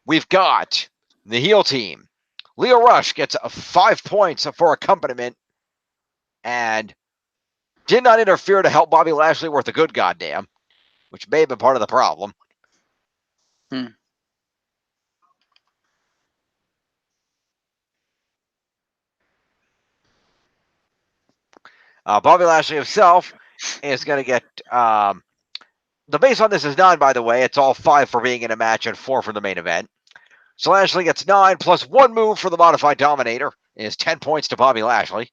we've got the heel team. Lio Rush gets 5 points for accompaniment and did not interfere to help Bobby Lashley worth a good goddamn, which may have been part of the problem. Bobby Lashley himself is going to get... the base on this is 9, by the way. It's all 5 for being in a match and 4 for the main event. So Lashley gets 9 plus 1 move for the Modified Dominator is 10 points to Bobby Lashley.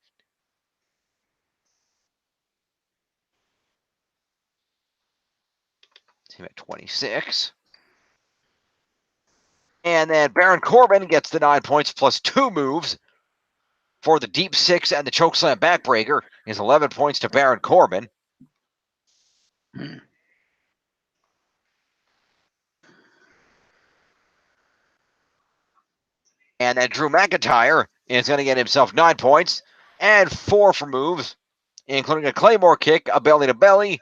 Team at 26. And then Baron Corbin gets the 9 points plus 2 moves for the Deep 6 and the Chokeslam Backbreaker is 11 points to Baron Corbin. And then Drew McIntyre is going to get himself 9 points and 4 for moves, including a Claymore kick, a belly-to-belly,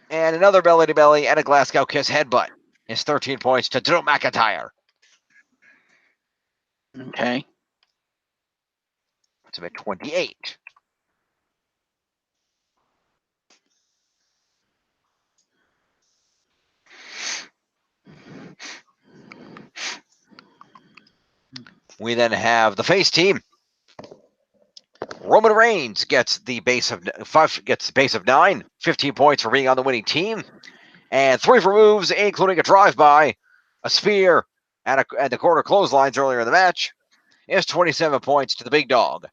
and another belly-to-belly, and a Glasgow Kiss headbutt. Is 13 points to Drew McIntyre. Okay. It's about 28. We then have the face team. Roman Reigns gets the base of 9, 15 points for being on the winning team, and 3 for moves, including a drive-by, a spear, and the quarter clotheslines earlier in the match. Is 27 points to the big dog.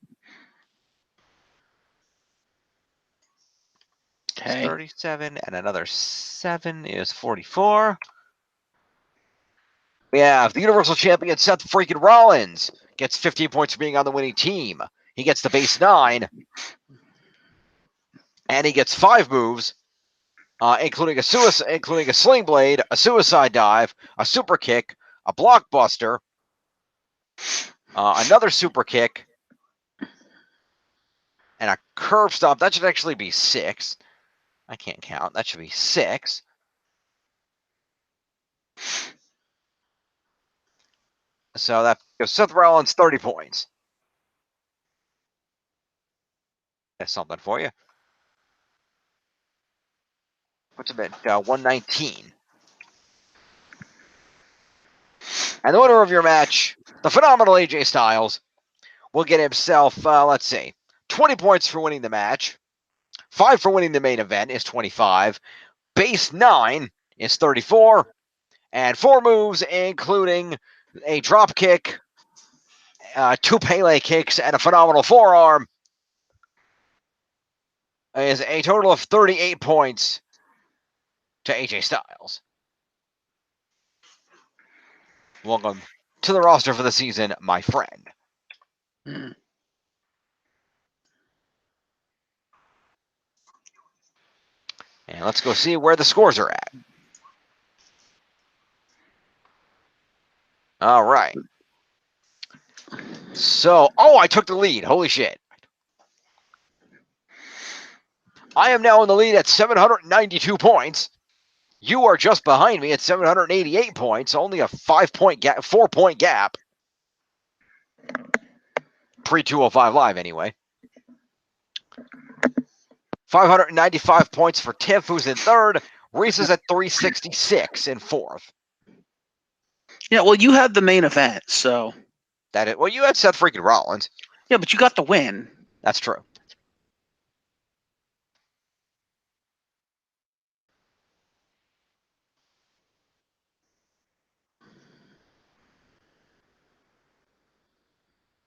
Okay. 37 and another 7 is 44. We have the Universal Champion Seth freaking Rollins gets 15 points for being on the winning team. He gets the base 9, and he gets 5 moves, including a sling blade, a suicide dive, a super kick, a blockbuster, another super kick, and a curb stomp. That should actually be 6. I can't count. That should be 6. So that gives Seth Rollins 30 points. That's something for you. What's a bit? 119. And the winner of your match, the phenomenal AJ Styles, will get himself, let's see, 20 points for winning the match. 5 for winning the main event is 25. Base 9 is 34. And 4 moves, including a drop kick, 2 Pele kicks, and a phenomenal forearm, is a total of 38 points to AJ Styles. Welcome to the roster for the season, my friend. Mm. And let's go see where the scores are at. All right. So, I took the lead. Holy shit. I am now in the lead at 792 points. You are just behind me at 788 points. Only a 4-point gap. Pre-205 Live, anyway. 595 points for Tiff, who's in third. Reese is at 366 in fourth. Yeah, well, you had the main event, so. Well, you had Seth freaking Rollins. Yeah, but you got the win. That's true.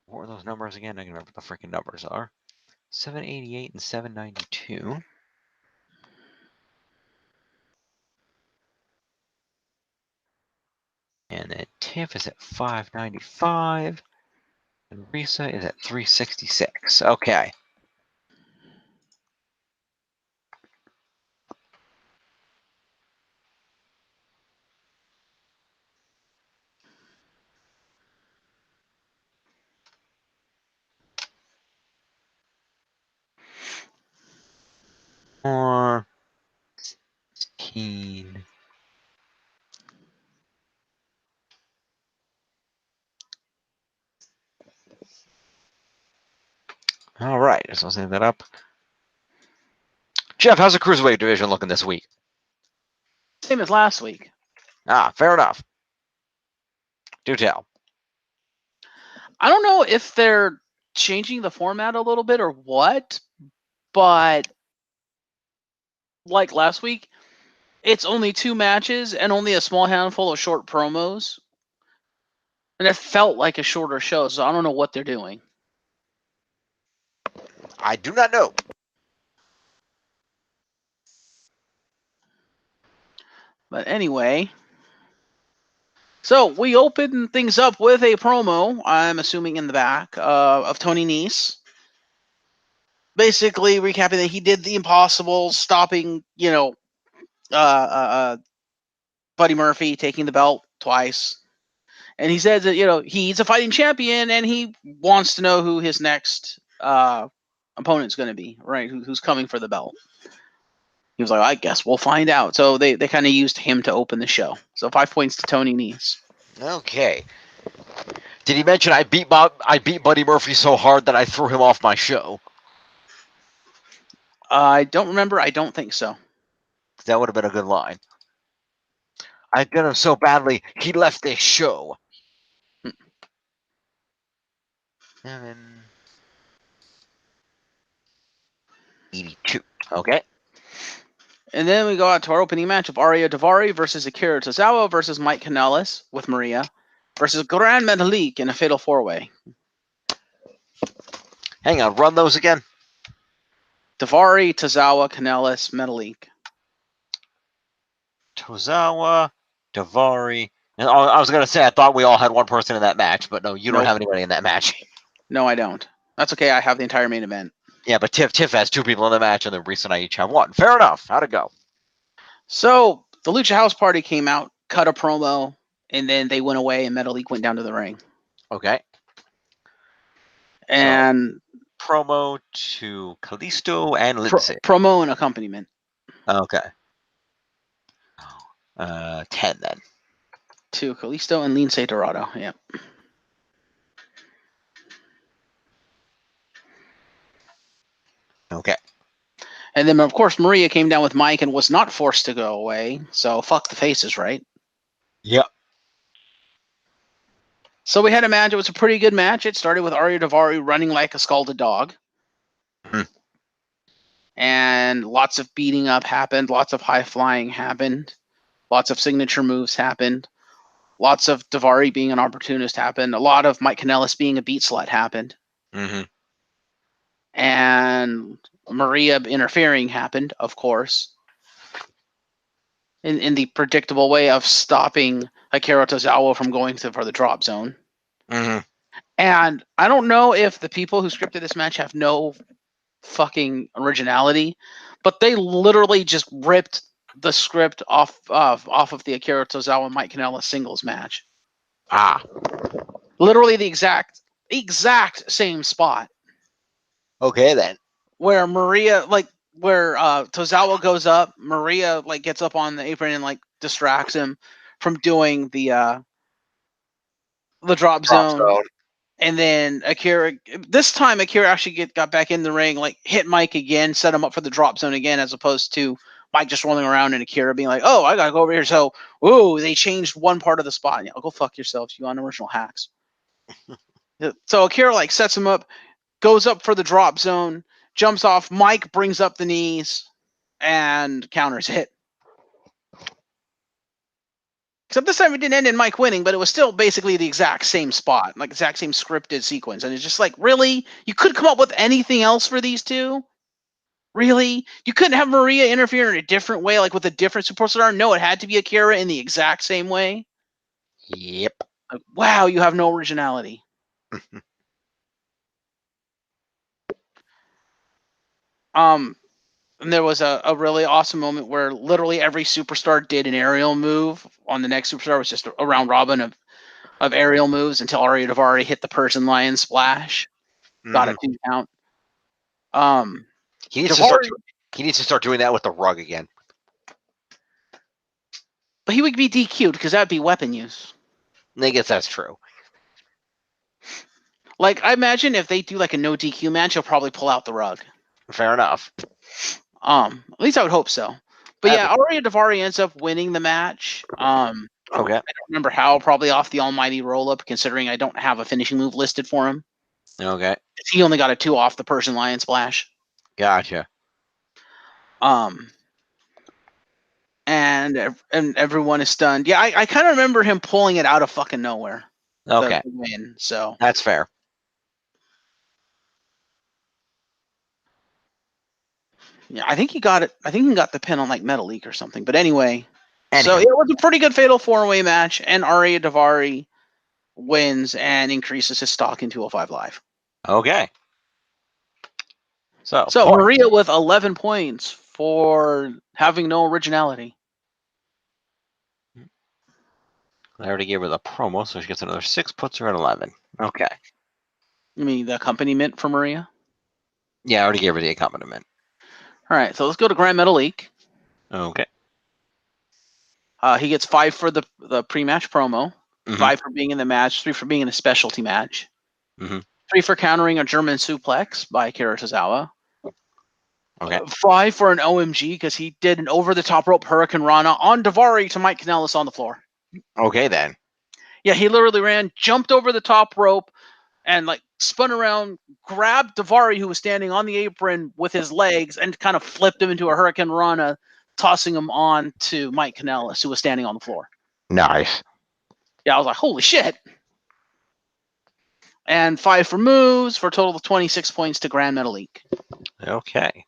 What were those numbers again? I can remember what the freaking numbers are. 788 and 792. And then Tiff is at 595. And Risa is at 366. Okay. 16. All right, so I'll save that up. Jeff, how's the Cruiserweight division looking this week? Same as last week. Fair enough. Do tell. I don't know if they're changing the format a little bit or what, but like last week, it's only 2 matches and only a small handful of short promos. And it felt like a shorter show, so I don't know what they're doing. I do not know. But anyway, so we open things up with a promo, I'm assuming in the back, of Tony Nese. Basically recapping that he did the impossible, stopping, Buddy Murphy taking the belt twice. And he says that, he's a fighting champion and he wants to know who his next opponent's going to be, right? Who's coming for the belt. He was like, I guess we'll find out. So they kind of used him to open the show. So 5 points to Tony Nese. Okay. Did he mention I beat Buddy Murphy so hard that I threw him off my show? I don't remember. I don't think so. That would have been a good line. I did him so badly, he left this show. 782. Okay. And then we go out to our opening match of Arya Daivari versus Akira Tozawa versus Mike Kanellis with Maria versus Grand Metalik in a fatal 4-way. Hang on, run those again. Daivari, Tozawa, Kanellis, Metalik. Tozawa, Daivari. And I was going to say, I thought we all had one person in that match, but no, you don't have anybody in that match. No, I don't. That's okay. I have the entire main event. Yeah, but Tiff has 2 people in the match, and then Reese and I each have 1. Fair enough. How'd it go? So the Lucha House Party came out, cut a promo, and then they went away, and Metalik went down to the ring. Okay. And promo to Kalisto and Lindsay. Promo and accompaniment. Okay. 10 then. To Kalisto and Lindsay Dorado. Yep. Okay. And then, of course, Maria came down with Mike and was not forced to go away. So fuck the faces, right? Yep. So we had a match. It was a pretty good match. It started with Arya Daivari running like a scalded dog. And lots of beating up happened. Lots of high flying happened. Lots of signature moves happened. Lots of Daivari being an opportunist happened. A lot of Mike Kanellis being a beat slut happened. And Maria interfering happened, of course, in the predictable way of stopping Akira Tozawa from going for the drop zone. And I don't know if the people who scripted this match have no fucking originality, but they literally just ripped the script off of the Akira Tozawa Mike Kanellis singles match. Literally the exact same spot. Okay then. Where Maria, where Tozawa goes up, Maria gets up on the apron and distracts him from doing the drop zone. And then Akira, this time Akira actually got back in the ring, hit Mike again, set him up for the drop zone again, as opposed to Mike just rolling around and Akira being like, oh, I gotta go over here. So, they changed one part of the spot. Yeah, go fuck yourselves, you unoriginal hacks. So Akira sets him up, goes up for the drop zone, jumps off. Mike brings up the knees and counters it. Except this time it didn't end in Mike winning, but it was still basically the exact same spot, exact same scripted sequence. And it's just really? You could come up with anything else for these two? Really? You couldn't have Maria interfere in a different way, with a different superstar? No, it had to be Akira in the exact same way? Yep. Wow, you have no originality. And there was a really awesome moment where literally every superstar did an aerial move on the next superstar. It was just a round robin of aerial moves until Arya Daivari hit the Persian Lion splash. Got a 2 count. He needs to start doing that with the rug again. But he would be DQ'd because that'd be weapon use. I guess that's true. Like, I imagine if they do like a no DQ match, he'll probably pull out the rug. Fair enough. At least I would hope so. But yeah, Ariya Daivari ends up winning the match. Okay. I don't remember how, probably off the almighty roll-up, considering I don't have a finishing move listed for him. Okay. He only got a 2 off the Persian Lion Splash. Gotcha. And everyone is stunned. Yeah, I kind of remember him pulling it out of fucking nowhere. Okay. The win, so. That's fair. Yeah, I think he got it. I think he got the pin on like Metal League or something. But anyway. So it was a pretty good fatal 4-way match, and Ariya Daivari wins and increases his stock in 205 Live. Okay. So Maria with 11 points for having no originality. I already gave her the promo, so she gets another 6, puts her at 11. Okay. You mean the accompaniment for Maria? Yeah, I already gave her the accompaniment. All right, so let's go to Grand Metal League. Okay. He gets 5 for the pre-match promo, Mm-hmm. 5 for being in the match, 3 for being in a specialty match, mm-hmm. 3 for countering a German suplex by Akira Tozawa. Okay. 5 for an OMG because he did an over-the-top rope Hurricane Rana on Daivari to Mike Kanellis on the floor. Okay, then. Yeah, he literally jumped over the top rope, and like spun around, grabbed Daivari, who was standing on the apron with his legs, and kind of flipped him into a Hurricane Rana, tossing him on to Mike Kanellis, who was standing on the floor. Nice. Yeah, I was like, holy shit. And 5 for moves for a total of 26 points to Grand Metal League. Okay.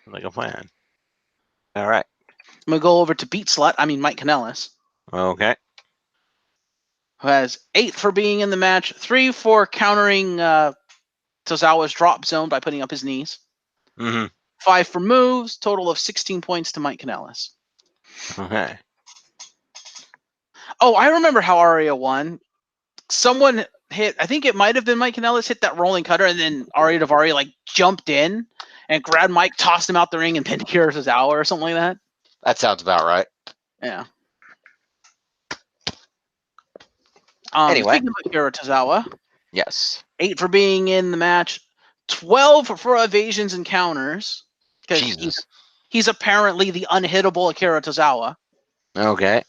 Like a plan. All right. I'm going to go over to Mike Kanellis. Okay. Who has 8 for being in the match, 3 for countering Tozawa's drop zone by putting up his knees. Mm-hmm. 5 for moves, total of 16 points to Mike Kanellis. Okay. Oh, I remember how Ariya won. Someone hit, I think it might have been Mike Kanellis, hit that rolling cutter, and then Ariya Daivari like jumped in and grabbed Mike, tossed him out the ring, and pinned Akira Tozawa or something like that. That sounds about right. Yeah. Anyway. Speaking of Akira Tozawa. Yes. 8 for being in the match, 12 for evasions and counters. Jesus. He's apparently the unhittable Akira Tozawa. Okay.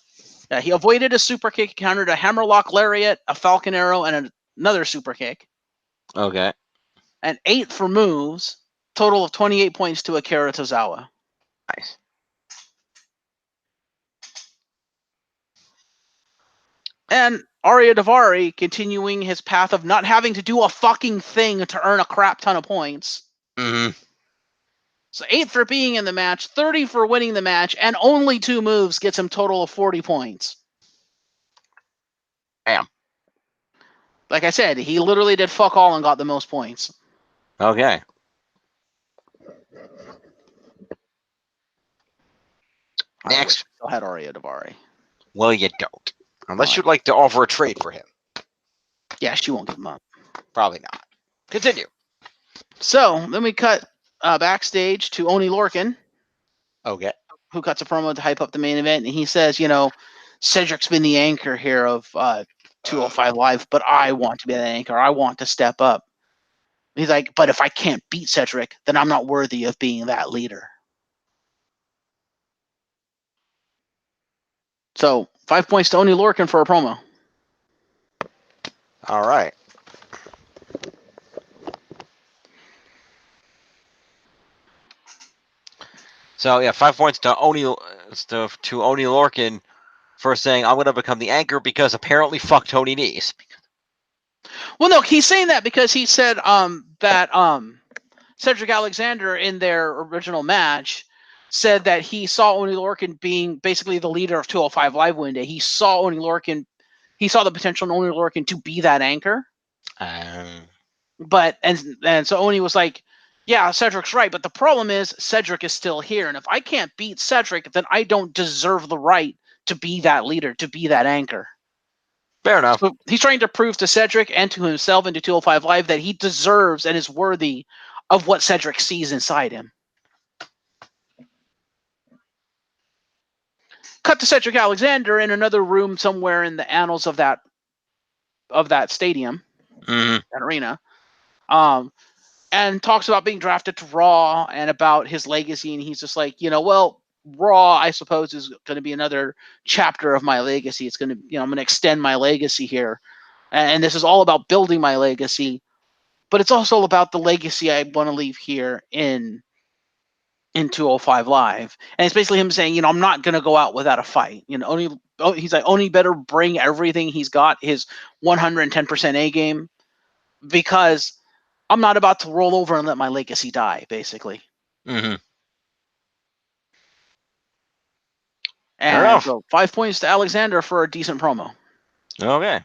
Yeah, he avoided a super kick, countered a hammerlock lariat, a falcon arrow, and another super kick. Okay. And 8 for moves, total of 28 points to Akira Tozawa. Nice. And Ariya Daivari continuing his path of not having to do a fucking thing to earn a crap ton of points. Mm-hmm. So 8 for being in the match, 30 for winning the match, and only 2 moves gets him total of 40 points. Damn. Like I said, he literally did fuck all and got the most points. Okay. Next. I still had Ariya Daivari. Well, you don't. Unless you'd like to offer a trade for him. Yeah, she won't give him up. Probably not. Continue. So, then we cut backstage to Oney Lorcan. Okay. Who cuts a promo to hype up the main event. And he says, Cedric's been the anchor here of 205 Live, but I want to be that anchor. I want to step up. He's like, but if I can't beat Cedric, then I'm not worthy of being that leader. So, 5 points to Oney Lorcan for a promo. All right. So, yeah, 5 points to Oney Lorcan for saying, I'm going to become the anchor because apparently fuck Tony Nese. Well, no, he's saying that because he said that Cedric Alexander in their original match said that he saw Oney Lorcan being basically the leader of 205 Live one day. He saw the potential in Oney Lorcan to be that anchor. But so Oney was like, yeah, Cedric's right, but the problem is Cedric is still here, and if I can't beat Cedric, then I don't deserve the right to be that leader, to be that anchor. Fair enough. So he's trying to prove to Cedric and to himself and to 205 Live that he deserves and is worthy of what Cedric sees inside him. cut to Cedric Alexander in another room somewhere in the annals of that stadium, Mhm. that arena, and talks about being drafted to Raw and about his legacy. And he's just like, well, Raw, I suppose, is going to be another chapter of my legacy. It's going to, I'm going to extend my legacy here. And this is all about building my legacy, but it's also about the legacy I want to leave here in 205 Live. And it's basically him saying, I'm not going to go out without a fight. He's like, Oni better bring everything he's got, his 110% A game, because I'm not about to roll over and let my legacy die, basically. Mm-hmm. And so 5 points to Alexander for a decent promo. Okay.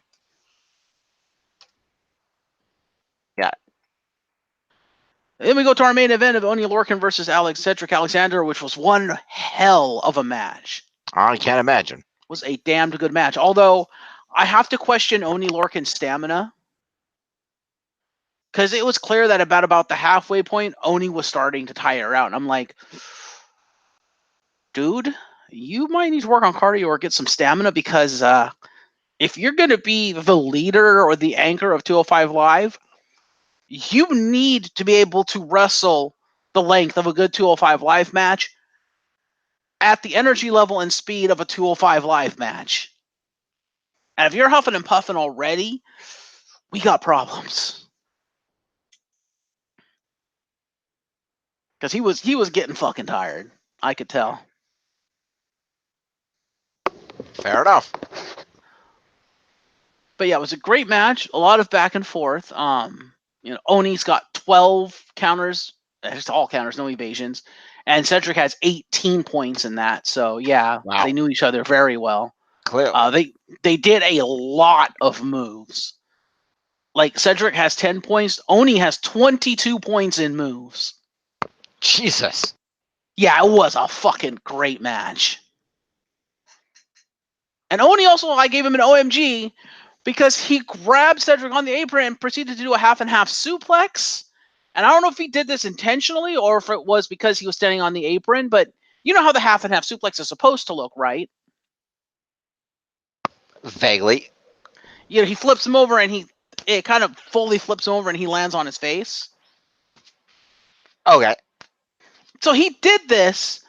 Got it. Then we go to our main event of Oney Lorcan versus Cedric Alexander, which was one hell of a match. I can't imagine. It was a damned good match. Although I have to question Oney Lorcan's stamina, because it was clear that about the halfway point, Oni was starting to tire out. And I'm like, dude, you might need to work on cardio or get some stamina, because if you're going to be the leader or the anchor of 205 Live, you need to be able to wrestle the length of a good 205 Live match at the energy level and speed of a 205 Live match. And if you're huffing and puffing already, we got problems. Because he was getting fucking tired. I could tell. Fair enough. But yeah, it was a great match. A lot of back and forth. Oni's got 12 counters. Just all counters, no evasions. And Cedric has 18 points in that. So yeah, Wow. They knew each other very well. Clearly. They did a lot of moves. Like Cedric has 10 points. Oni has 22 points in moves. Jesus. Yeah, it was a fucking great match. And Oni also, I gave him an OMG because he grabbed Cedric on the apron and proceeded to do a half and half suplex. And I don't know if he did this intentionally or if it was because he was standing on the apron, but you know how the half and half suplex is supposed to look, right? Vaguely. He flips him over and it kind of fully flips him over and he lands on his face. Okay. So he did this.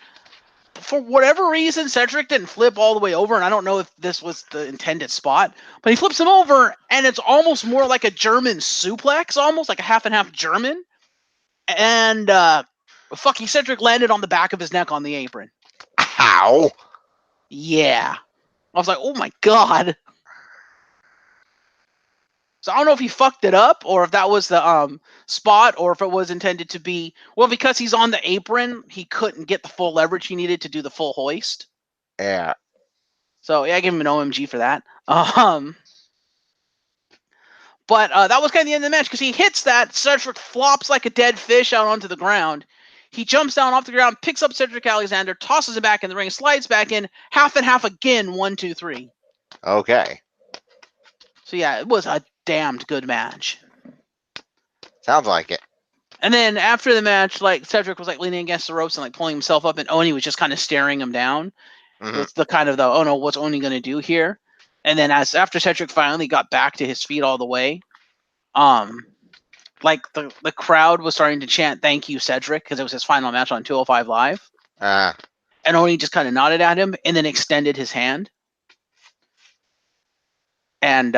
For whatever reason, Cedric didn't flip all the way over, and I don't know if this was the intended spot, but he flips him over, and it's almost more like a German suplex, almost like a half and half German. And fucking Cedric landed on the back of his neck on the apron. How? Yeah. I was like, oh my god. So I don't know if he fucked it up, or if that was the spot, or if it was intended to be, well, because he's on the apron, he couldn't get the full leverage he needed to do the full hoist. Yeah. So yeah, I give him an OMG for that. But that was kind of the end of the match, because he hits that, Cedric flops like a dead fish out onto the ground. He jumps down off the ground, picks up Cedric Alexander, tosses him back in the ring, slides back in, half and half again, 1, 2, 3. Okay. So yeah, it was a damned good match. Sounds like it. And then after the match, like Cedric was like leaning against the ropes and like pulling himself up, and Oni was just kind of staring him down. Mm-hmm. It's the kind of the, oh no, what's Oni gonna do here? And then after Cedric finally got back to his feet all the way, like the crowd was starting to chant "Thank you, Cedric," because it was his final match on 205 Live. And Oni just kind of nodded at him and then extended his hand. And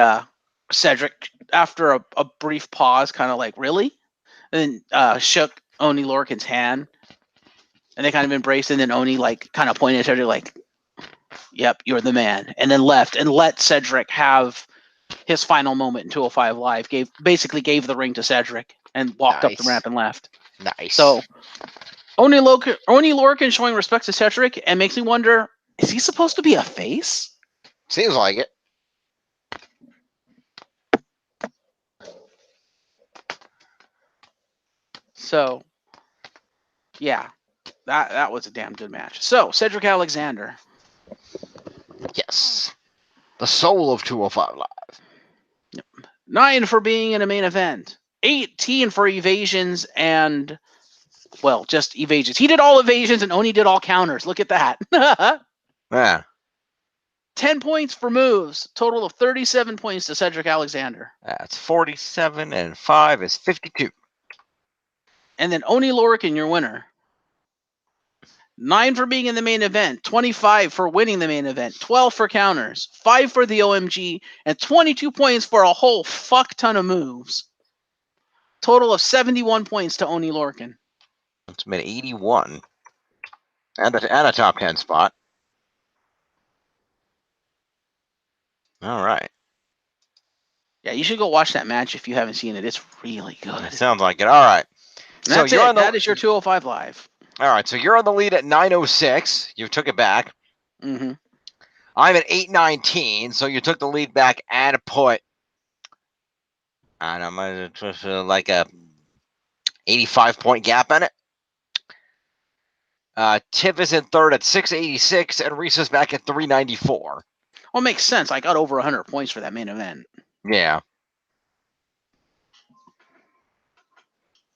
Cedric, after a brief pause, kind of like, really? And then shook Oni Lorcan's hand. And they kind of embraced, and then Oni like kind of pointed at Cedric like, yep, you're the man. And then left and let Cedric have his final moment in 205 Live. Basically gave the ring to Cedric and walked up the ramp and left. Nice. So Oni Lorcan showing respect to Cedric, and makes me wonder, is he supposed to be a face? Seems like it. So yeah, that was a damn good match. So Cedric Alexander. Yes. The soul of 205 Live. Yep. 9 for being in a main event. 18 for evasions and, well, just evasions. He did all evasions and Oni did all counters. Look at that. Yeah. 10 points for moves. Total of 37 points to Cedric Alexander. That's 47, and 5 is 52. And then Oni Lorcan, your winner. 9 for being in the main event, 25 for winning the main event, 12 for counters, 5 for the OMG, and 22 points for a whole fuck ton of moves. Total of 71 points to Oni Lorcan. It's been 81. And a top 10 spot. All right. Yeah, you should go watch that match if you haven't seen it. It's really good. It sounds like it. All right. So that's it. That is your 205 Live. All right. So you're on the lead at 906. You took it back. Mm-hmm. I'm at 819. So you took the lead back and put, I don't know, like a 85-point gap in it. Tiff is in third at 686, and Risa's back at 394. Well, it makes sense. I got over 100 points for that main event. Yeah.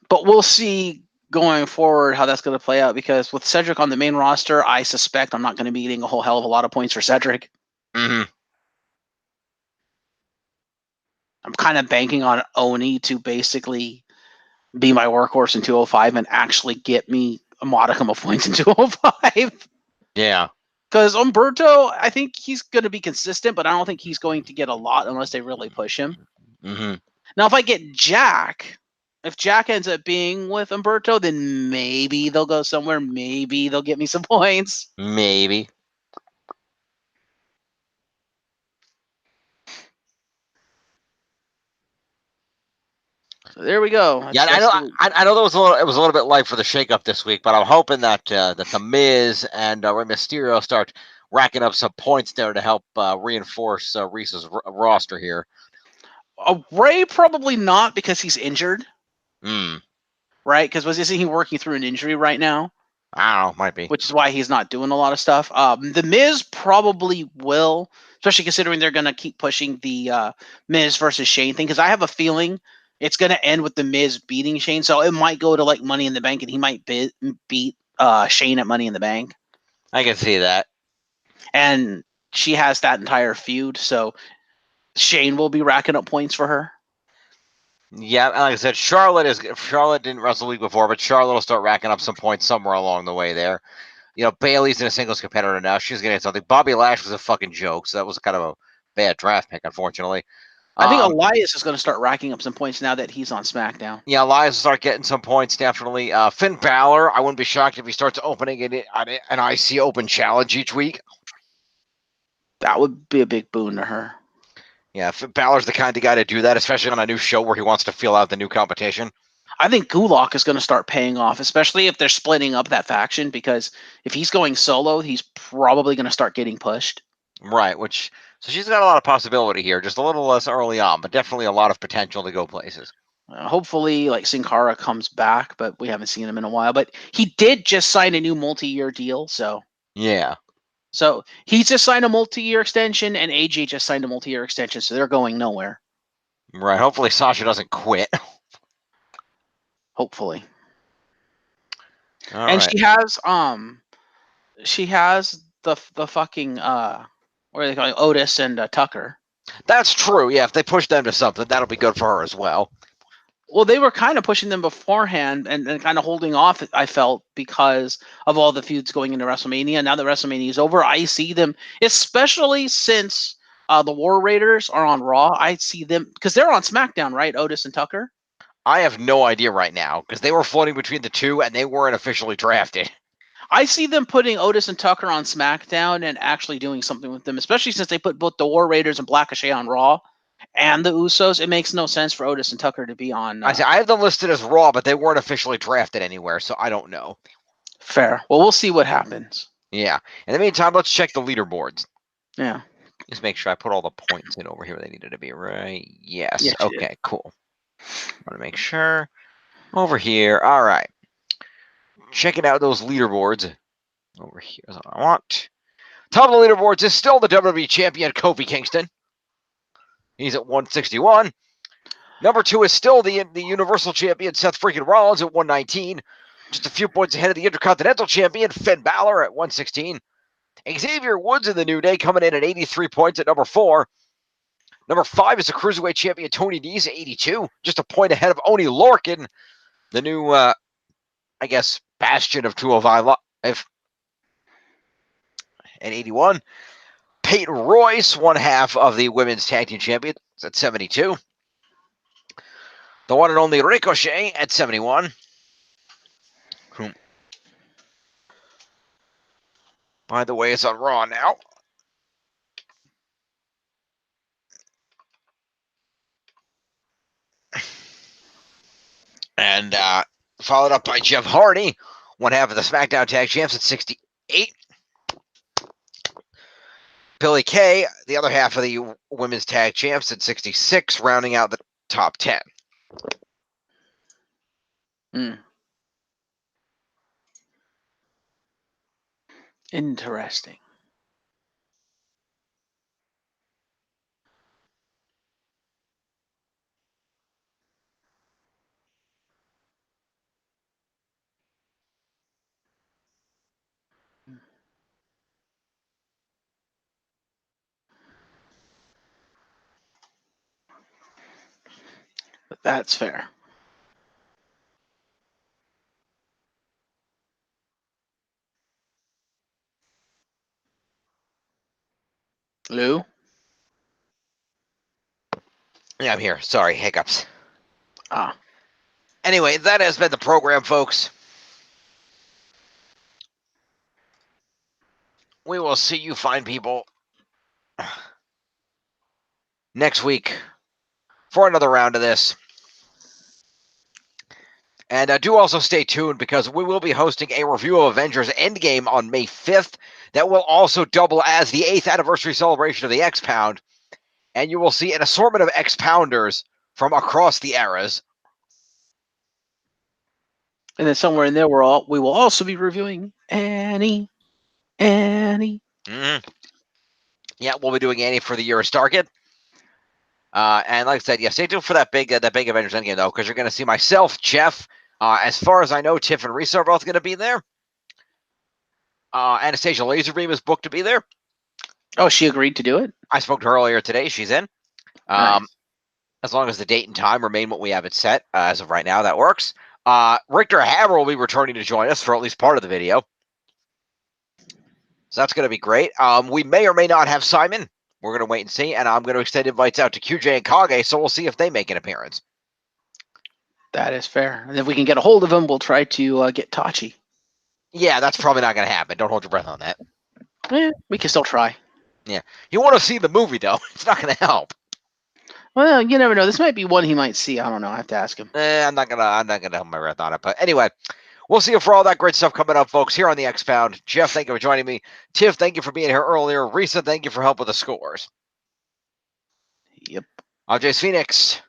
But we'll see going forward how that's going to play out, because with Cedric on the main roster, I suspect I'm not going to be getting a whole hell of a lot of points for Cedric. Mm-hmm. I'm kind of banking on Oni to basically be my workhorse in 205 and actually get me a modicum of points in 205. Yeah. Because Umberto, I think he's going to be consistent, but I don't think he's going to get a lot unless they really push him. Mm-hmm. Now, if I get Jack, if Jack ends up being with Umberto, then maybe they'll go somewhere. Maybe they'll get me some points. Maybe. So there we go. Yeah, I know it was a little bit light for the shakeup this week, but I'm hoping that the Miz and Rey Mysterio start racking up some points there to help reinforce Risa's roster here. Ray probably not, because he's injured. Mm. Right? Because isn't he working through an injury right now? I don't know, might be. Which is why he's not doing a lot of stuff. The Miz probably will, especially considering they're going to keep pushing the Miz versus Shane thing, because I have a feeling it's going to end with the Miz beating Shane. So it might go to like Money in the Bank, and he might beat Shane at Money in the Bank. I can see that. And she has that entire feud, so Shane will be racking up points for her. Yeah, like I said, Charlotte didn't wrestle the week before, but Charlotte will start racking up some points somewhere along the way there. You know, Bayley's in a singles competitor now. She's getting something. Bobby Lash was a fucking joke, so that was kind of a bad draft pick, unfortunately. I think Elias is going to start racking up some points now that he's on SmackDown. Yeah, Elias will start getting some points, definitely. Finn Balor, I wouldn't be shocked if he starts opening an IC Open challenge each week. That would be a big boon to her. Yeah, Balor's the kind of guy to do that, especially on a new show where he wants to feel out the new competition. I think Gulak is going to start paying off, especially if they're splitting up that faction, because if he's going solo, he's probably going to start getting pushed. Right, so she's got a lot of possibility here, just a little less early on, but definitely a lot of potential to go places. Hopefully, like, Sin Cara comes back, but we haven't seen him in a while. But he did just sign a new multi-year deal, so... Yeah. So he just signed a multi-year extension, and AJ just signed a multi-year extension, so they're going nowhere. Right. Hopefully Sasha doesn't quit. Hopefully. All and right. she has the fucking what are they calling Otis and Tucker. That's true. Yeah, if they push them to something, that'll be good for her as well. Well, they were kind of pushing them beforehand and kind of holding off, I felt, because of all the feuds going into WrestleMania. Now that WrestleMania is over, I see them, especially since the War Raiders are on Raw. I see them, because they're on SmackDown, right? Otis and Tucker? I have no idea right now, because they were floating between the two, and they weren't officially drafted. I see them putting Otis and Tucker on SmackDown and actually doing something with them, especially since they put both the War Raiders and Black O'Shea on Raw. And the Usos, it makes no sense for Otis and Tucker to be on. I have them listed as Raw, but they weren't officially drafted anywhere, so I don't know. Fair. Well, we'll see what happens. Yeah. In the meantime, let's check the leaderboards. Yeah. Just make sure I put all the points in over here where they needed to be, right? Yes. Okay, cool. Want to make sure. Over here. All right. Checking out those leaderboards. Over here is what I want. Top of the leaderboards is still the WWE Champion, Kofi Kingston. He's at 161. Number 2 is still the Universal Champion, Seth freaking Rollins at 119. Just a few points ahead of the Intercontinental Champion, Finn Balor at 116. Xavier Woods in the New Day coming in at 83 points at number 4. Number 5 is the Cruiserweight Champion Tony Nese at 82, just a point ahead of Oney Lorcan, the new, bastion of 205 Live at 81. Peyton Royce, one half of the Women's Tag Team Champions at 72. The one and only Ricochet at 71. By the way, it's on Raw now. And followed up by Jeff Hardy, one half of the Smackdown Tag Champs at 68. Billy Kay, the other half of the Women's Tag Champs at 66, rounding out the top 10. Interesting. But that's fair. Lou? Yeah, I'm here. Sorry, hiccups. Ah. Anyway, that has been the program, folks. We will see you fine people next week for another round of this. And do also stay tuned because we will be hosting a review of Avengers Endgame on May 5th. That will also double as the 8th anniversary celebration of the X-Pound. And you will see an assortment of X-Pounders from across the eras. And then somewhere in there, we will also be reviewing Annie. Mm-hmm. Yeah, we'll be doing Annie for the year of Stargate. And like I said, yeah, stay tuned for that big Avengers Endgame, though, because you're going to see myself, Jeff. As far as I know, Tiff and Risa are both going to be there. Anastasia Laserbeam is booked to be there. Oh, she agreed to do it? I spoke to her earlier today. She's in. Nice. As long as the date and time remain what we have it set, as of right now, that works. Richter Hammer will be returning to join us for at least part of the video. So that's going to be great. We may or may not have Simon. We're going to wait and see. And I'm going to extend invites out to QJ and Kage, so we'll see if they make an appearance. That is fair. And if we can get a hold of him, we'll try to get Tachi. Yeah, that's probably not going to happen. Don't hold your breath on that. We can still try. Yeah. You want to see the movie, though. It's not going to help. Well, you never know. This might be one he might see. I don't know. I have to ask him. I'm not gonna hold my breath on it. But anyway, we'll see you for all that great stuff coming up, folks, here on the X-Pound. Jeff, thank you for joining me. Tiff, thank you for being here earlier. Risa, thank you for help with the scores. Yep. I'm Jace Phoenix.